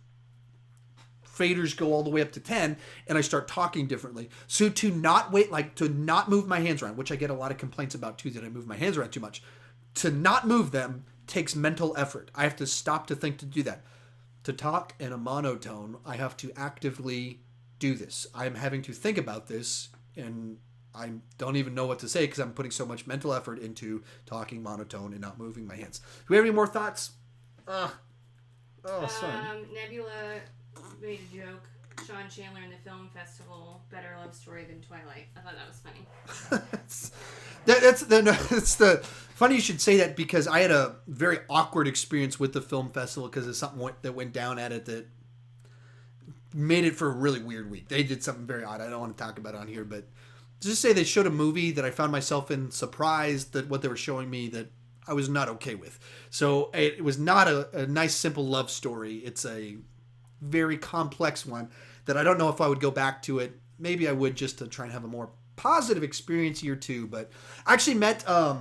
faders go all the way up to 10, and I start talking differently. So to not move my hands around, which I get a lot of complaints about too, that I move my hands around too much. To not move them takes mental effort. I have to stop to think to do that. To talk in a monotone, I have to actively do this. I'm having to think about this, and I don't even know what to say because I'm putting so much mental effort into talking monotone and not moving my hands. Do we have any more thoughts? Sorry. Nebula made a joke. Sean Chandler in the film festival, better love story than Twilight. I thought that was funny. It's the funny you should say that because I had a very awkward experience with the film festival because of something that went down at it that made it for a really weird week. They did something very odd. I don't want to talk about it on here, but just say they showed a movie that I found myself in surprised that what they were showing me that I was not okay with. So it was not a nice, simple love story. It's a very complex one that I don't know if I would go back to it. Maybe I would just to try and have a more positive experience year 2. But I actually met, I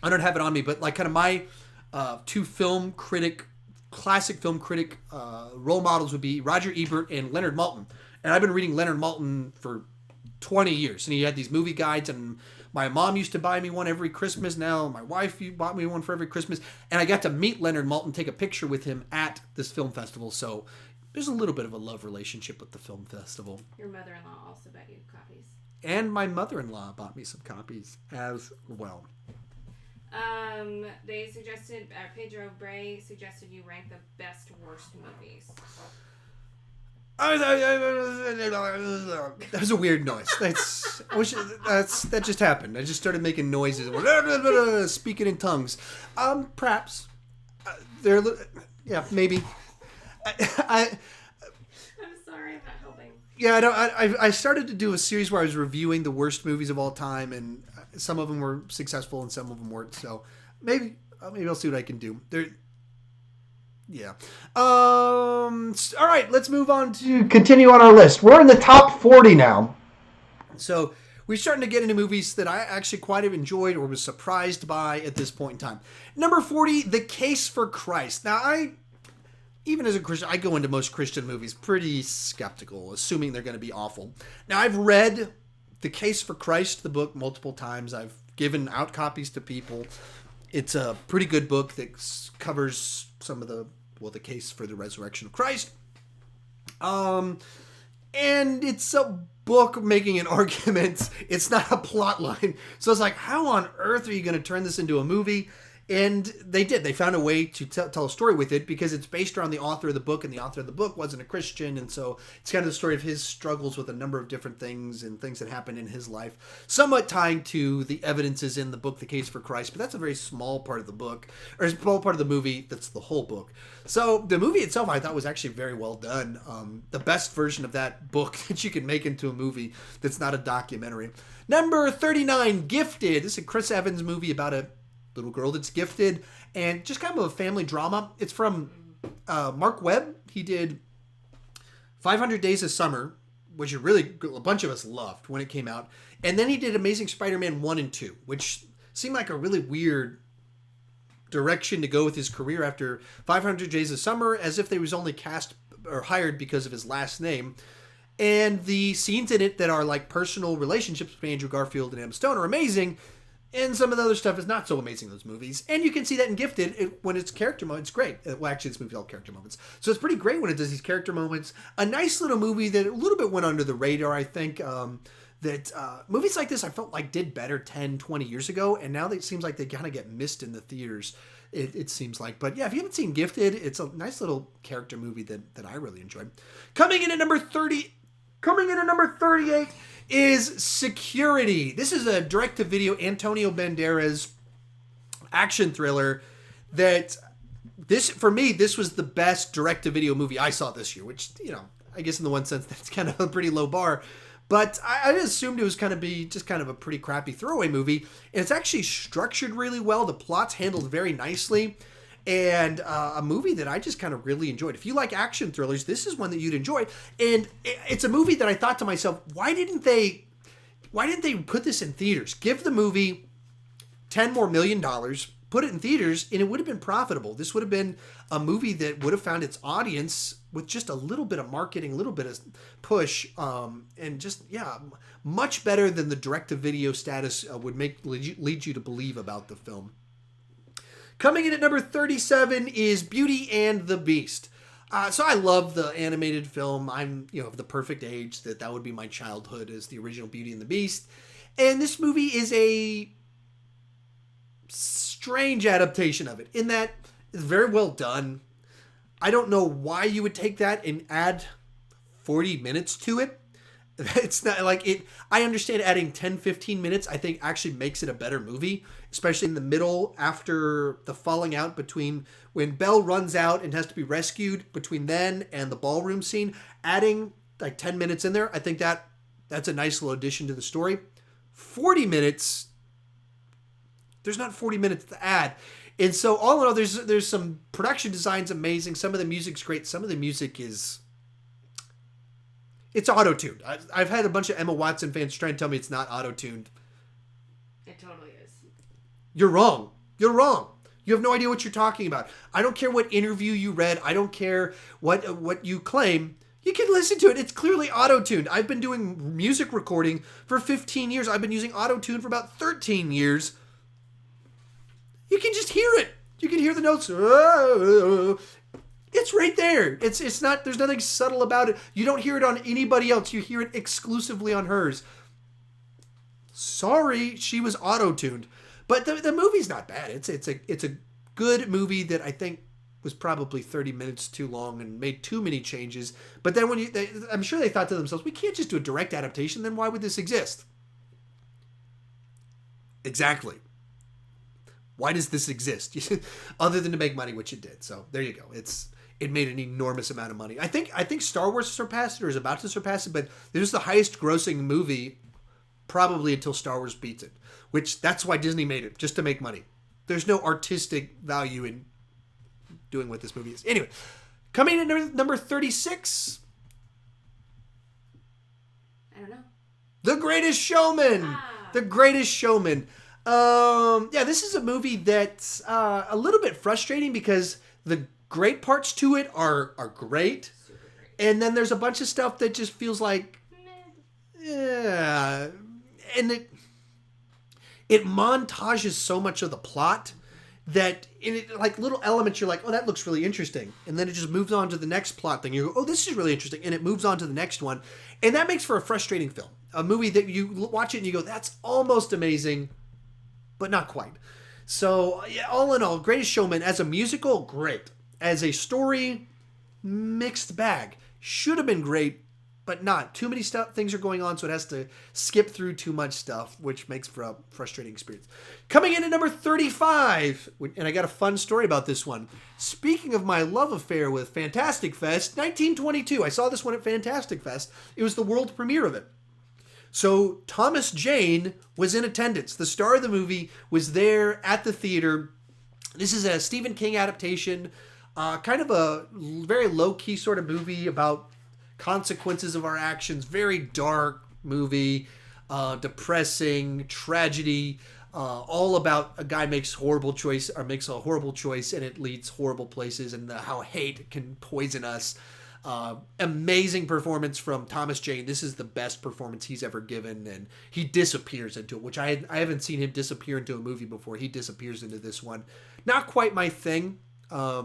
don't have it on me, but like kind of my 2 classic film critic role models would be Roger Ebert and Leonard Maltin. And I've been reading Leonard Maltin for 20 years. And he had these movie guides, and my mom used to buy me one every Christmas. Now my wife bought me one for every Christmas. And I got to meet Leonard Maltin, take a picture with him at this film festival. So there's a little bit of a love relationship with the film festival. Your mother-in-law also bought you copies. And my mother-in-law bought me some copies as well. They suggested, Pedro Bray suggested you rank the best worst movies. That was a weird noise. That just happened. I just started making noises, speaking in tongues. Perhaps yeah, maybe. I'm sorry, I'm not helping. Yeah, I started to do a series where I was reviewing the worst movies of all time, and some of them were successful and some of them weren't. So maybe I'll see what I can do. Yeah. All right, let's move on to Continue on our list. We're in the top 40 now. So we're starting to get into movies that I actually quite have enjoyed or was surprised by at this point in time. Number 40, The Case for Christ. Now, even as a Christian, I go into most Christian movies pretty skeptical, assuming they're going to be awful. Now, I've read The Case for Christ, the book, multiple times. I've given out copies to people. It's a pretty good book that covers some of the case for the resurrection of Christ. And it's a book making an argument. It's not a plot line. So it's like, how on earth are you going to turn this into a movie? And they did. They found a way to tell a story with it because it's based around the author of the book, and the author of the book wasn't a Christian. And so it's kind of the story of his struggles with a number of different things and things that happened in his life, somewhat tying to the evidences in the book, The Case for Christ. But that's a very small part of the book, or a small part of the movie that's the whole book. So the movie itself, I thought, was actually very well done. The best version of that book that you can make into a movie that's not a documentary. Number 39, Gifted. This is a Chris Evans movie about a little girl that's gifted, and just kind of a family drama. It's from Mark Webb. He did 500 Days of Summer, which a bunch of us loved when it came out. And then he did Amazing Spider-Man 1 and 2, which seemed like a really weird direction to go with his career after 500 Days of Summer, as if they was only cast or hired because of his last name. And the scenes in it that are like personal relationships between Andrew Garfield and Emma Stone are amazing. And some of the other stuff is not so amazing in those movies. And you can see that in Gifted when it's character moments. It's great. Well, actually, this movie's all character moments. So it's pretty great when it does these character moments. A nice little movie that a little bit went under the radar, I think. Movies like this I felt like did better 10, 20 years ago. And now it seems like they kind of get missed in the theaters, it seems like. But yeah, if you haven't seen Gifted, it's a nice little character movie that I really enjoyed. Coming in at number 38 is Security. This is a direct-to-video Antonio Banderas action thriller that for me, this was the best direct-to-video movie I saw this year, which, I guess in the one sense that's kind of a pretty low bar. But I assumed it was kind of a pretty crappy throwaway movie. And it's actually structured really well. The plot's handled very nicely. And a movie that I just kind of really enjoyed. If you like action thrillers, this is one that you'd enjoy. And it's a movie that I thought to myself, why didn't they put this in theaters? Give the movie $10 million more, put it in theaters, and it would have been profitable. This would have been a movie that would have found its audience with just a little bit of marketing, a little bit of push, and just, much better than the direct-to-video status would lead you to believe about the film. Coming in at number 37 is Beauty and the Beast. So I love the animated film. I'm, of the perfect age that would be my childhood as the original Beauty and the Beast. And this movie is a strange adaptation of it in that it's very well done. I don't know why you would take that and add 40 minutes to it. It's not like it. I understand adding 10, 15 minutes, I think actually makes it a better movie, especially in the middle after the falling out between when Belle runs out and has to be rescued between then and the ballroom scene. Adding like 10 minutes in there, I think that's a nice little addition to the story. 40 minutes, there's not 40 minutes to add. And so all in all, there's some production design's amazing. Some of the music's great. Some of the music it's auto-tuned. I've had a bunch of Emma Watson fans try and tell me it's not auto-tuned. It totally is. You're wrong. You're wrong. You have no idea what you're talking about. I don't care what interview you read. I don't care what you claim. You can listen to it. It's clearly auto-tuned. I've been doing music recording for 15 years. I've been using auto-tune for about 13 years. You can just hear it. You can hear the notes. It's right there. It's not, there's nothing subtle about it. You don't hear it on anybody else. You hear it exclusively on hers. Sorry, she was auto-tuned. But the movie's not bad. It's a good movie that I think was probably 30 minutes too long and made too many changes. But then I'm sure they thought to themselves, we can't just do a direct adaptation. Then why would this exist? Exactly. Why does this exist? Other than to make money, which it did. So there you go. It made an enormous amount of money. I think Star Wars surpassed it or is about to surpass it, but this is the highest grossing movie probably until Star Wars beats it. Which that's why Disney made it, just to make money. There's no artistic value in doing what this movie is. Anyway, coming in at number 36. I don't know. The Greatest Showman. The Greatest Showman. This is a movie that's a little bit frustrating because the great parts to it are great. Super great. And then there's a bunch of stuff that just feels like, yeah. And it montages so much of the plot that in it, like little elements, you're like, oh, that looks really interesting. And then it just moves on to the next plot thing. You go, oh, this is really interesting. And it moves on to the next one. And that makes for a frustrating film. A movie that you watch it and you go, that's almost amazing, but not quite. So, yeah, all in all, Greatest Showman, as a musical, great. As a story, mixed bag. Should have been great, but not. Too many things are going on, so it has to skip through too much stuff, which makes for a frustrating experience. Coming in at number 35, and I got a fun story about this one. Speaking of my love affair with Fantastic Fest, 1922. I saw this one at Fantastic Fest. It was the world premiere of it. So Thomas Jane was in attendance. The star of the movie was there at the theater. This is a Stephen King adaptation, kind of a very low-key sort of movie about consequences of our actions. Very dark movie, depressing, tragedy, all about a guy makes a horrible choice and it leads horrible places and how hate can poison us. Amazing performance from Thomas Jane. This is the best performance he's ever given, and he disappears into it, which I haven't seen him disappear into a movie before. He disappears into this one. Not quite my thing. A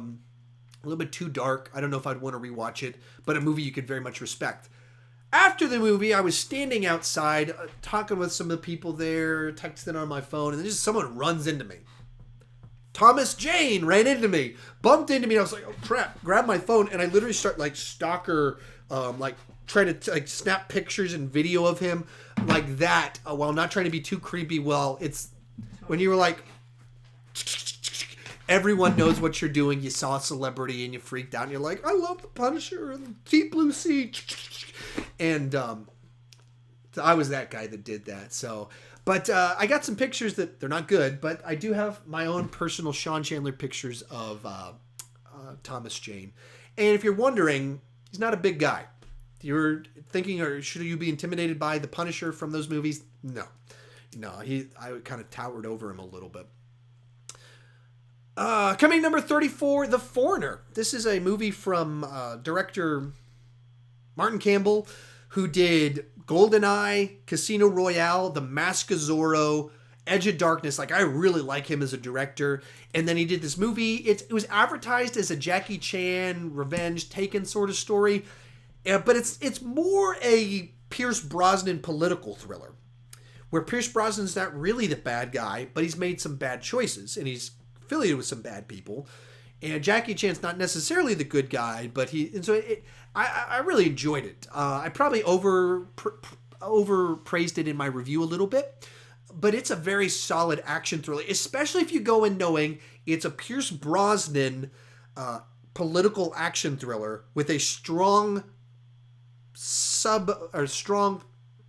little bit too dark. I don't know if I'd want to rewatch it, but a movie you could very much respect. After the movie, I was standing outside talking with some of the people there, texting on my phone, and then just someone runs into me. Thomas Jane ran into me, bumped into me, and I was like, oh crap, grab my phone, and I literally start like stalker, trying to snap pictures and video of him like that, while not trying to be too creepy. Well, it's when you were like, everyone knows what you're doing. You saw a celebrity and you freaked out and you're like, I love the Punisher and Deep Blue Sea. And I was that guy that did that. So, but I got some pictures that they're not good, but I do have my own personal Sean Chandler pictures of Thomas Jane. And if you're wondering, he's not a big guy. You're thinking, or should you be intimidated by the Punisher from those movies? No, I kind of towered over him a little bit. Coming number 34, The Foreigner. This is a movie from director Martin Campbell, who did GoldenEye, Casino Royale, The Mask of Zorro, Edge of Darkness. Like, I really like him as a director. And then he did this movie. It was advertised as a Jackie Chan revenge Taken sort of story, but it's more a Pierce Brosnan political thriller, where Pierce Brosnan's not really the bad guy, but he's made some bad choices, and he's affiliated with some bad people. And Jackie Chan's not necessarily the good guy, but I really enjoyed it. I probably overpraised it in my review a little bit, but it's a very solid action thriller, especially if you go in knowing it's a Pierce Brosnan political action thriller with a strong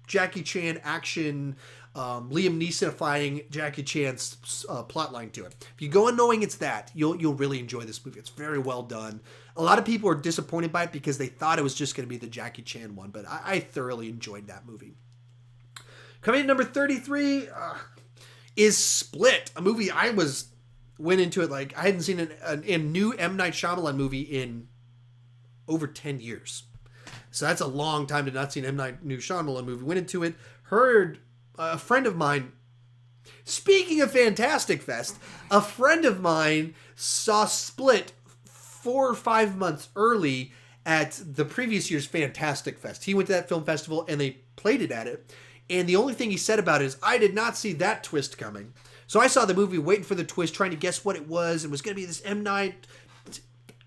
Jackie Chan action, Liam Neeson-ifying Jackie Chan's plotline to it. If you go in knowing it's that, you'll really enjoy this movie. It's very well done. A lot of people are disappointed by it because they thought it was just going to be the Jackie Chan one, but I thoroughly enjoyed that movie. Coming in number 33 is Split, a movie I went into it like I hadn't seen a new M. Night Shyamalan movie in over 10 years. So that's a long time to not see an M. Night Shyamalan movie. Went into it, heard a friend of mine, speaking of Fantastic Fest, a friend of mine saw Split 4 or 5 months early at the previous year's Fantastic Fest. He went to that film festival and they played it at it. And the only thing he said about it is, I did not see that twist coming. So I saw the movie waiting for the twist, trying to guess what it was. It was going to be this M. Night.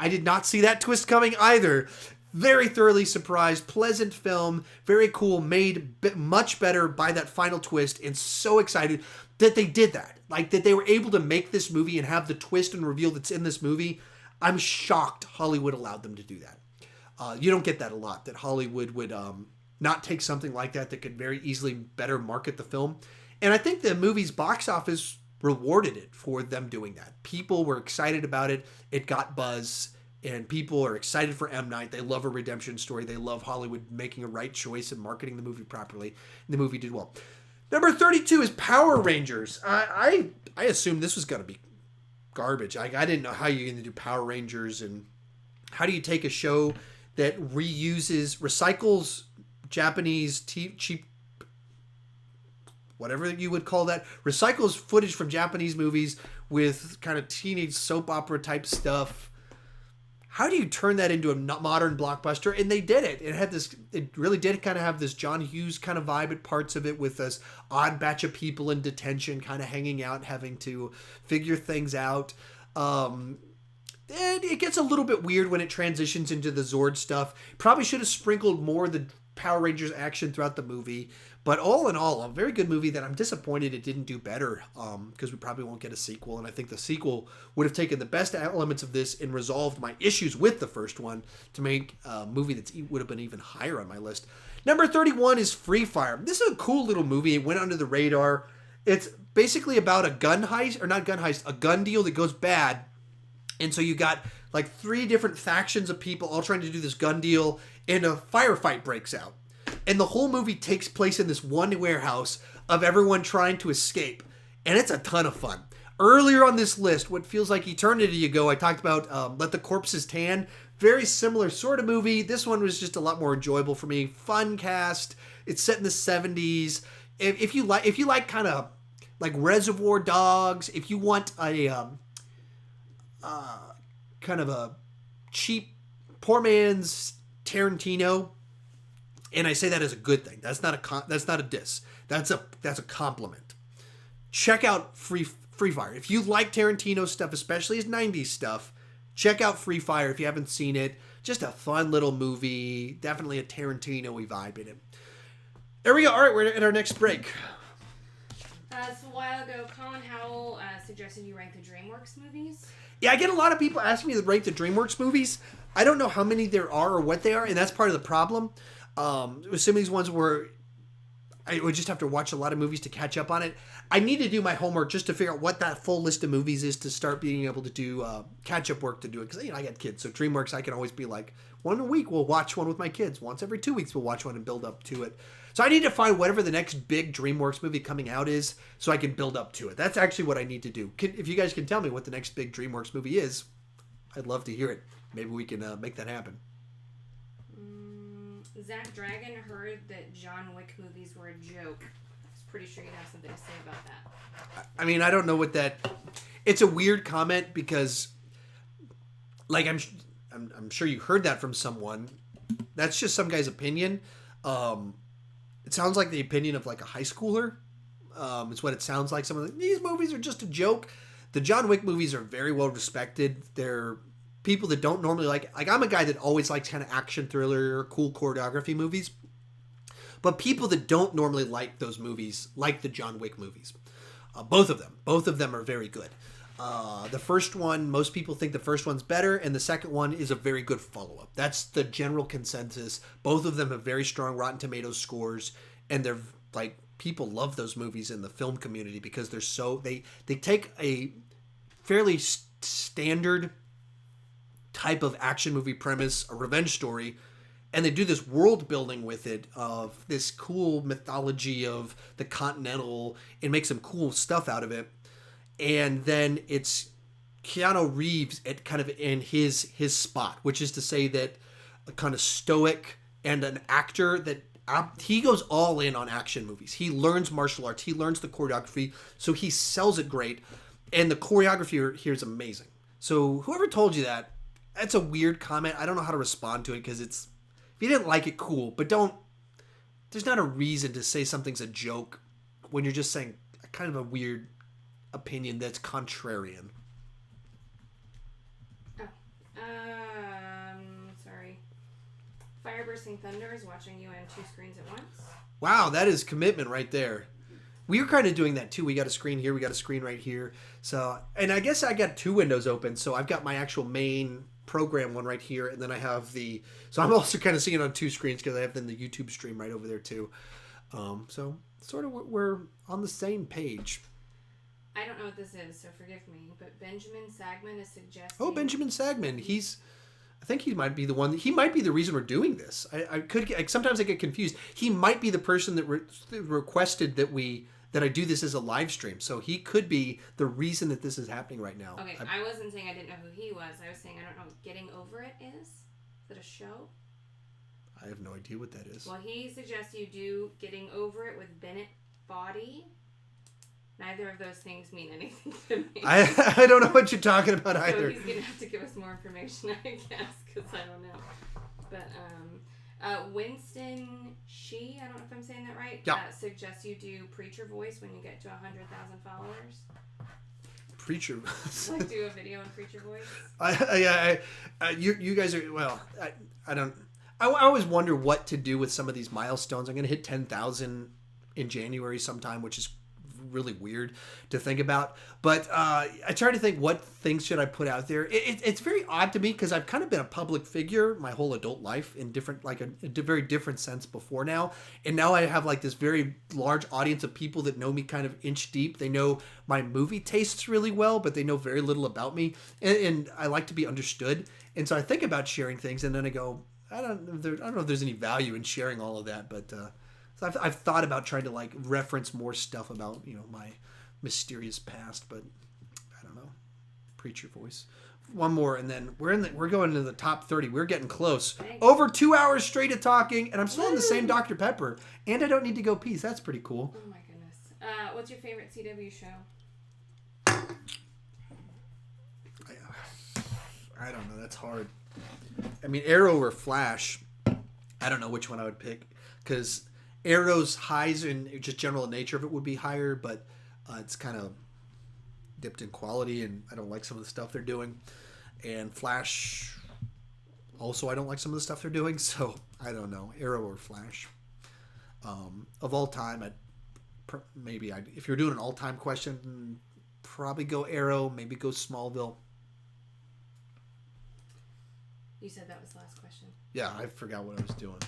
I did not see that twist coming either. Very thoroughly surprised, pleasant film, very cool, made much better by that final twist, and so excited that they did that. Like, that they were able to make this movie and have the twist and reveal that's in this movie. I'm shocked Hollywood allowed them to do that. You don't get that a lot, that Hollywood would not take something like that could very easily better market the film. And I think the movie's box office rewarded it for them doing that. People were excited about it. It got buzz. And people are excited for M. Night. They love a redemption story. They love Hollywood making a right choice and marketing the movie properly. And the movie did well. Number 32 is Power Rangers. I assumed this was going to be garbage. I didn't know how you're going to do Power Rangers, and how do you take a show that recycles Japanese cheap, whatever you would call that, recycles footage from Japanese movies with kind of teenage soap opera type stuff. How do you turn that into a modern blockbuster? And they did it. It really did kind of have this John Hughes kind of vibe at parts of it, with this odd batch of people in detention kind of hanging out, having to figure things out. And it gets a little bit weird when it transitions into the Zord stuff. Probably should have sprinkled more of the Power Rangers action throughout the movie. But all in all, a very good movie that I'm disappointed it didn't do better, because we probably won't get a sequel. And I think the sequel would have taken the best elements of this and resolved my issues with the first one to make a movie that would have been even higher on my list. Number 31 is Free Fire. This is a cool little movie. It went under the radar. It's basically about a gun heist, or not gun heist, a gun deal that goes bad. And so you got like 3 different factions of people all trying to do this gun deal, and a firefight breaks out. And the whole movie takes place in this one warehouse of everyone trying to escape. And it's a ton of fun. Earlier on this list, what feels like eternity ago, I talked about Let the Corpses Tan. Very similar sort of movie. This one was just a lot more enjoyable for me. Fun cast. It's set in the 70s. If you like kind of like Reservoir Dogs, if you want a kind of a cheap poor man's Tarantino, and I say that as a good thing. That's not a diss. That's a compliment. Check out Free Fire. If you like Tarantino stuff, especially his 90s stuff, check out Free Fire if you haven't seen it. Just a fun little movie. Definitely a Tarantino-y vibe in it. There we go. All right, we're at our next break. So a while ago, Colin Howell suggested you rank the DreamWorks movies. Yeah, I get a lot of people asking me to rank the DreamWorks movies. I don't know how many there are or what they are, and that's part of the problem. With some of these ones where I would just have to watch a lot of movies to catch up on it. I need to do my homework just to figure out what that full list of movies is to start being able to do catch-up work to do it. Because, I got kids, so DreamWorks, I can always be like, one a week we'll watch one with my kids. Once every 2 weeks we'll watch one and build up to it. So I need to find whatever the next big DreamWorks movie coming out is so I can build up to it. That's actually what I need to do. If you guys can tell me what the next big DreamWorks movie is, I'd love to hear it. Maybe we can make that happen. Zach Dragon heard that John Wick movies were a joke. I was pretty sure you'd have something to say about that. I mean, I don't know what that... It's a weird comment because, like, I'm sure you heard that from someone. That's just some guy's opinion. It sounds like the opinion of, like, a high schooler. It's what it sounds like. These movies are just a joke. The John Wick movies are very well respected. They're people that don't normally like I'm a guy that always likes kind of action thriller or cool choreography movies. But people that don't normally like those movies like the John Wick movies. Both of them are very good. The first one, most people think the first one's better, and the second one is a very good follow-up. That's the general consensus. Both of them have very strong Rotten Tomatoes scores, and they're like, people love those movies in the film community because they're so they take a fairly standard type of action movie premise, a revenge story, and they do this world building with it of this cool mythology of the Continental and make some cool stuff out of it. And then it's Keanu Reeves at kind of in his spot, which is to say that a kind of stoic and an actor that he goes all in on action movies. He learns martial arts. He learns the choreography, so he sells it great. And the choreography here is amazing. So whoever told you that, that's a weird comment. I don't know how to respond to it because it's, if you didn't like it, cool. But there's not a reason to say something's a joke when you're just saying kind of a weird opinion that's contrarian. Bursting Thunder is watching you on 2 screens at once. Wow, that is commitment right there. We were kind of doing that too. We got a screen here, we got a screen right here. So, and I guess I got 2 windows open. So I've got my actual main program one right here, and then I have so I'm also kind of seeing it on 2 screens because I have then the YouTube stream right over there too. So sort of we're on the same page. I don't know what this is, so forgive me, but Benjamin Sagman is suggesting... Oh, Benjamin Sagman. I think he might be the one. He might be the reason we're doing this. Sometimes I get confused. He might be the person that requested that I do this as a live stream. So he could be the reason that this is happening right now. Okay, I wasn't saying I didn't know who he was. I was saying I don't know what Getting Over It is. Is it a show? I have no idea what that is. Well, he suggests you do Getting Over It with Bennett Body. Neither of those things mean anything to me. I don't know what you're talking about either. So he's going to have to give us more information, I guess, because I don't know. But Winston Shee, I don't know if I'm saying that right, suggests you do Preacher Voice when you get to 100,000 followers. Preacher. Like do a video in Preacher Voice. You guys are, well, I don't. I always wonder what to do with some of these milestones. I'm going to hit 10,000 in January sometime, which is really weird to think about. But I try to think, what things should I put out there? It's very odd to me because I've kind of been a public figure my whole adult life in different, like a very different sense before now. And now I have like this very large audience of people that know me kind of inch deep. They know my movie tastes really well, but they know very little about me. And I like to be understood. And so I think about sharing things, and then I go, I don't know if there's any value in sharing all of that, but so I've thought about trying to like reference more stuff about, you know, my mysterious past, but I don't know. Preacher Voice. One more, and then we're going into the top 30. We're getting close. Over 2 hours straight of talking, and I'm still in the same Dr. Pepper, and I don't need to go pee. So that's pretty cool. Oh my goodness. What's your favorite CW show? I don't know. That's hard. I mean, Arrow or Flash. I don't know which one I would pick, because Arrow's highs and just general nature of it would be higher, but it's kind of dipped in quality, and I don't like some of the stuff they're doing. And Flash, also I don't like some of the stuff they're doing, so I don't know. Arrow or Flash. Of all time, if you're doing an all-time question, probably go Arrow, maybe go Smallville. You said that was the last question. Yeah, I forgot what I was doing.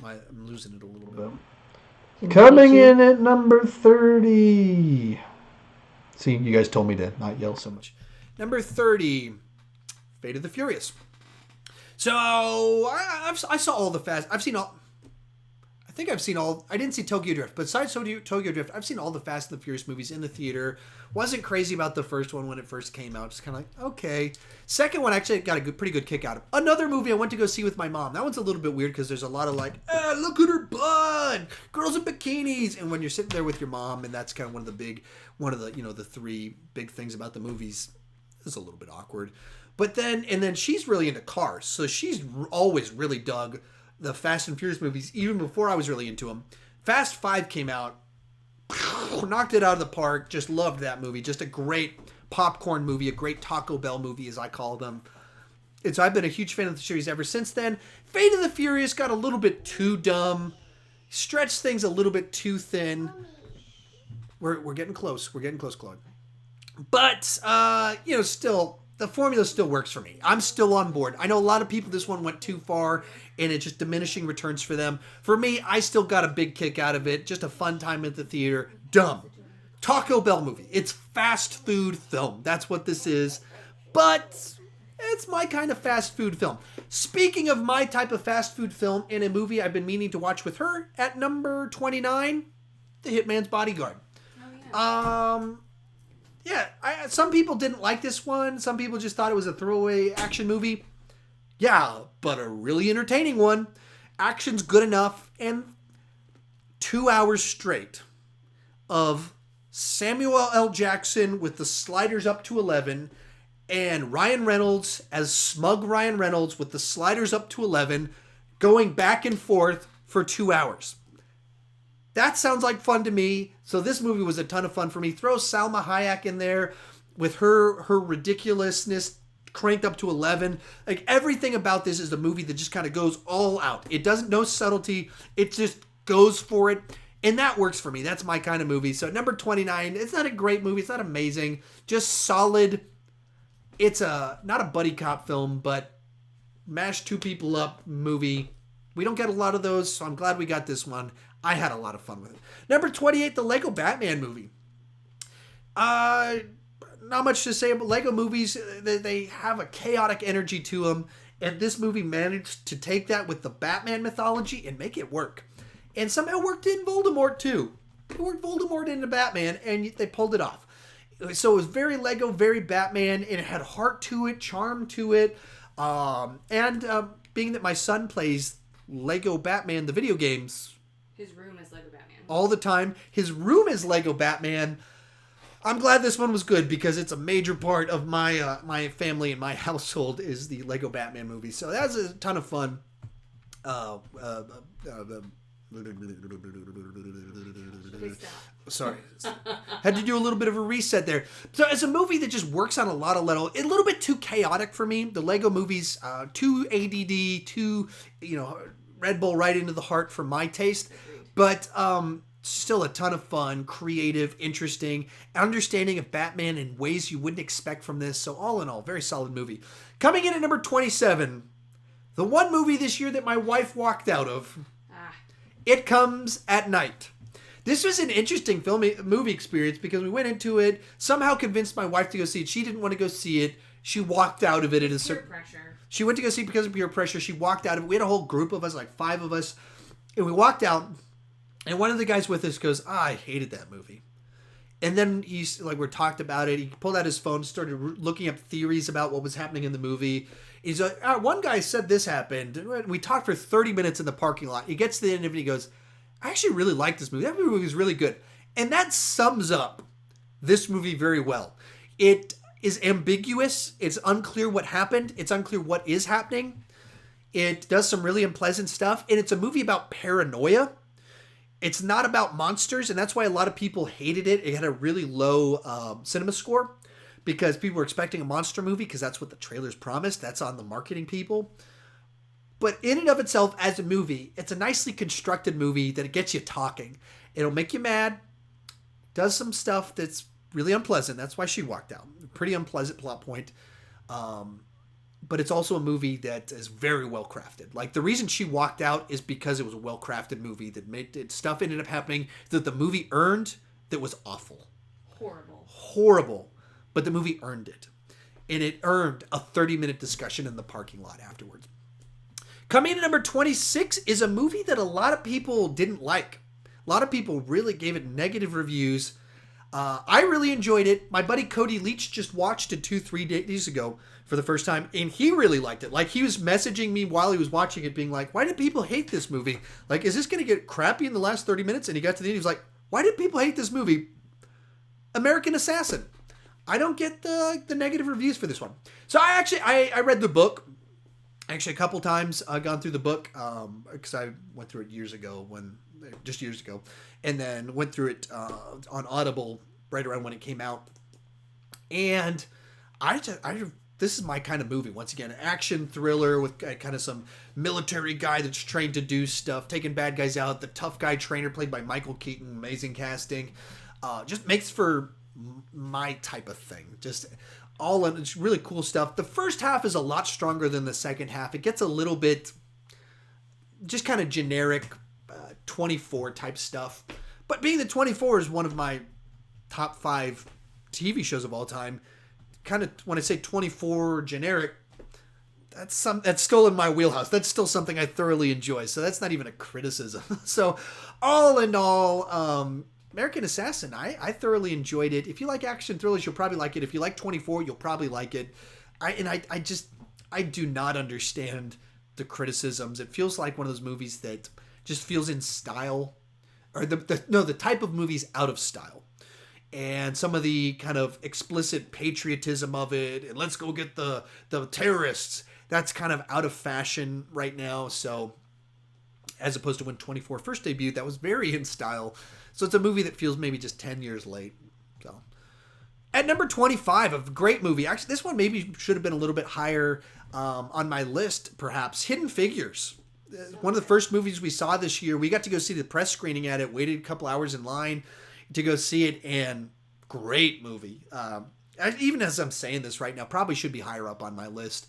I'm losing it a little bit. Coming in at number 30. See, you guys told me to not yell so much. Number 30, Fate of the Furious. So I saw all the Fast. I've seen all. I think I've seen all. I didn't see Tokyo Drift, but besides Tokyo Drift, I've seen all the Fast and the Furious movies in the theater. Wasn't crazy about the first one when it first came out. Just kind of like, okay. Second one, actually got a pretty good kick out of. Another movie I went to go see with my mom. That one's a little bit weird because there's a lot of like, look at her butt, girls in bikinis, and when you're sitting there with your mom, and that's kind of one of the you know, the 3 big things about the movies. It's a little bit awkward, but then she's really into cars, so she's always really dug the Fast and Furious movies even before I was really into them. Fast 5 came out. Knocked it out of the park. Just loved that movie. Just a great popcorn movie, a great Taco Bell movie, as I call them. And so I've been a huge fan of the series ever since then. Fate of the Furious got a little bit too dumb. Stretched things a little bit too thin. We're getting close. We're getting close, Claude. But, you know, still, the formula still works for me. I'm still on board. I know a lot of people, this one went too far, and it's just diminishing returns for them. For me, I still got a big kick out of it. Just a fun time at the theater. Dumb. Taco Bell movie. It's fast food film. That's what this is. But it's my kind of fast food film. Speaking of my type of fast food film in a movie I've been meaning to watch with her, at number 29, The Hitman's Bodyguard. Oh, yeah. Some people didn't like this one. Some people just thought it was a throwaway action movie. Yeah, but a really entertaining one. Action's good enough, and 2 hours straight of Samuel L. Jackson with the sliders up to 11, and Ryan Reynolds as smug Ryan Reynolds with the sliders up to 11, going back and forth for 2 hours. That sounds like fun to me. So this movie was a ton of fun for me. Throw Salma Hayek in there with her ridiculousness cranked up to 11. Like, everything about this is a movie that just kind of goes all out. It doesn't, no subtlety. It just goes for it. And that works for me. That's my kind of movie. So number 29, it's not a great movie. It's not amazing. Just solid. It's not a buddy cop film, but mash two people up movie. We don't get a lot of those, so I'm glad we got this one. I had a lot of fun with it. Number 28, the Lego Batman movie. Not much to say about Lego movies. They have a chaotic energy to them, and this movie managed to take that with the Batman mythology and make it work. And somehow worked in Voldemort too. It worked Voldemort into Batman, and they pulled it off. So it was very Lego, very Batman, and it had heart to it, charm to it. Being that my son plays Lego Batman, the video games. His room is Lego Batman. All the time. His room is Lego Batman. I'm glad this one was good because it's a major part of my family and my household is the Lego Batman movie. So that was a ton of fun. Sorry. Had to do a little bit of a reset there. So it's a movie that just works on a lot of level. A little bit too chaotic for me. The Lego movies, too ADD, too, Red Bull right into the heart for my taste. But still a ton of fun, creative, interesting, understanding of Batman in ways you wouldn't expect from this. So all in all, very solid movie. Coming in at number 27, the one movie this year that my wife walked out of. It Comes at Night. This was an interesting movie experience because we went into it, somehow convinced my wife to go see it. She didn't want to go see it. She walked out of it at a certain... Peer pressure. She went to go see it because of peer pressure. She walked out of it. We had a whole group of us, like 5 of us. And we walked out, and one of the guys with us goes, I hated that movie. And then we talked about it. He pulled out his phone, started looking up theories about what was happening in the movie. He's like, one guy said this happened. We talked for 30 minutes in the parking lot. He gets to the end of it and he goes, I actually really like this movie. That movie was really good. And that sums up this movie very well. It is ambiguous. It's unclear what happened. It's unclear what is happening. It does some really unpleasant stuff. And it's a movie about paranoia. It's not about monsters. And that's why a lot of people hated it. It had a really low cinema score. Because people were expecting a monster movie because that's what the trailers promised. That's on the marketing people. But in and of itself, as a movie, it's a nicely constructed movie that it gets you talking. It'll make you mad. Does some stuff that's really unpleasant. That's why she walked out. Pretty unpleasant plot point. But it's also a movie that is very well crafted. Like, the reason she walked out is because it was a well crafted movie that made it, stuff ended up happening that the movie earned that was awful. Horrible. But the movie earned it. And it earned a 30-minute discussion in the parking lot afterwards. Coming in at number 26 is a movie that a lot of people didn't like. A lot of people really gave it negative reviews. I really enjoyed it. My buddy Cody Leach just watched it 2-3 days ago for the first time, and he really liked it. Like, he was messaging me while he was watching it, being like, why did people hate this movie? Like, is this going to get crappy in the last 30 minutes? And he got to the end, he was like, why did people hate this movie? American Assassin. I don't get the negative reviews for this one. So I read the book. Actually, a couple times I've gone through the book because I went through it years ago, and then went through it on Audible right around when it came out. And this is my kind of movie. Once again, an action thriller with kind of some military guy that's trained to do stuff, taking bad guys out. The tough guy trainer played by Michael Keaton, amazing casting. Just makes for my type of thing. Just all in, it's really cool stuff. The first half is a lot stronger than the second half. It gets a little bit just kind of generic 24 type stuff. But being that 24 is one of my top 5 TV shows of all time, kind of when I say 24 generic, that's still in my wheelhouse. That's still something I thoroughly enjoy. So that's not even a criticism. So all in all, American Assassin, I thoroughly enjoyed it. If you like action thrillers, you'll probably like it. If you like 24, you'll probably like it. I do not understand the criticisms. It feels like one of those movies that just feels in style, or the type of movies out of style. And some of the kind of explicit patriotism of it, and let's go get the terrorists, that's kind of out of fashion right now. So as opposed to when 24 first debuted, that was very in style. So it's a movie that feels maybe just 10 years late. So At number 25, a great movie. Actually, this one maybe should have been a little bit higher on my list, perhaps. Hidden Figures. One of the first movies we saw this year. We got to go see the press screening at it, waited a couple hours in line to go see it, and great movie. Even as I'm saying this right now, probably should be higher up on my list.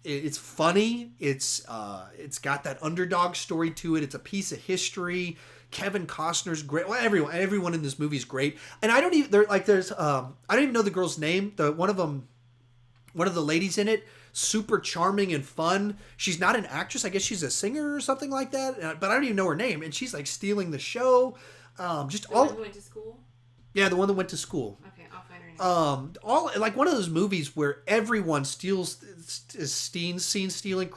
It's funny. It's got that underdog story to it. It's a piece of history. Kevin Costner's great. Well, everyone in this movie is great. And I don't even I don't even know the girl's name. One of the ladies in it, super charming and fun. She's not an actress. I guess she's a singer or something like that. But I don't even know her name. And she's like stealing the show. One who went to school. Yeah, the one that went to school. Okay, I'll find her name. All like one of those movies where everyone steals scene stealing.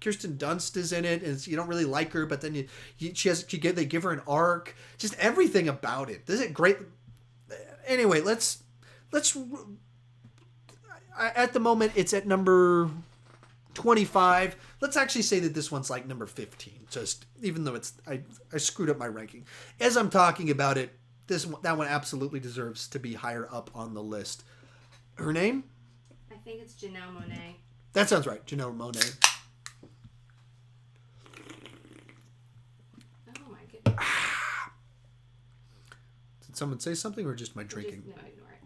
Kirsten Dunst is in it, and you don't really like her, but then they give her an arc. Just everything about it. This is great. Anyway, let's. At the moment, it's at number 25. Let's actually say that this one's like number 15. Just even though I screwed up my ranking as I'm talking about it. That one absolutely deserves to be higher up on the list. Her name? I think it's Janelle Monáe. That sounds right, Janelle Monáe. Oh my goodness. Did someone say something or just my drinking? No, ignore it.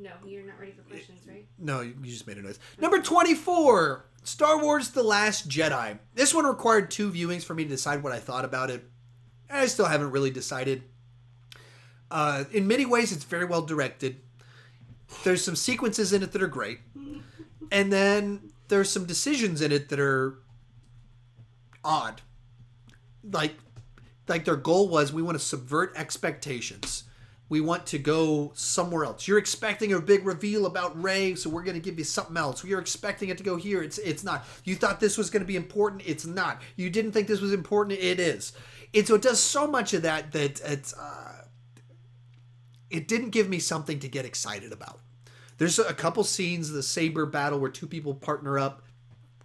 No, you're not ready for questions, right? No, you just made a noise. Number 24, Star Wars The Last Jedi. This one required 2 viewings for me to decide what I thought about it. And I still haven't really decided. In many ways, it's very well directed. There's some sequences in it that are great. And then there's some decisions in it that are odd. Like their goal was, we want to subvert expectations. We want to go somewhere else. You're expecting a big reveal about Rey, so we're going to give you something else. You're expecting it to go here. It's not. You thought this was going to be important. It's not. You didn't think this was important. It is. So it does so much of that it didn't give me something to get excited about. There's a couple scenes, the saber battle where 2 people partner up.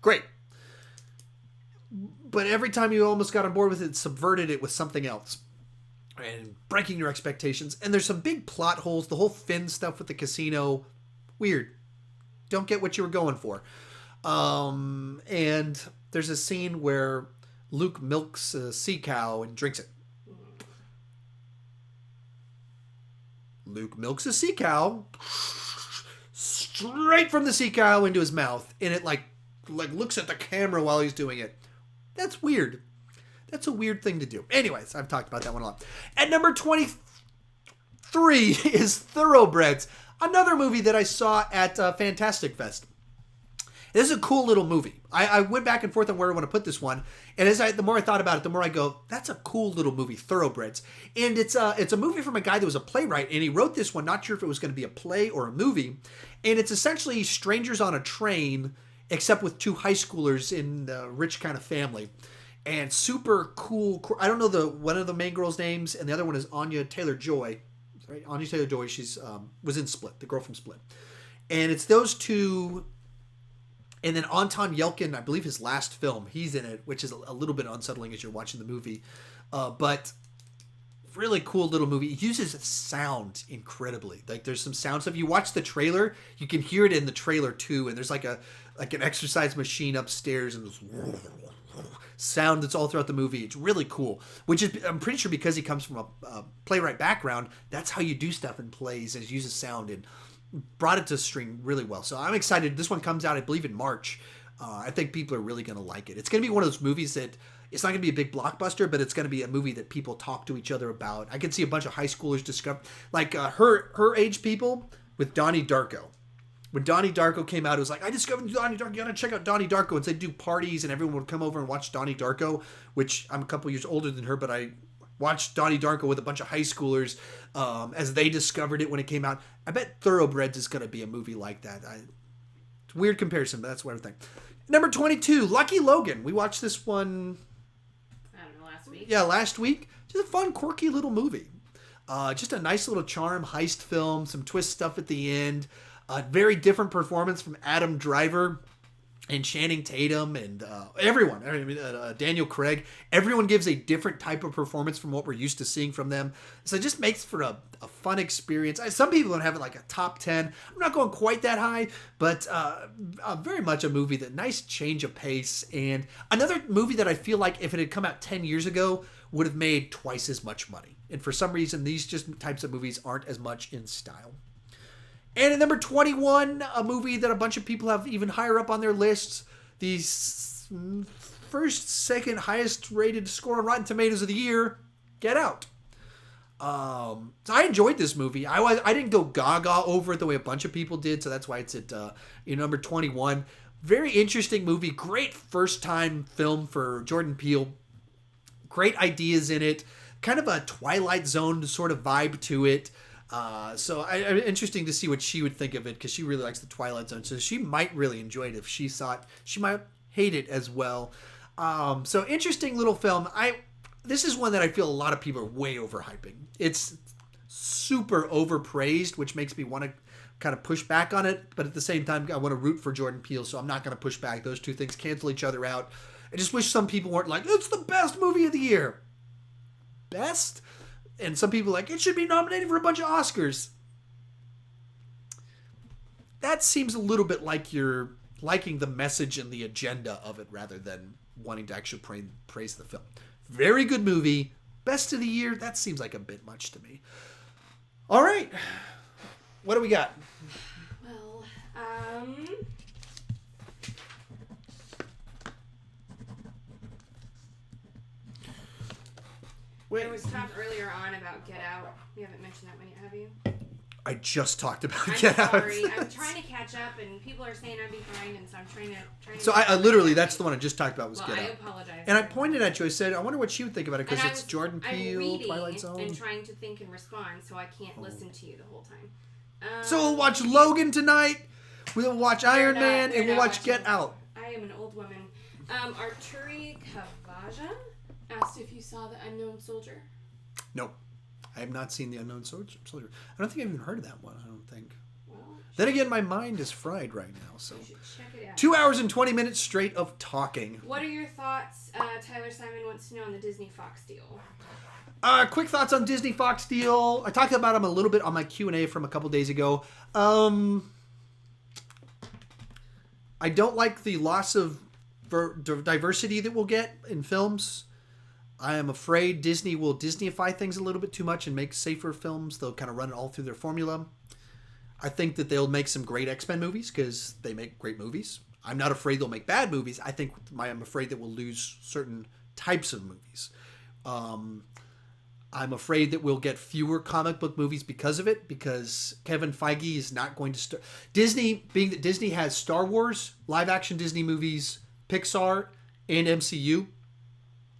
Great. But every time you almost got on board with it, subverted it with something else. And breaking your expectations. And there's some big plot holes. The whole Finn stuff with the casino. Weird. Don't get what you were going for. And there's a scene where Luke milks a sea cow and drinks it. Luke milks a sea cow straight from the sea cow into his mouth, and it like looks at the camera while he's doing it. That's weird. That's a weird thing to do. Anyways, I've talked about that one a lot. At number 23 is Thoroughbreds, another movie that I saw at Fantastic Fest. This is a cool little movie. I went back and forth on where I want to put this one, and the more I thought about it, the more I go, that's a cool little movie, Thoroughbreds. And it's a movie from a guy that was a playwright, and he wrote this one, not sure if it was going to be a play or a movie, and it's essentially strangers on a train, except with 2 high schoolers in a rich kind of family. And super cool. I don't know one of the main girls' names, and the other one is Anya Taylor-Joy. Right, Anya Taylor-Joy. She's was in Split, the girl from Split, and it's those 2. And then Anton Yelkin, I believe his last film, he's in it, which is a little bit unsettling as you're watching the movie. But really cool little movie. It uses sound incredibly. Like there's some sounds. So if you watch the trailer, you can hear it in the trailer too. And there's like an exercise machine upstairs and this sound that's all throughout the movie. It's really cool. Which is, I'm pretty sure because he comes from a playwright background, that's how you do stuff in plays, is uses sound, and brought it to stream really well. So I'm excited. This one comes out, I believe, in March. I think people are really going to like it. It's going to be one of those movies that it's not going to be a big blockbuster, but it's going to be a movie that people talk to each other about. I could see a bunch of high schoolers discover, like her age people with Donnie Darko. When Donnie Darko came out, it was like, I discovered Donnie Darko. You got to check out Donnie Darko. And so they'd do parties, and everyone would come over and watch Donnie Darko, which I'm a couple years older than her, but I watched Donnie Darko with a bunch of high schoolers as they discovered it when it came out. I bet Thoroughbreds is going to be a movie like that. It's a weird comparison, but that's what I think. Number 22, Lucky Logan. We watched this one, I don't know, last week. Yeah, last week. Just a fun, quirky little movie. Just a nice little charm heist film, some twist stuff at the end. Very different performance from Adam Driver. and Channing Tatum and everyone, Daniel Craig, everyone gives a different type of performance from what we're used to seeing from them. So it just makes for a fun experience. Some people don't have it like a top 10. I'm not going quite that high, but very much a movie that nice change of pace. And another movie that I feel like if it had come out 10 years ago would have made twice as much money. And for some reason, these just types of movies aren't as much in style. And at number 21, a movie that a bunch of people have even higher up on their lists, the second highest rated score on Rotten Tomatoes of the year, Get Out. So I enjoyed this movie. I didn't go gaga over it the way a bunch of people did, so that's why it's at number 21. Very interesting movie. Great first time film for Jordan Peele. Great ideas in it. Kind of a Twilight Zone sort of vibe to it. So interesting to see what she would think of it, because she really likes the Twilight Zone. So she might really enjoy it if she saw it. She might hate it as well. So interesting little film. This is one that I feel a lot of people are way overhyping. It's super overpraised, which makes me want to kind of push back on it. But at the same time, I want to root for Jordan Peele, so I'm not going to push back. Those two things cancel each other out. I just wish some people weren't like, it's the best movie of the year. Best? And some people are like, it should be nominated for a bunch of Oscars. That seems a little bit like you're liking the message and the agenda of it rather than wanting to actually praise the film. Very good movie. Best of the year, that seems like a bit much to me. All right. What do we got? Well, Wait. there was talk earlier on about Get Out. You haven't mentioned that one yet, have you? I just talked about I'm Get Out. sorry. I'm trying to catch up, and people are saying I'm behind, and so I'm trying to. So I literally, that's the one I just talked about was well, Get I out. apologize. And I pointed at you. I said, I wonder what she would think about it, because And it's Jordan I'm Peele, reading Twilight Zone. and trying to think and respond, so I can't listen to you the whole time. So we'll watch Logan tonight. We'll watch Iron Man, and we'll watch Get Out. I am an old woman. Arturi Kavaja asked if you saw The Unknown Soldier. Nope. I have not seen The Unknown Soldier. I don't think I've even heard of that one. I don't think. Well, Then again, my mind is fried right now. So you should check it out. 2 hours and 20 minutes straight of talking. What are your thoughts? Tyler Simon wants to know on the Disney Fox deal. Quick thoughts on Disney Fox deal. I talked about them a little bit on my Q&A from a couple days ago. I don't like the loss of diversity that we'll get in films. I am afraid Disney will Disneyify things a little bit too much and make safer films. They'll kind of run it all through their formula. I think that they'll make some great X-Men movies because they make great movies. I'm not afraid they'll make bad movies. I'm afraid that we'll lose certain types of movies. I'm afraid that we'll get fewer comic book movies because of it, because Kevin Feige is not going to start. Disney, being that Disney has Star Wars, live-action Disney movies, Pixar, and MCU.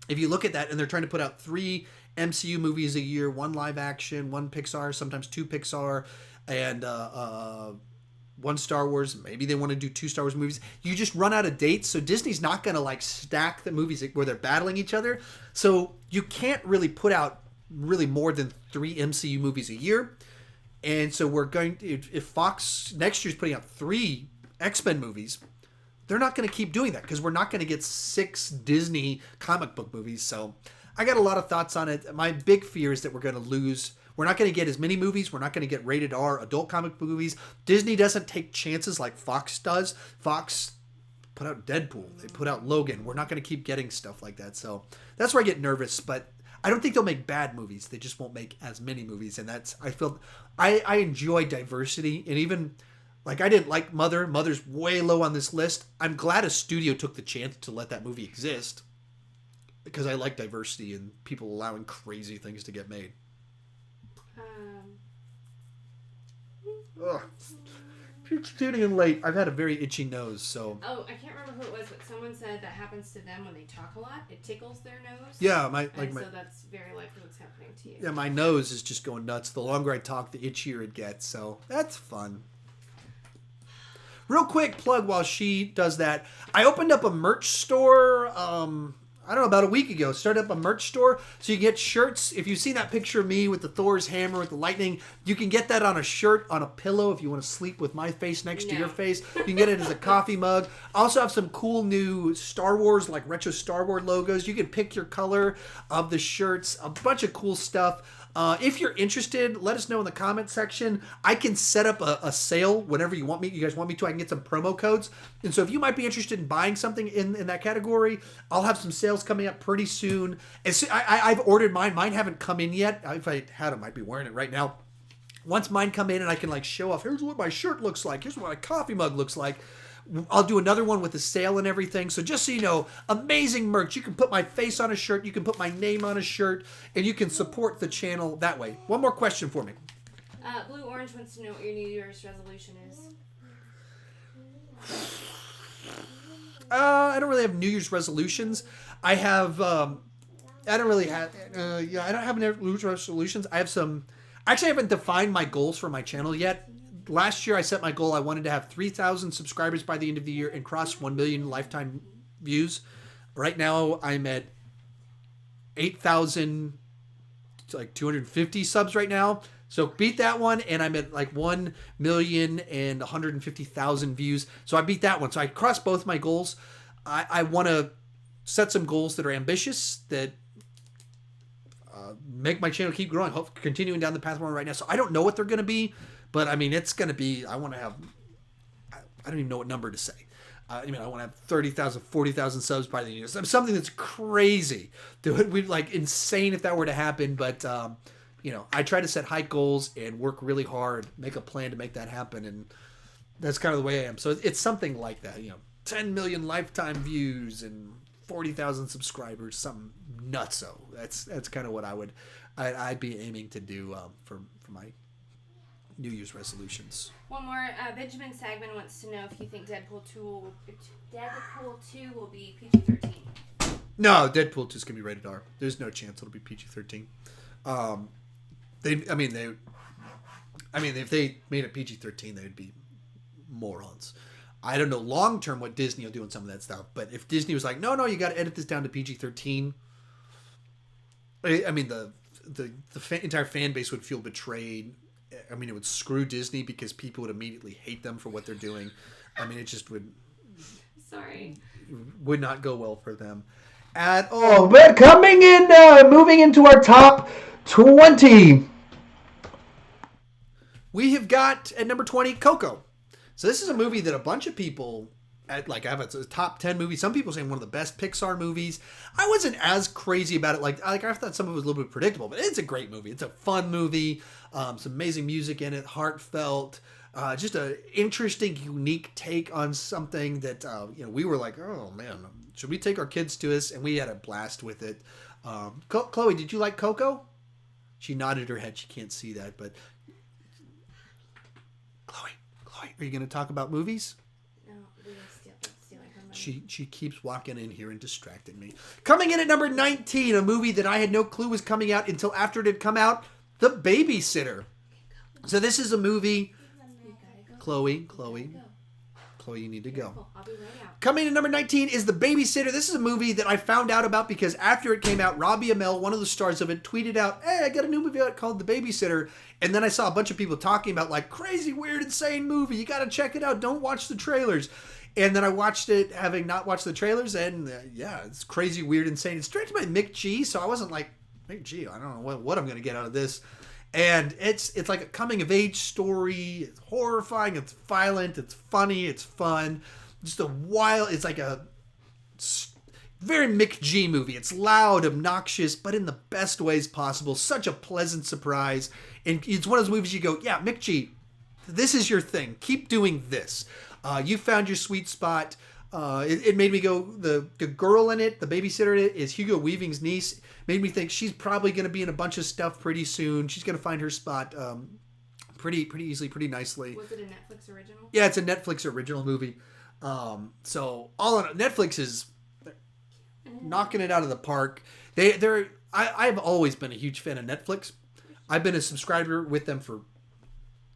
If you look at that, and they're trying to put out 3 MCU movies a year, 1 live-action, 1 Pixar, sometimes 2 Pixar, and 1 Star Wars. Maybe they want to do 2 Star Wars movies. You just run out of dates, so Disney's not going to stack the movies where they're battling each other. So you can't really put out really more than 3 MCU movies a year. And so we're going to, if Fox next year's putting out 3 X-Men movies, they're not going to keep doing that because we're not going to get 6 Disney comic book movies. So I got a lot of thoughts on it. My big fear is that we're going to lose. We're not going to get as many movies. We're not going to get rated R adult comic book movies. Disney doesn't take chances like Fox does. Fox put out Deadpool. They put out Logan. We're not going to keep getting stuff like that. So that's where I get nervous. But I don't think they'll make bad movies. They just won't make as many movies. And I enjoy diversity. And even, like, I didn't like Mother. Mother's way low on this list. I'm glad a studio took the chance to let that movie exist, because I like diversity and people allowing crazy things to get made. Ugh. Keeps tuning in late. I've had a very itchy nose, so. Oh, I can't remember who it was, but someone said that happens to them when they talk a lot. It tickles their nose. Yeah, so that's very likely what's happening to you. Yeah, my nose is just going nuts. The longer I talk, the itchier it gets. So that's fun. Real quick plug while she does that. I opened up a merch store. I don't know, about a week ago, started up a merch store so you can get shirts. If you've seen that picture of me with the Thor's hammer with the lightning, you can get that on a shirt, on a pillow if you want to sleep with my face next to your face. You can get it as a coffee mug. I also have some cool new Star Wars, like retro Star Wars logos. You can pick your color of the shirts, a bunch of cool stuff. If you're interested, let us know in the comment section. I can set up a sale whenever you guys want me to. I can get some promo codes. And so if you might be interested in buying something in that category, I'll have some sales coming up pretty soon. I've ordered mine. Mine haven't come in yet. If I had, I might be wearing it right now. Once mine come in and I can like show off, here's what my shirt looks like. Here's what my coffee mug looks like. I'll do another one with the sale and everything. So just so you know, amazing merch. You can put my face on a shirt. You can put my name on a shirt. And you can support the channel that way. One more question for me. Blue Orange wants to know what your New Year's resolution is. I don't really have New Year's resolutions. I have, I don't have any New Year's resolutions. I have some, actually I haven't defined my goals for my channel yet. Last year I set my goal. I wanted to have 3,000 subscribers by the end of the year and cross 1 million lifetime views. Right now I'm at 8,250 subs right now. So beat that one, and I'm at like 1,150,000 views. So I beat that one. So I crossed both my goals. I want to set some goals that are ambitious, that make my channel keep growing, continuing down the path we're on right now. So I don't know what they're going to be, but I mean, it's going to be, I want to have, I don't even know what number to say. I want to have 30,000, 40,000 subs by the end of the year. Something that's crazy. We'd like insane if that were to happen, but I try to set high goals and work really hard, make a plan to make that happen, and that's kind of the way I am. So it's something like that, 10 million lifetime views and 40,000 subscribers, something nutso. That's kind of what I'd be aiming to do for my New Year's resolutions. One more. Benjamin Sagman wants to know if you think Deadpool 2 will be PG-13. No, Deadpool 2 is going to be rated R. There's no chance it'll be PG-13. If they made it PG-13, they'd be morons. I don't know long term what Disney will do on some of that stuff, but if Disney was like, no, you got to edit this down to PG-13, the entire fan base would feel betrayed. It would screw Disney because people would immediately hate them for what they're doing. It just would not go well for them at all. But coming in, moving into our top 20. We have got at number 20, Coco. So this is a movie that a bunch of people I have a top 10 movie. Some people saying one of the best Pixar movies. I wasn't as crazy about it. I thought some of it was a little bit predictable, but it's a great movie. It's a fun movie. Some amazing music in it, heartfelt. Just an interesting, unique take on something that we were like, oh man, should we take our kids to this? And we had a blast with it. Chloe, did you like Coco? She nodded her head. She can't see that, but Chloe, are you going to talk about movies? No, we're stealing her money. She keeps walking in here and distracting me. Coming in at number 19, a movie that I had no clue was coming out until after it had come out, The Babysitter. So this is a movie. Chloe, you need to go. I'll be right out. Coming in at number 19 is The Babysitter. This is a movie that I found out about because after it came out, Robbie Amell, one of the stars of it, tweeted out, hey, I got a new movie out called The Babysitter. And then I saw a bunch of people talking about crazy, weird, insane movie. You got to check it out. Don't watch the trailers. And then I watched it having not watched the trailers. And it's crazy, weird, insane. It's directed by Mick G. So I wasn't like, Mick G, I don't know what I'm going to get out of this. And it's like a coming of age story. It's horrifying. It's violent. It's funny. It's fun. Just it's like a very Mick G movie. It's loud, obnoxious, but in the best ways possible. Such a pleasant surprise. And it's one of those movies you go, yeah, Mick G, this is your thing. Keep doing this. You found your sweet spot. It made me go, the girl in it, the babysitter in it, is Hugo Weaving's niece. Made me think she's probably going to be in a bunch of stuff pretty soon. She's going to find her spot pretty easily, pretty nicely. Was it a Netflix original? Yeah, it's a Netflix original movie. So all in Netflix is knocking it out of the park. I've always been a huge fan of Netflix. I've been a subscriber with them for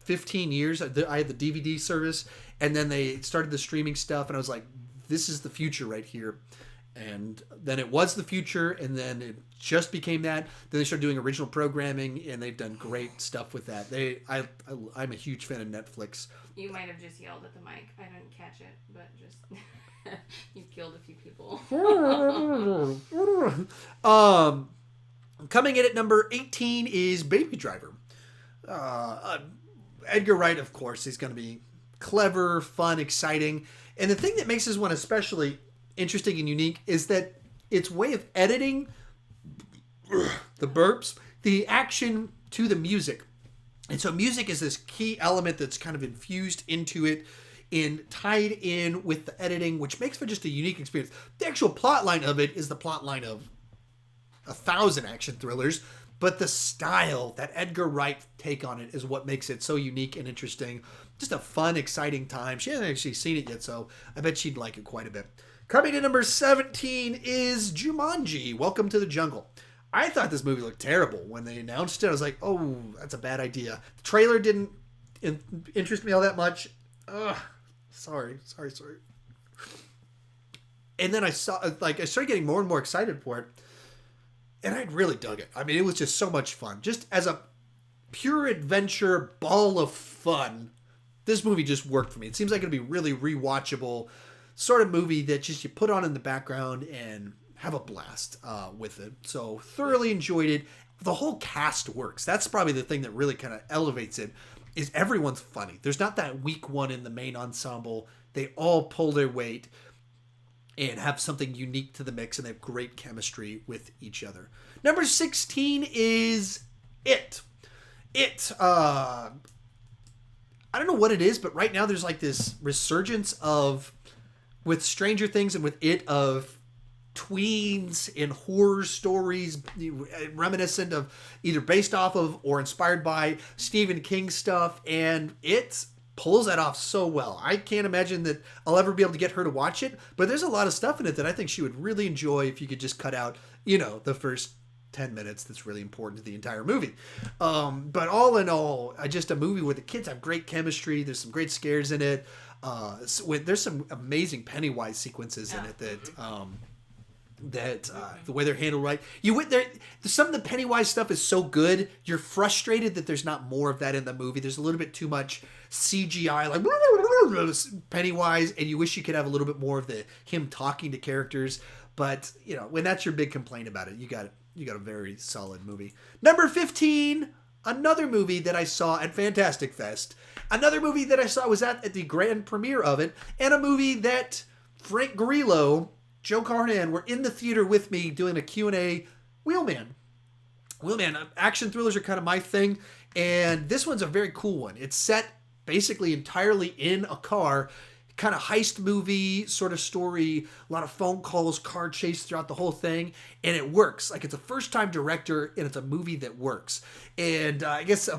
15 years. I had the DVD service, and then they started the streaming stuff, and I was like, this is the future right here. And then it was the future, and then it just became that. Then they started doing original programming, and they've done great stuff with that. I'm a huge fan of Netflix. You might have just yelled at the mic. I didn't catch it, but just you killed a few people. Coming in at number 18 is Baby Driver. Edgar Wright, of course, is going to be clever, fun, exciting. And the thing that makes this one especially interesting and unique is that its way of editing the burps, the action to the music. And so music is this key element that's kind of infused into it and tied in with the editing, which makes for just a unique experience. The actual plot line of it is the plot line of 1,000 action thrillers, but the style, that Edgar Wright take on it, is what makes it so unique and interesting. Just a fun, exciting time. She hasn't actually seen it yet, so I bet she'd like it quite a bit. Coming to number 17 is Jumanji, Welcome to the Jungle. I thought this movie looked terrible. When they announced it, I was like, oh, that's a bad idea. The trailer didn't interest me all that much. Ugh, sorry. And then I started getting more and more excited for it. And I really dug it. I mean, it was just so much fun. Just as a pure adventure ball of fun, this movie just worked for me. It seems like it'd be really rewatchable sort of movie that just you put on in the background and have a blast with it. So thoroughly enjoyed it. The whole cast works. That's probably the thing that really kind of elevates it, is everyone's funny. There's not that weak one in the main ensemble. They all pull their weight and have something unique to the mix, and they have great chemistry with each other. Number 16 is It. I don't know what it is, but right now there's like this resurgence of, with Stranger Things and with It, of tweens in horror stories reminiscent of, either based off of or inspired by Stephen King stuff, and It pulls that off so well. I can't imagine that I'll ever be able to get her to watch it, but there's a lot of stuff in it that I think she would really enjoy if you could just cut out, the first 10 minutes that's really important to the entire movie. But all in all, just a movie where the kids have great chemistry. There's some great scares in it. There's some amazing Pennywise sequences in it that the way they're handled right. Some of the Pennywise stuff is so good, you're frustrated that there's not more of that in the movie. There's a little bit too much CGI, like Pennywise, and you wish you could have a little bit more of him talking to characters. But when that's your big complaint about it, you got a very solid movie. Number 15, another movie that I saw at Fantastic Fest. Another movie that I saw was at the grand premiere of it, and a movie that Frank Grillo, Joe Carnahan were in the theater with me doing a Q&A. Wheelman, action thrillers are kind of my thing, and this one's a very cool one. It's set basically entirely in a car, kind of heist movie sort of story, a lot of phone calls, car chase throughout the whole thing, and it works. Like, it's a first-time director, and it's a movie that works. And I guess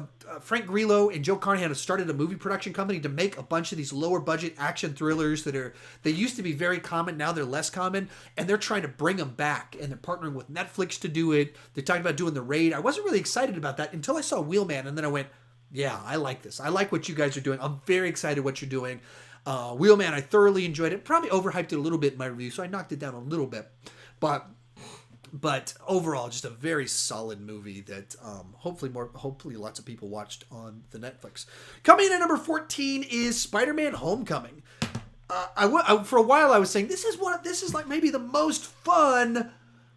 Frank Grillo and Joe Carnahan have started a movie production company to make a bunch of these lower-budget action thrillers they used to be very common, now they're less common, and they're trying to bring them back, and they're partnering with Netflix to do it. They talked about doing The Raid. I wasn't really excited about that until I saw Wheelman, and then I went, yeah, I like this. I like what you guys are doing. I'm very excited what you're doing. Wheelman, I thoroughly enjoyed it. Probably overhyped it a little bit in my review, so I knocked it down a little bit. But overall, just a very solid movie that hopefully lots of people watched on the Netflix. Coming in at number 14 is Spider-Man: Homecoming. For a while I was saying this is like maybe the most fun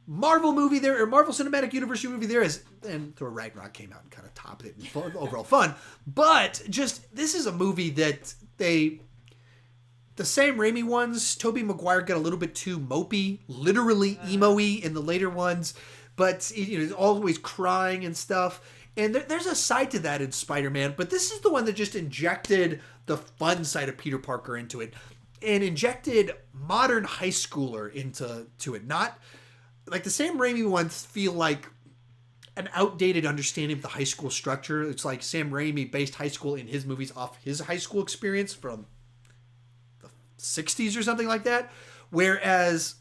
Marvel movie there, or Marvel Cinematic Universe movie there is, and Thor Ragnarok came out and kind of topped it in overall fun. But just, this is a movie that the Sam Raimi ones, Tobey Maguire got a little bit too mopey, literally emo-y in the later ones, but he's always crying and stuff. And there's a side to that in Spider-Man, but this is the one that just injected the fun side of Peter Parker into it, and injected modern high schooler into it. Not like the Sam Raimi ones feel like an outdated understanding of the high school structure. It's like Sam Raimi based high school in his movies off his high school experience from the 60s or something like that. Whereas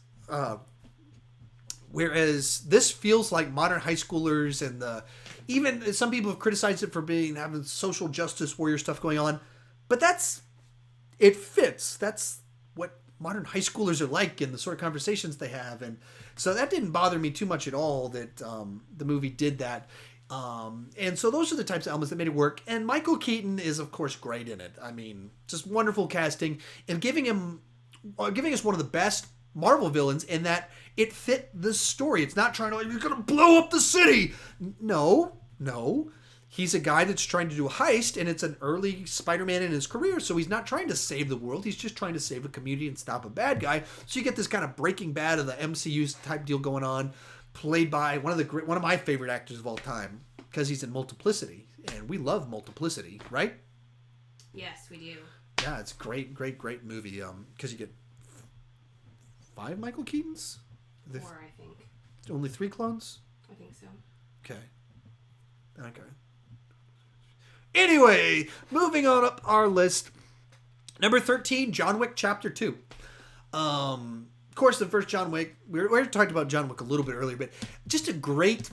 this feels like modern high schoolers, and even some people have criticized it for having social justice warrior stuff going on, but it fits. That's what modern high schoolers are like and the sort of conversations they have. And so that didn't bother me too much at all that the movie did that. And so those are the types of elements that made it work. And Michael Keaton is, of course, great in it. I mean, just wonderful casting and giving us one of the best Marvel villains in that it fit the story. It's not trying to, like, you're going to blow up the city. No. He's a guy that's trying to do a heist, and it's an early Spider-Man in his career, so he's not trying to save the world. He's just trying to save a community and stop a bad guy. So you get this kind of Breaking Bad of the MCU type deal going on, played by one of my favorite actors of all time, because he's in Multiplicity, and we love Multiplicity, right? Yes, we do. Yeah, it's a great movie, because you get 5 Michael Keatons? 4, I think. Only 3 clones? I think so. Okay. Anyway, moving on up our list. Number 13, John Wick Chapter 2. Of course, the first John Wick, we already talked about John Wick a little bit earlier, but just a great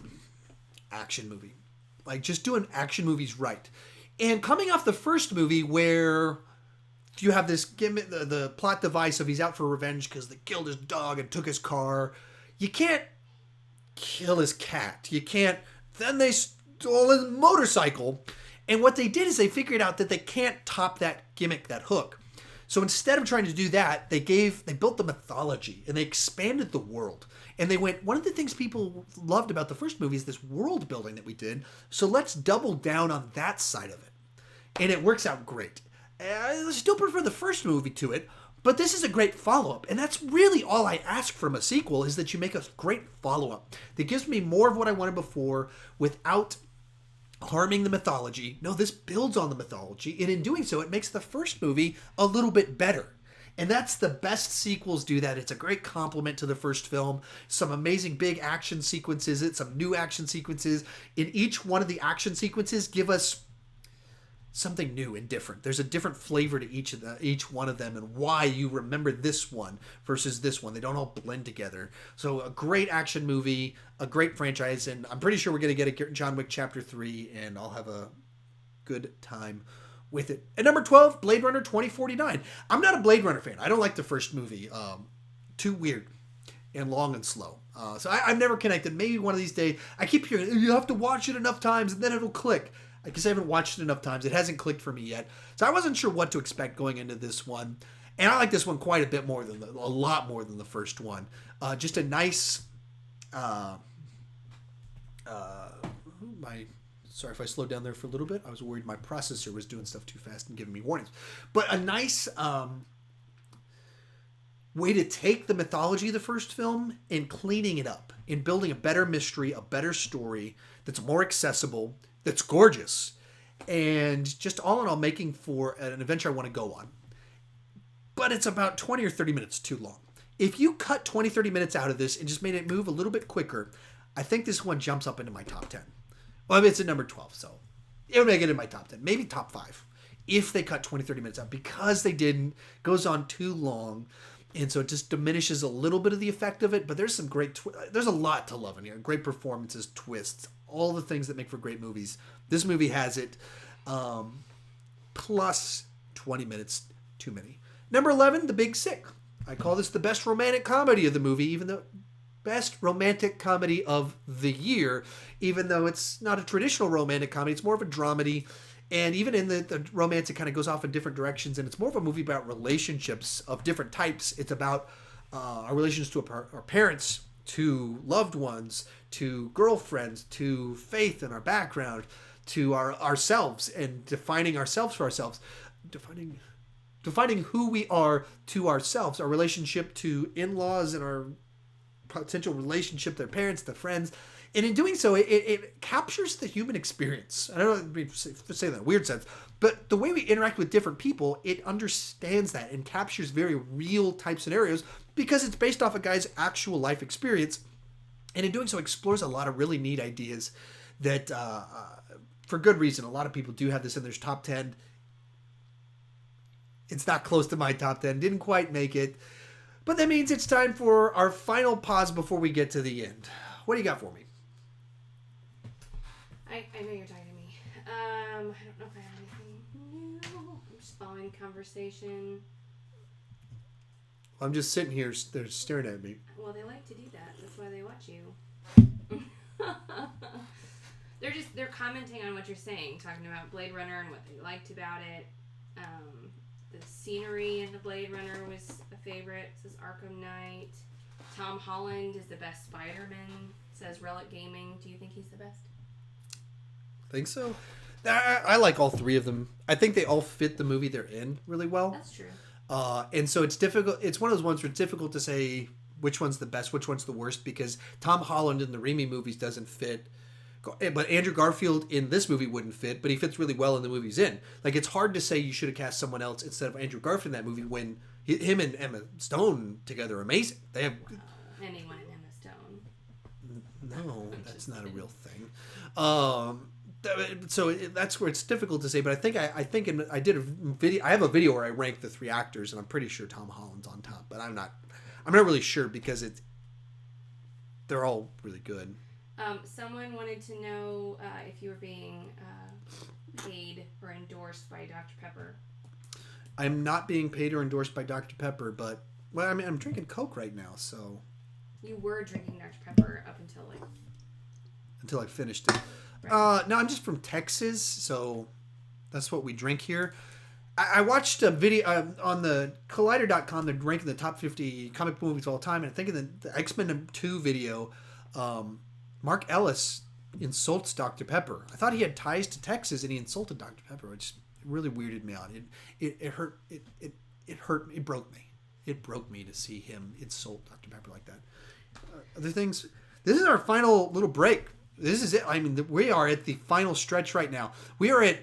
action movie. Like, just doing action movies right. And coming off the first movie where you have this gimmick, the plot device of he's out for revenge because they killed his dog and took his car. You can't kill his cat. You can't. Then they stole his motorcycle. And what they did is they figured out that they can't top that gimmick, that hook. So instead of trying to do that, they built the mythology and they expanded the world. And they went, one of the things people loved about the first movie is this world building that we did. So let's double down on that side of it. And it works out great. I still prefer the first movie to it, but this is a great follow-up. And that's really all I ask from a sequel, is that you make a great follow-up that gives me more of what I wanted before without harming the mythology. No, this builds on the mythology, and in doing so, it makes the first movie a little bit better. And that's the best sequels do that. It's a great compliment to the first film. Some amazing big action sequences, some new action sequences. In each one of the action sequences, give us something new and different. There's a different flavor to each one of them, and why you remember this one versus this one. They don't all blend together. So a great action movie, a great franchise, and I'm pretty sure we're going to get a John Wick Chapter 3, and I'll have a good time with it. At number 12, Blade Runner 2049. I'm not a Blade Runner fan. I don't like the first movie. Too weird and long and slow. So I've never connected. Maybe one of these days, I keep hearing, you have to watch it enough times and then it'll click. I guess I haven't watched it enough times. It hasn't clicked for me yet. So I wasn't sure what to expect going into this one. And I like this one quite a bit more than, a lot more than the first one. Just a nice, sorry if I slowed down there for a little bit. I was worried my processor was doing stuff too fast and giving me warnings. But a nice way to take the mythology of the first film and cleaning it up and building a better mystery, a better story that's more accessible, that's gorgeous, and just all in all making for an adventure I want to go on. But it's about 20 or 30 minutes too long. If you cut 20, 30 minutes out of this and just made it move a little bit quicker, I think this one jumps up into my top 10. Well, I mean, it's at number 12, so it would make it in my top 10, maybe top 5, if they cut 20, 30 minutes out. Because they didn't, goes on too long, and so it just diminishes a little bit of the effect of it. But there's some great, there's a lot to love in here. Great performances, twists, all the things that make for great movies. This movie has it, plus 20 minutes too many. Number 11, The Big Sick. I call this the best romantic comedy of the movie, even though best romantic comedy of the year, even though it's not a traditional romantic comedy. It's more of a dramedy. And even in the romance, it kind of goes off in different directions. And it's more of a movie about relationships of different types. It's about our relations to our parents, to loved ones, to girlfriends, to faith and our background, to ourselves, and defining ourselves for ourselves. Defining who we are to ourselves, our relationship to in-laws and our potential relationship to their parents, to friends. And in doing so, it captures the human experience. I don't know, say that in a weird sense, but the way we interact with different people, it understands that and captures very real type scenarios because it's based off a guy's actual life experience. And in doing so, explores a lot of really neat ideas that, for good reason, a lot of people do have this in their top 10. It's not close to my top 10. Didn't quite make it. But that means it's time for our final pause before we get to the end. What do you got for me? I know you're talking to me. I don't know if I have anything new. I'm just following conversation. I'm just sitting here. They're staring at me. Well, they like to do that. That's why they watch you. They're commenting on what you're saying, talking about Blade Runner and what they liked about it. The scenery in the Blade Runner was a favorite. It says Arkham Knight. Tom Holland is the best Spider-Man, says Relic Gaming. Do you think he's the best? Think so? I like all three of them. I think they all fit the movie they're in really well. That's true. And so it's difficult. It's one of those ones where it's difficult to say which one's the best, which one's the worst, because Tom Holland in the Raimi movies doesn't fit. But Andrew Garfield in this movie wouldn't fit, but he fits really well in the movie he's in. Like, it's hard to say you should have cast someone else instead of Andrew Garfield in that movie when him and Emma Stone together are amazing. They have... Anyone in Emma Stone. No, that's not a real thing. So that's where it's difficult to say, but I did a video. I have a video where I rank the three actors, and I'm pretty sure Tom Holland's on top, but I'm not really sure because they're all really good. Someone wanted to know if you were being paid or endorsed by Dr. Pepper. I'm not being paid or endorsed by Dr. Pepper, but well, I mean, I'm drinking Coke right now, so. You were drinking Dr. Pepper up until I finished it. Right. No, I'm just from Texas, so that's what we drink here. I watched a video on the Collider.com. They're ranking the top 50 comic book movies of all time, and I think in the X-Men 2 video, Mark Ellis insults Dr. Pepper. I thought he had ties to Texas, and he insulted Dr. Pepper, which really weirded me out. It hurt. It hurt. It broke me. It broke me to see him insult Dr. Pepper like that. Other things. This is our final little break. This is it. I mean, we are at the final stretch right now. We are at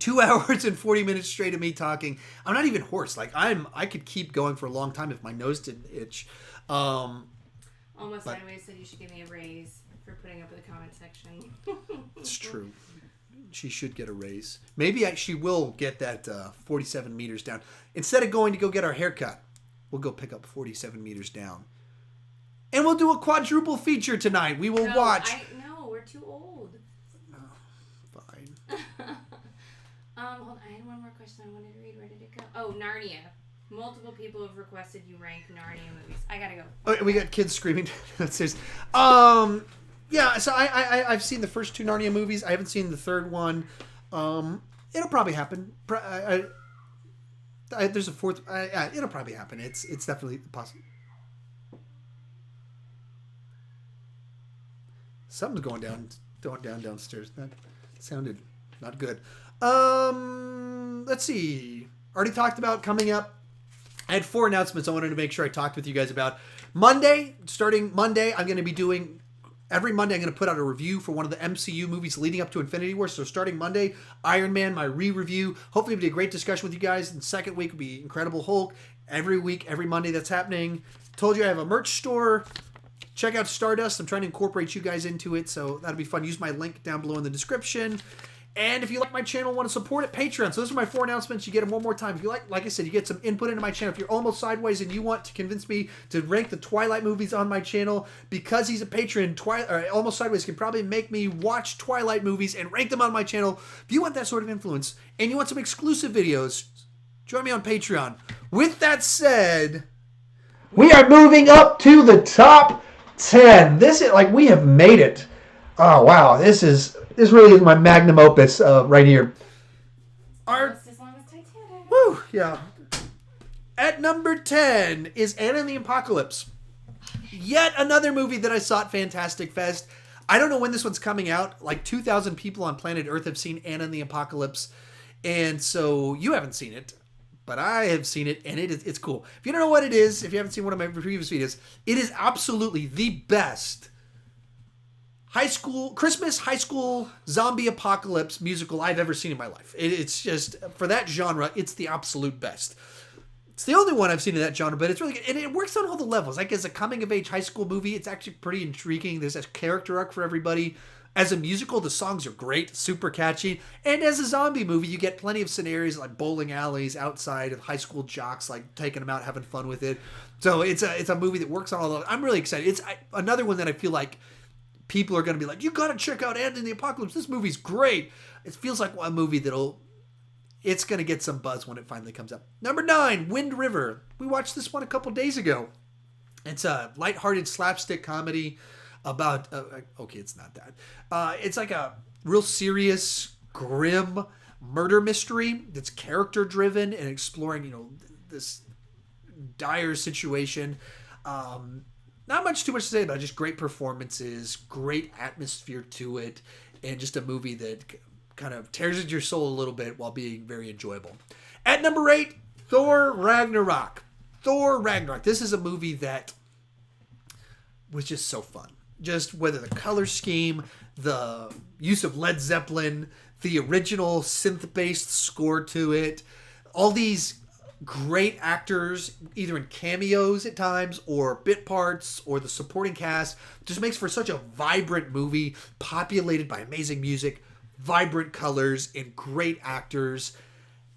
2 hours and 40 minutes straight of me talking. I'm not even hoarse. Like I could keep going for a long time if my nose didn't itch. Almost Sideways said you should give me a raise for putting up with the comment section. It's true. She should get a raise. Maybe she will get that 47 meters down. Instead of going to go get our haircut, we'll go pick up 47 meters down. And we'll do a quadruple feature tonight. We will watch. No, we're too old. No, fine. Hold on. I had one more question I wanted to read. Where did it go? Oh, Narnia. Multiple people have requested you rank Narnia movies. I gotta go. Oh, we got kids screaming downstairs. Yeah, so I've seen the first 2 Narnia movies. I haven't seen the third one. It'll probably happen. There's a fourth. Yeah, it'll probably happen. It's definitely possible. Something's going down downstairs. That sounded not good. Let's see. Already talked about coming up. I had 4 announcements I wanted to make sure I talked with you guys about. Starting Monday, I'm going to be doing... Every Monday, I'm going to put out a review for one of the MCU movies leading up to Infinity War. So starting Monday, Iron Man, my re-review. Hopefully it'll be a great discussion with you guys. And the second week will be Incredible Hulk. Every week, every Monday that's happening. Told you I have a merch store. Check out Stardust. I'm trying to incorporate you guys into it, so that'll be fun. Use my link down below in the description. And if you like my channel and want to support it, Patreon. So those are my 4 announcements. You get them one more time. If you like I said, you get some input into my channel. If you're almost sideways and you want to convince me to rank the Twilight movies on my channel, because he's a patron, Almost Sideways can probably make me watch Twilight movies and rank them on my channel. If you want that sort of influence and you want some exclusive videos, join me on Patreon. With that said, we are moving up to the top 10. This is like we have made it. Oh wow, this really is my magnum opus right here. Almost as long as Titanic. Woo, yeah. At number 10 is Anna and the Apocalypse. Yet another movie that I saw at Fantastic Fest. I don't know when this one's coming out. Like 2,000 people on planet Earth have seen Anna and the Apocalypse. And so you haven't seen it, but I have seen it, and it's cool. If you don't know what it is, if you haven't seen one of my previous videos, it is absolutely the best Christmas high school zombie apocalypse musical I've ever seen in my life. It's just, for that genre, it's the absolute best. It's the only one I've seen in that genre, but it's really good. And it works on all the levels. Like, as a coming-of-age high school movie, it's actually pretty intriguing. There's a character arc for everybody. As a musical, the songs are great, super catchy. And as a zombie movie, you get plenty of scenarios like bowling alleys outside of high school jocks, like taking them out, having fun with it. So it's a movie that works on all of. I'm really excited. It's another one that I feel like people are going to be like, you got to check out Anna and the Apocalypse. This movie's great. It feels like a movie that'll it's going to get some buzz when it finally comes up. Number 9, Wind River. We watched this one a couple days ago. It's a lighthearted slapstick comedy about... okay, it's not that. It's like a real serious, grim murder mystery that's character-driven and exploring, this dire situation. Not much too much to say about it. Just great performances, great atmosphere to it, and just a movie that kind of tears at your soul a little bit while being very enjoyable. At number 8, Thor Ragnarok. Thor Ragnarok. This is a movie that was just so fun. Just whether the color scheme, the use of Led Zeppelin, the original synth-based score to it, all these great actors, either in cameos at times or bit parts or the supporting cast, just makes for such a vibrant movie, populated by amazing music, vibrant colors, and great actors,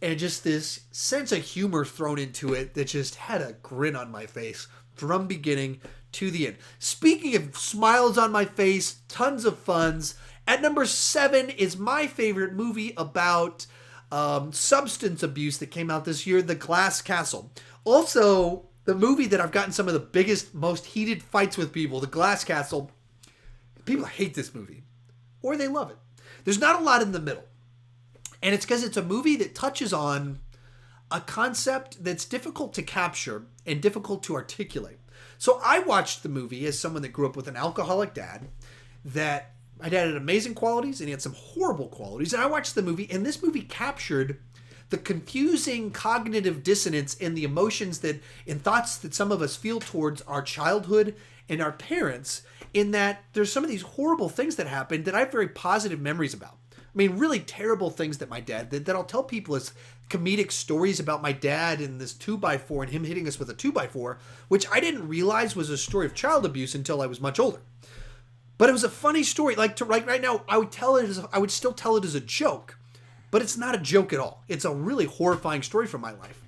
and just this sense of humor thrown into it that just had a grin on my face from beginning to the end. Speaking of smiles on my face, tons of funs. At number 7 is my favorite movie about substance abuse that came out this year, The Glass Castle. Also, the movie that I've gotten some of the biggest, most heated fights with people, The Glass Castle. People hate this movie, or they love it. There's not a lot in the middle. And it's because it's a movie that touches on a concept that's difficult to capture and difficult to articulate. So I watched the movie as someone that grew up with an alcoholic dad, that my dad had amazing qualities and he had some horrible qualities. And I watched the movie, and this movie captured the confusing cognitive dissonance and the emotions and thoughts that some of us feel towards our childhood and our parents, in that there's some of these horrible things that happened that I have very positive memories about. I mean, really terrible things that my dad did that I'll tell people as comedic stories about my dad and this 2x4 and him hitting us with a 2x4, which I didn't realize was a story of child abuse until I was much older. But it was a funny story. Right now, I would still tell it as a joke, but it's not a joke at all. It's a really horrifying story from my life.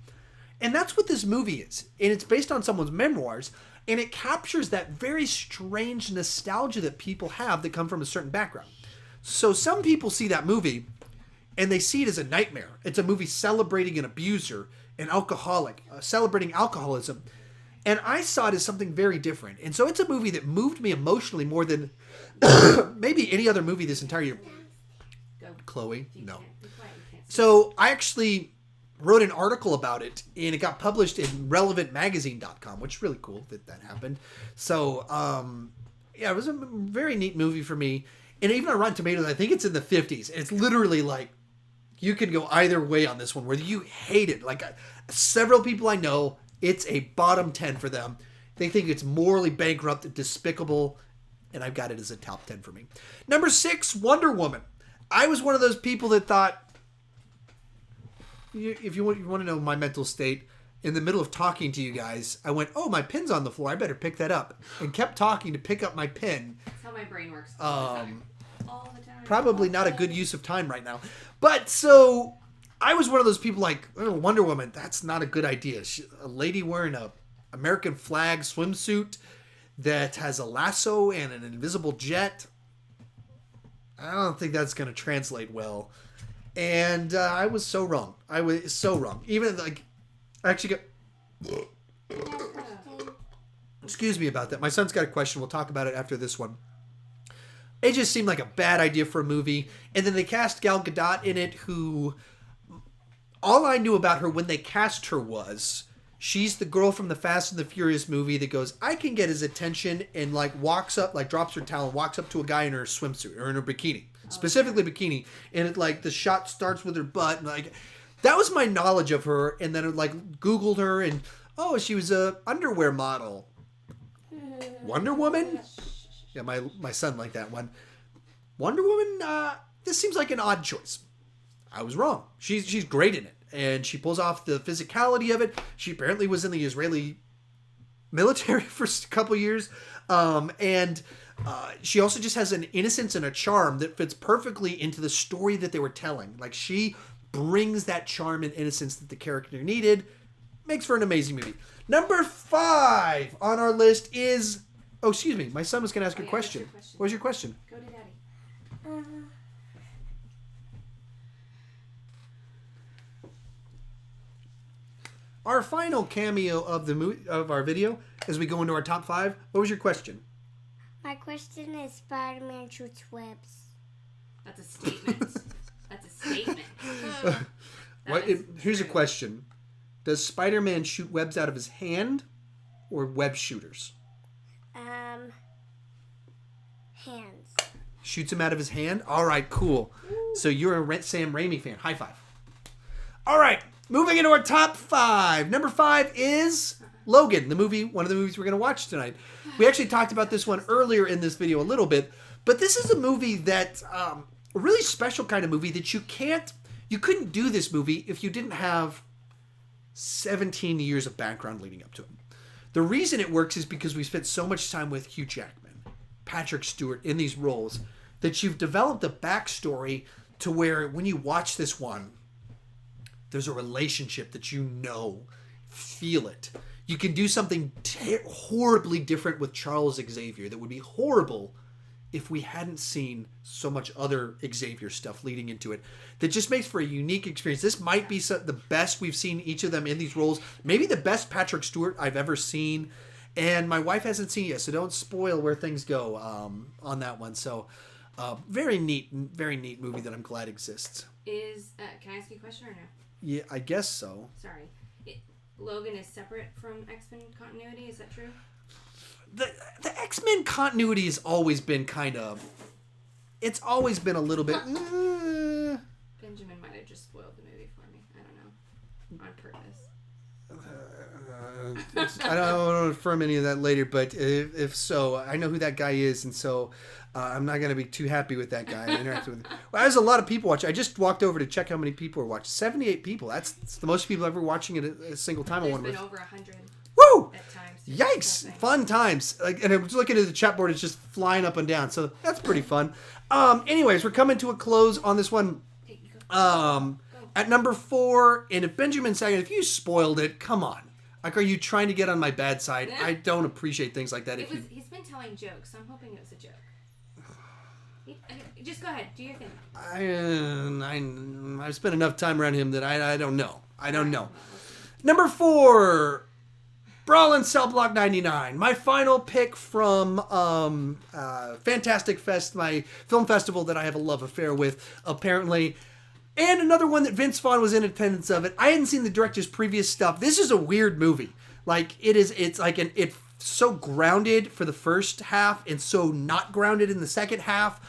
And that's what this movie is. And it's based on someone's memoirs, and it captures that very strange nostalgia that people have that come from a certain background. So some people see that movie and they see it as a nightmare. It's a movie celebrating an abuser, an alcoholic, celebrating alcoholism. And I saw it as something very different. And so it's a movie that moved me emotionally more than maybe any other movie this entire year. Go. Chloe? No. So So I actually wrote an article about it, and it got published in relevantmagazine.com, which is really cool that happened. So, yeah, it was a very neat movie for me. And even on Rotten Tomatoes, I think it's in the 50s. It's literally like, you could go either way on this one, whether you hate it. Like, several people I know, it's a bottom 10 for them. They think it's morally bankrupt, despicable, and I've got it as a top 10 for me. Number 6, Wonder Woman. I was one of those people that thought, if you want to know my mental state, in the middle of talking to you guys, I went, oh, my pin's on the floor. I better pick that up. And kept talking to pick up my pin. that's how my brain works all the time. Probably not a good use of time right now. But so I was one of those people like, oh, Wonder Woman, that's not a good idea. A lady wearing a American flag swimsuit that has a lasso and an invisible jet. I don't think that's going to translate well. And I was so wrong. I was so wrong. Even like, I actually got... Excuse me about that. My son's got a question. We'll talk about it after this one. It just seemed like a bad idea for a movie. And then they cast Gal Gadot in it, who... All I knew about her when they cast her was... She's the girl from the Fast and the Furious movie that goes, I can get his attention, and like walks up, like drops her towel and walks up to a guy in her swimsuit or in her bikini. Specifically bikini. And it like the shot starts with her butt and like... That was my knowledge of her, and then I like Googled her, and oh, she was a underwear model. Wonder Woman? Yeah, my son liked that one. Wonder Woman, this seems like an odd choice. I was wrong. She's great in it, and she pulls off the physicality of it. She apparently was in the Israeli military for a couple years, and she also just has an innocence and a charm that fits perfectly into the story that they were telling. Like, she brings that charm and innocence that the character needed. Makes for an amazing movie. Number 5 on our list is... Oh, excuse me. My son was going to ask a question. What was your question? Go to Daddy. our final cameo of the of our video as we go into our top 5. What was your question? My question is Spider-Man shoots webs. That's a statement. That's a statement. Here's a question. Does Spider-Man shoot webs out of his hand or web shooters? Hands. Shoots him out of his hand? All right, cool. So you're a Sam Raimi fan. High five. All right, moving into our top 5. Number 5 is Logan, the movie, one of the movies we're going to watch tonight. We actually talked about this one earlier in this video a little bit, but this is a movie that, a really special kind of movie that you couldn't do this movie if you didn't have 17 years of background leading up to it. The reason it works is because we spent so much time with Hugh Jackman, Patrick Stewart in these roles that you've developed a backstory to where when you watch this one, there's a relationship that feel it. You can do something horribly different with Charles Xavier that would be horrible if we hadn't seen so much other Xavier stuff leading into it. That just makes for a unique experience. This might be the best we've seen each of them in these roles. Maybe the best Patrick Stewart I've ever seen. And my wife hasn't seen it yet, so don't spoil where things go on that one. So, very neat movie that I'm glad exists. Can I ask you a question or no? Yeah, I guess so. Sorry. Logan is separate from X-Men continuity, is that true? The X-Men continuity has always been it's always been a little bit... Benjamin might have just spoiled the movie for me. I don't know. On purpose. I don't want to affirm any of that later, but if so, I know who that guy is, and so I'm not going to be too happy with that guy. Well, there's a lot of people watching. I just walked over to check how many people are watching. 78 people. That's the most people ever watching it a single time. There's been over 100. Woo! At times. Yikes! Fun times. And I'm just looking at the chat board. It's just flying up and down. So that's pretty fun. Anyways, we're coming to a close on this one. At number 4, and if Benjamin Sagan, if you spoiled it, come on. Like, are you trying to get on my bad side? I don't appreciate things like that. He's been telling jokes, so I'm hoping it was a joke. Just go ahead. Do your thing. I've spent enough time around him that I don't know. I don't know. Number 4, Brawl in Cell Block 99. My final pick from Fantastic Fest, my film festival that I have a love affair with, apparently. And another one that Vince Vaughn was in attendance of it. I hadn't seen the director's previous stuff. This is a weird movie. Like, it's so grounded for the first half and so not grounded in the second half.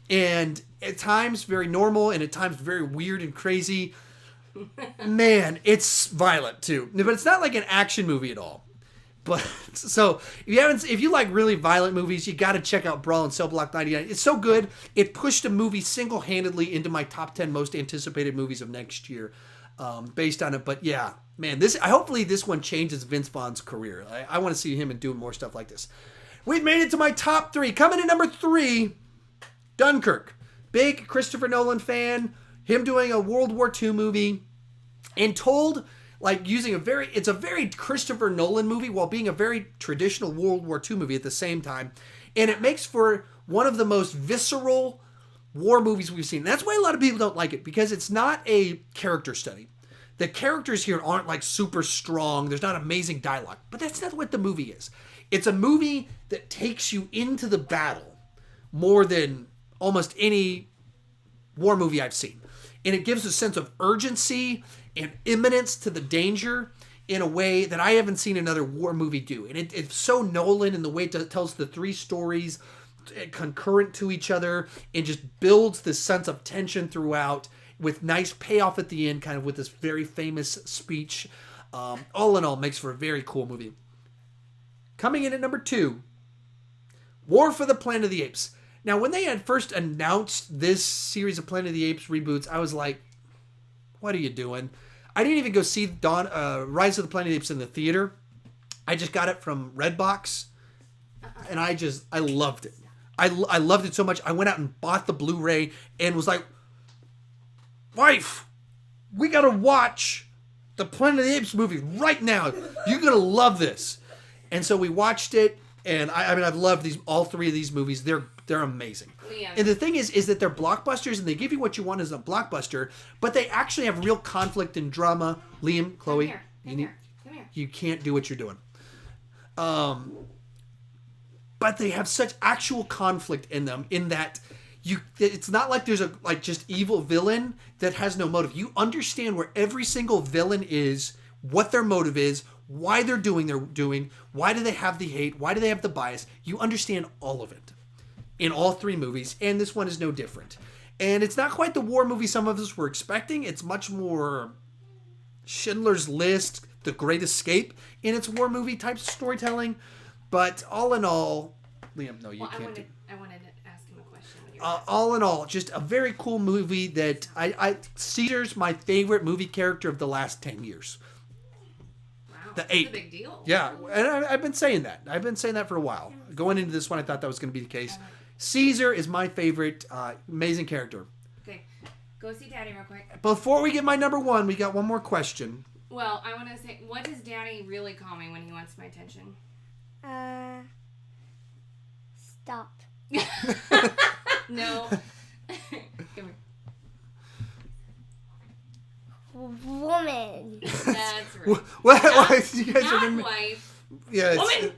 And at times very normal and at times very weird and crazy. Man, it's violent too. But it's not like an action movie at all. But so if you like really violent movies, you got to check out Brawl in Cell Block 99. It's so good. It pushed a movie single-handedly into my top 10 most anticipated movies of next year, based on it. But yeah, man, hopefully this one changes Vince Vaughn's career. I want to see him doing more stuff like this. We've made it to my top 3. Coming in number 3, Dunkirk. Big Christopher Nolan fan. Him doing a World War II movie and told. Like it's a very Christopher Nolan movie while being a very traditional World War II movie at the same time. And it makes for one of the most visceral war movies we've seen. And that's why a lot of people don't like it, because it's not a character study. The characters here aren't like super strong. There's not amazing dialogue, but that's not what the movie is. It's a movie that takes you into the battle more than almost any war movie I've seen. And it gives a sense of urgency and imminence to the danger in a way that I haven't seen another war movie do. And it's so Nolan in the way it tells the 3 stories concurrent to each other and just builds this sense of tension throughout with nice payoff at the end, kind of with this very famous speech. All in all, makes for a very cool movie. Coming in at number 2, War for the Planet of the Apes. Now, when they had first announced this series of Planet of the Apes reboots, I was like, what are you doing? I didn't even go see Rise of the Planet of the Apes in the theater. I just got it from Redbox, and I loved it. I loved it so much. I went out and bought the Blu-ray and was like, wife, we got to watch the Planet of the Apes movie right now. You're going to love this. And so we watched it, and I've loved all 3 of these movies. They're amazing. Liam. And the thing is that they're blockbusters, and they give you what you want as a blockbuster, but they actually have real conflict and drama. Liam, Chloe, You can't do what you're doing. But they have such actual conflict in them, in that it's not like there's a just evil villain that has no motive. You understand where every single villain is, what their motive is, why they're doing, why do they have the hate, why do they have the bias. You understand all of it in all three movies, and this one is no different. And it's not quite the war movie some of us were expecting. It's much more Schindler's List, The Great Escape in its war movie type storytelling. But all in all, Liam, no, you can't. I wanted to ask him a question. All in all, just a very cool movie that Caesar's my favorite movie character of the last 10 years. Wow, that's a big deal. Yeah, and I've been saying that. I've been saying that for a while. Going into this one, I thought that was going to be the case. Caesar is my favorite, amazing character. Okay, go see Daddy real quick. Before we get my number one, we got one more question. Well, I want to say, what does Daddy really call me when he wants my attention? Stop. No. Come here. Woman. That's right. What? You guys are Not gonna... wife. Yeah, Woman.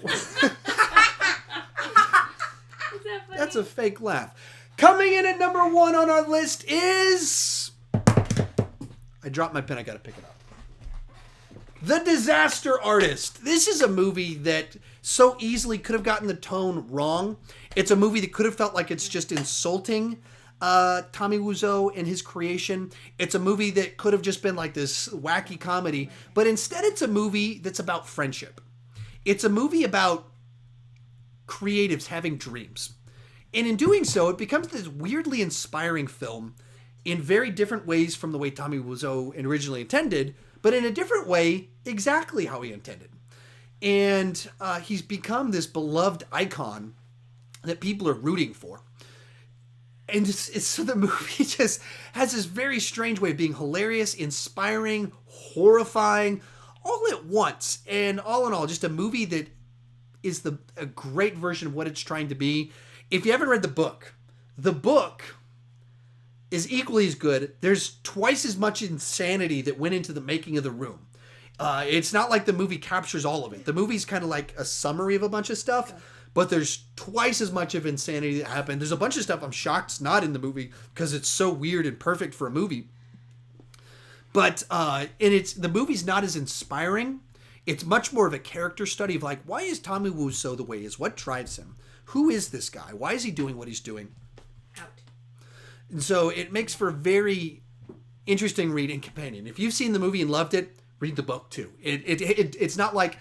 Is that funny? That's a fake laugh. Coming in at number one on our list is... I dropped my pen. I got to pick it up. The Disaster Artist. This is a movie that so easily could have gotten the tone wrong. It's a movie that could have felt like it's just insulting Tommy Wiseau and his creation. It's a movie that could have just been like this wacky comedy. But instead, it's a movie that's about friendship. It's a movie about creatives having dreams. And in doing so, it becomes this weirdly inspiring film in very different ways from the way Tommy Wiseau originally intended, but in a different way, exactly how he intended. And he's become this beloved icon that people are rooting for. And so the movie just has this very strange way of being hilarious, inspiring, horrifying, all at once. And all in all, just a movie that is a great version of what it's trying to be. If you haven't read the book is equally as good. There's twice as much insanity that went into the making of The Room. It's not like the movie captures all of it. The movie's kind of like a summary of a bunch of stuff, but there's twice as much of insanity that happened. There's a bunch of stuff I'm shocked it's not in the movie because it's so weird and perfect for a movie. But the movie's not as inspiring. It's much more of a character study of like, why is Tommy Wiseau the way he is? What drives him? Who is this guy? Why is he doing what he's doing? Out. And so it makes for a very interesting read and companion. If you've seen the movie and loved it, read the book too. It's not like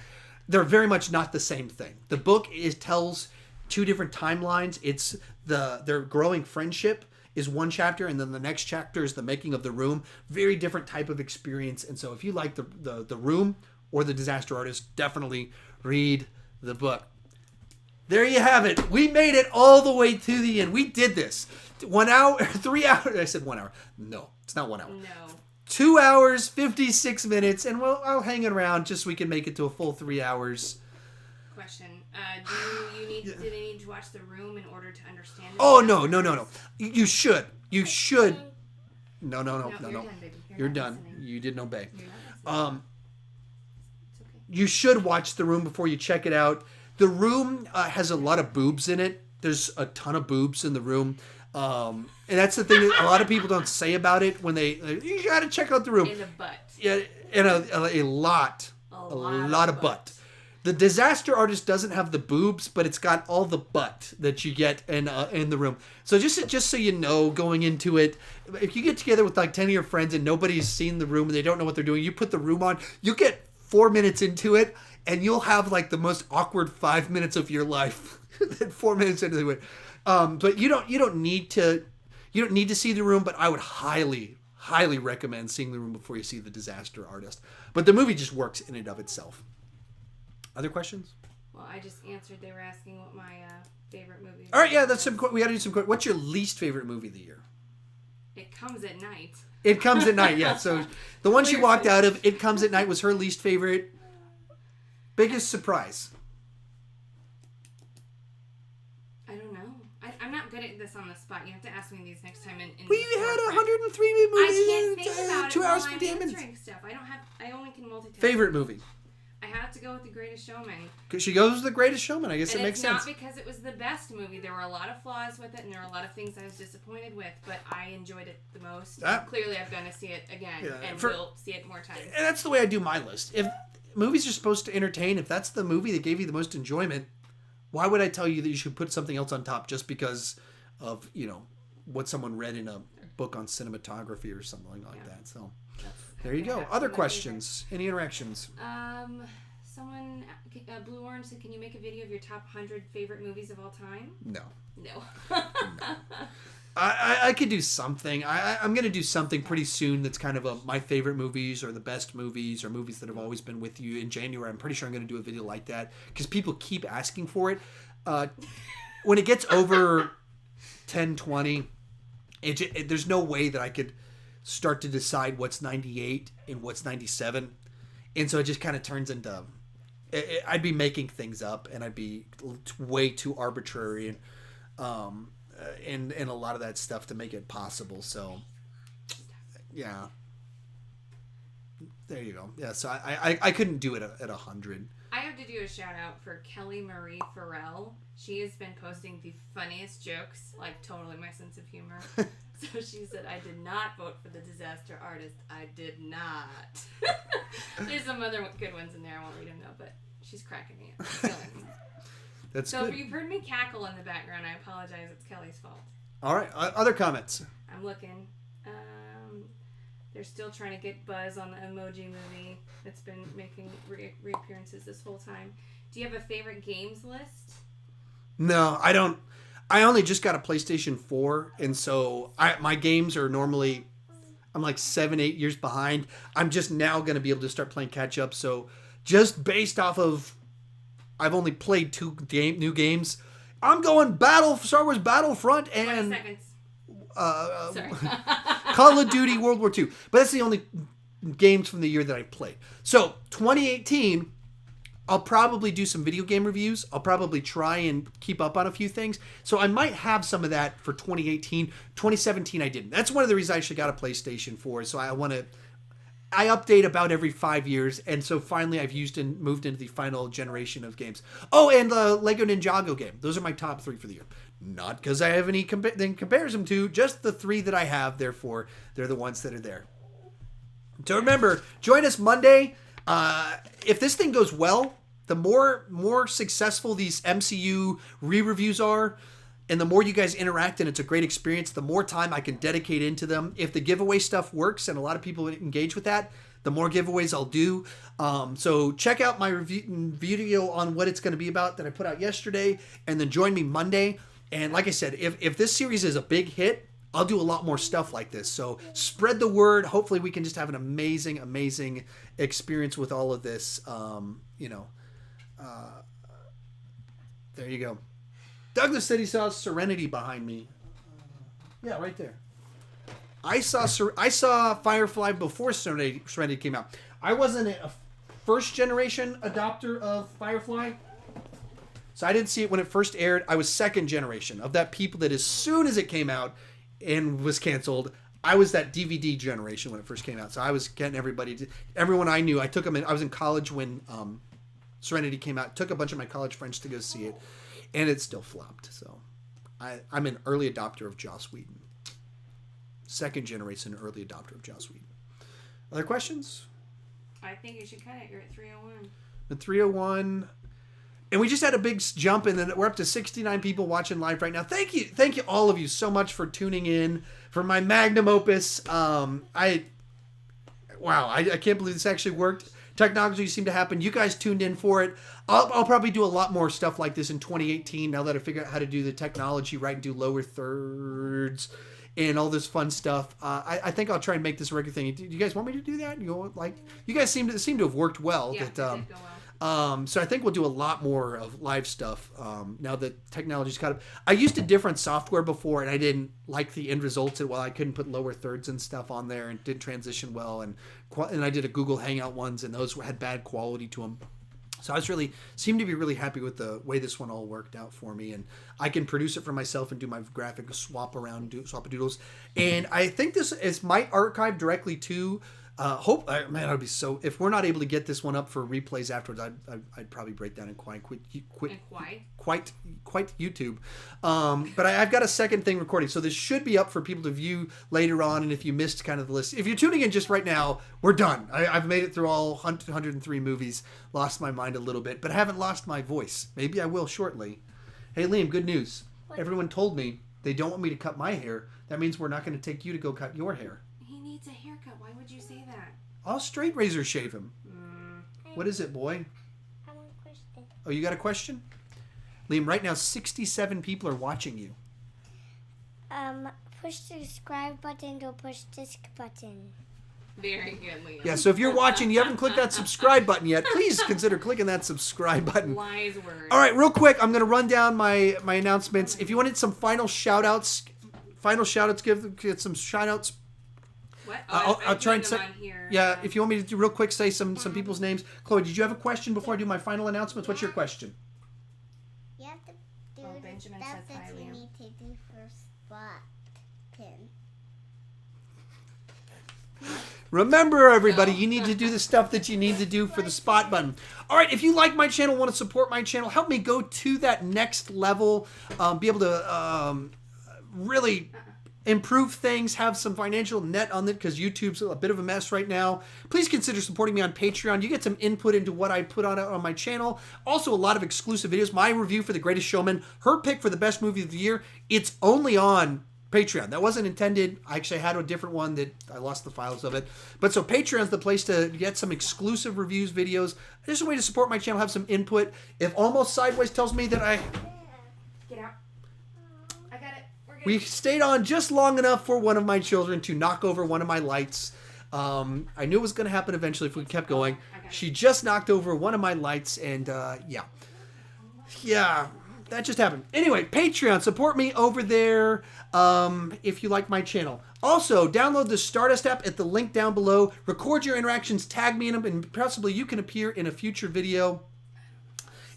they're very much not the same thing. The book tells two different timelines. It's their growing friendship is one chapter, and then the next chapter is the making of The Room. Very different type of experience. And so if you like the Room or The Disaster Artist, definitely read the book. There you have it. We made it all the way to the end. We did this. 1 hour, 3 hours. I said 1 hour. No, it's not 1 hour. No. 2 hours, 56 minutes, and I'll hang it around just so we can make it to a full 3 hours. Question. Do they need to watch The Room in order to understand it? Oh, no. You should. You should. No. You're done, baby. You're not done. listening. You didn't obey. You're not listening. It's okay. You should watch The Room before you check it out. The Room has a lot of boobs in it. There's a ton of boobs in The Room. And that's the thing that a lot of people don't say about it when you got to check out The Room. In the butt. Yeah, and a lot of butt. The Disaster Artist doesn't have the boobs, but it's got all the butt that you get in The Room. So just so you know, going into it, if you get together with like 10 of your friends and nobody's seen The Room and they don't know what they're doing, you put The Room on, you get 4 minutes into it, and you'll have like the most awkward 5 minutes of your life. 4 minutes into it. But you don't need to see The Room, but I would highly recommend seeing The Room before you see The Disaster Artist. But the movie just works in and of itself. Other questions? Well, I just answered. They were asking what my favorite movie. All right, yeah, we got to do some. What's your least favorite movie of the year? It Comes at Night. It Comes at Night. Yeah. So the one she walked out of, It Comes at Night, was her least favorite. Biggest surprise. I don't know. I'm not good good at this on the spot. You have to ask me these next time. We had 103 movies. I can't think about 2 it hours while I'm 58 minutes. answering stuff. I only can multitask. Favorite movie? I have to go with The Greatest Showman. Because she goes with The Greatest Showman. I guess it makes sense. It's not because it was the best movie. There were a lot of flaws with it, and there were a lot of things I was disappointed with, but I enjoyed it the most. Clearly, I'm going to see it again, and will see it more times. And that's the way I do my list. If movies are supposed to entertain, if that's the movie that gave you the most enjoyment, why would I tell you that you should put something else on top just because of, what someone read in a book on cinematography or something like that? So, there you go. Other questions? Any interactions? Someone, Blue Orange said, can you make a video of your top 100 favorite movies of all time? No. No. I could do something. I'm going to do something pretty soon that's kind of my favorite movies or the best movies or movies that have always been with you. In January, I'm pretty sure I'm going to do a video like that because people keep asking for it. When it gets over 10, 20, there's no way that I could start to decide what's 98 and what's 97. And so it just kind of turns into... I'd be making things up, and I'd be way too arbitrary and a lot of that stuff to make it possible. So, yeah, there you go. Yeah, so I couldn't do it at 100. I have to do a shout out for Kelly Marie Farrell. She has been posting the funniest jokes, like totally my sense of humor. So she said, I did not vote for the disaster artist. I did not. There's some other good ones in there. I won't read them, though, but she's cracking me up. That's so good. if you've heard me cackle in the background, I apologize. It's Kelly's fault. All right. Other comments? I'm looking. They're still trying to get buzz on the Emoji Movie that's been making reappearances this whole time. Do you have a favorite games list? No, I don't. I only just got a PlayStation 4, and so my games are normally, I'm like 7-8 years behind. I'm just now going to be able to start playing catch up. So just based off of, I've only played 2 new games. I'm going Star Wars Battlefront and 20 seconds. Sorry. Call of Duty World War II. But that's the only games from the year that I played. So 2018, I'll probably do some video game reviews. I'll probably try and keep up on a few things. So I might have some of that for 2018. 2017, I didn't. That's one of the reasons I should got a PlayStation 4. So I update about every 5 years. And so finally I've moved into the final generation of games. Oh, and the Lego Ninjago game. Those are my top 3 for the year. Not because I have any comparison to, just the 3 that I have. Therefore, they're the ones that are there. So remember, join us Monday. If this thing goes well, the more successful these MCU re-reviews are, and the more you guys interact and it's a great experience, the more time I can dedicate into them. If the giveaway stuff works and a lot of people engage with that, the more giveaways I'll do. So check out my video on what it's going to be about that I put out yesterday, and then join me Monday. And like I said, if this series is a big hit, I'll do a lot more stuff like this. So spread the word. Hopefully we can just have an amazing, amazing experience with all of this. There you go. Douglas said he saw Serenity behind me. Yeah, right there. I saw Firefly before Serenity came out. I wasn't a first generation adopter of Firefly. So I didn't see it when it first aired. I was second generation of that people that as soon as it came out and was canceled, I was that DVD generation when it first came out. So I was getting everyone I knew. I took them in. I was in college when Serenity came out. Took a bunch of my college friends to go see it, and it still flopped. So I'm an early adopter of Joss Whedon. Second generation early adopter of Joss Whedon. Other questions? I think you should cut it. You're at 301. At 301. And we just had a big jump, and then we're up to 69 people watching live right now. Thank you, all of you, so much for tuning in for my magnum opus. I can't believe this actually worked. Technology seemed to happen. You guys tuned in for it. I'll probably do a lot more stuff like this in 2018 now that I figure out how to do the technology right and do lower thirds and all this fun stuff. I think I'll try and make this a regular thing. Do you guys want me to do that? You guys seem to have worked well. Yeah, that, it did go well. So I think we'll do a lot more of live stuff now that technology's caught up. I used a different software before, and I didn't like the end results. Well, I couldn't put lower thirds and stuff on there, and didn't transition well. And I did a Google Hangout ones, and those had bad quality to them. So I seemed to be really happy with the way this one all worked out for me, and I can produce it for myself and do my graphic swap-a-doodles. And I think this might archive directly to. Man, I'd be so. If we're not able to get this one up for replays afterwards, I'd probably break down and quite YouTube. But I've got a second thing recording, so this should be up for people to view later on. And if you missed kind of the list, if you're tuning in just right now, we're done. I've made it through all 103 movies. Lost my mind a little bit, but I haven't lost my voice. Maybe I will shortly. Hey, Liam, good news. What? Everyone told me they don't want me to cut my hair. That means we're not going to take you to go cut your hair. He needs a haircut. Why would you say that? I'll straight razor shave him. Mm. What is it, boy? I want a question. Oh, you got a question? Liam, right now 67 people are watching you. Push the subscribe button or push this button. Very good, Liam. Yeah, so if you're watching, you haven't clicked that subscribe button yet, please consider clicking that subscribe button. Wise words. All right, real quick, I'm going to run down my announcements. If you wanted some final shout-outs, get some shout-outs. What? I'll try and say. Here. Yeah, if you want me to do real quick, say some people's names. Chloe, did you have a question before I do my final announcements? What's your question? You have to do Oh, the Benjamin stuff says hi, that you Liam. need to do for spot pin. Remember, everybody, you need to do the stuff that you need to do for the spot button. All right, if you like my channel, want to support my channel, help me go to that next level, be able to really improve things, have some financial net on it, because YouTube's a bit of a mess right now. Please consider supporting me on Patreon. You get some input into what I put on my channel. Also, a lot of exclusive videos. My review for The Greatest Showman, her pick for the best movie of the year, it's only on Patreon. That wasn't intended. I actually had a different one that I lost the files of it. But so Patreon's the place to get some exclusive reviews, videos. Just a way to support my channel, have some input. If Almost Sideways tells me that Get out. I got it. We're good. we stayed on just long enough for one of my children to knock over one of my lights. I knew it was going to happen eventually if we kept going. She just knocked over one of my lights, and yeah, that just happened. Anyway, Patreon, support me over there if you like my channel. Also, download the Stardust app at the link down below. Record your interactions, tag me in them, and possibly you can appear in a future video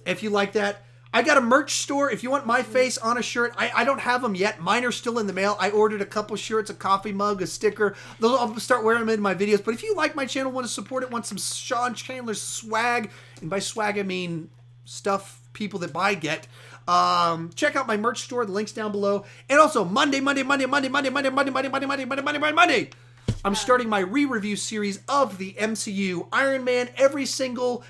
if you like that. I got a merch store. If you want my face on a shirt, I don't have them yet. Mine are still in the mail. I ordered a couple shirts, a coffee mug, a sticker. I'll start wearing them in my videos. But if you like my channel, want to support it, want some Sean Chandler swag, and by swag I mean stuff people that buy get, check out my merch store. The link's down below. And also Monday. I'm starting my re-review series of the MCU Iron Man every single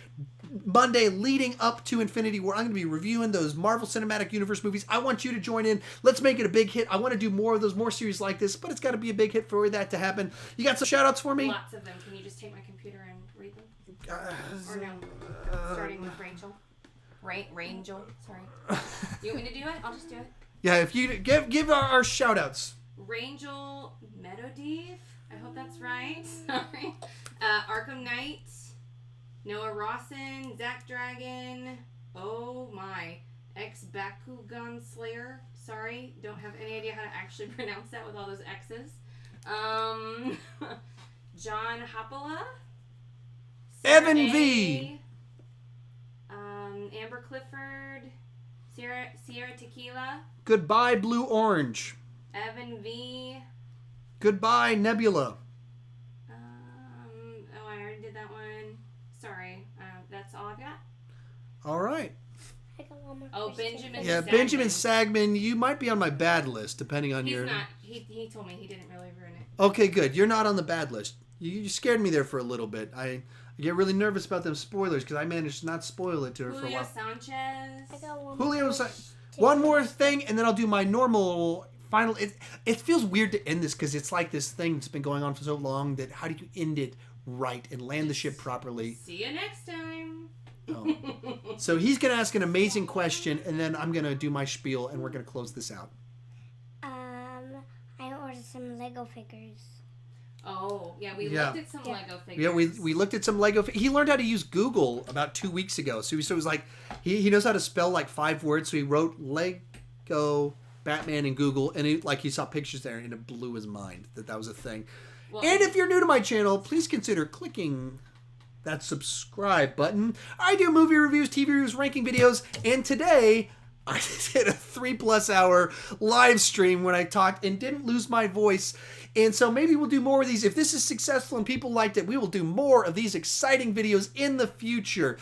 Monday leading up to Infinity War. I'm going to be reviewing those Marvel Cinematic Universe movies. I want you to join in. Let's make it a big hit. I want to do more of those, more series like this, but it's got to be a big hit for that to happen. You got some shout outs for me? Lots of them. Can you just take my computer and read them? Or no? Starting with Rachel. Rangel. Sorry. You want me to do it? I'll just do it. Yeah, if you give our shout outs. Rangel Meadowdeep. I hope that's right. Sorry. Arkham Knight. Noah Rawson. Zach Dragon. Oh my. Bakugan Slayer. Sorry. Don't have any idea how to actually pronounce that with all those X's. John Hoppola. Evan Sarah V. Amber Clifford. Sierra Tequila. Goodbye, Blue Orange. Evan V. Goodbye, Nebula. Oh, I already did that one. Sorry. That's all I've got. All right. I got one more Oh, question. Benjamin. Yeah, Sagman. Benjamin Sagman, you might be on my bad list, depending on He's your... not. He told me he didn't really ruin it. Okay, good. You're not on the bad list. You scared me there for a little bit. I get really nervous about them spoilers because I managed to not spoil it to her for a Julio while. Sanchez. I got one Julio more Sa- question. One more thing, and then I'll do my normal final... It feels weird to end this because it's like this thing that's been going on for so long that how do you end it right and land the ship properly? See you next time. Oh. So he's going to ask an amazing question, and then I'm going to do my spiel, and we're going to close this out. I ordered some Lego figures. Oh, yeah, we Yeah. looked at some Lego figures. Yeah, we looked at some Lego. He learned how to use Google about 2 weeks ago. So he was like, he knows how to spell like 5 words. So he wrote Lego, Batman, in Google, and he saw pictures there, and it blew his mind that was a thing. Well, And if you're new to my channel, please consider clicking that subscribe button. I do movie reviews, TV reviews, ranking videos, and today I just hit a 3+ hour live stream when I talked and didn't lose my voice. And so maybe we'll do more of these. If this is successful and people liked it, we will do more of these exciting videos in the future.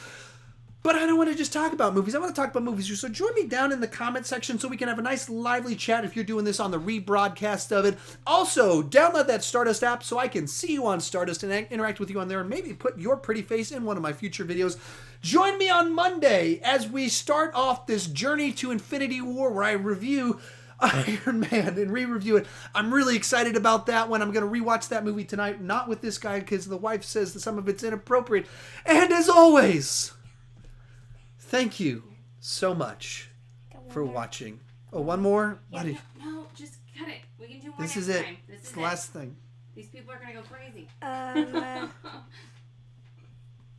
But I don't want to just talk about movies. I want to talk about movies. So join me down in the comment section so we can have a nice lively chat if you're doing this on the rebroadcast of it. Also, download that Stardust app so I can see you on Stardust and interact with you on there and maybe put your pretty face in one of my future videos. Join me on Monday as we start off this journey to Infinity War where I review Iron Man and re-review it. I'm really excited about that one. I'm going to rewatch that movie tonight, not with this guy because the wife says that some of it's inappropriate. And as always, thank you so much for watching. Oh, one more? Yeah, no, just cut it. We can do more This next is it. time. This It's is the last thing. These people are going to go crazy.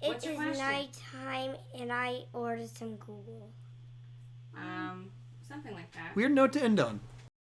It What's your is question? nighttime, and I ordered some Google. Something like that. Weird note to end on.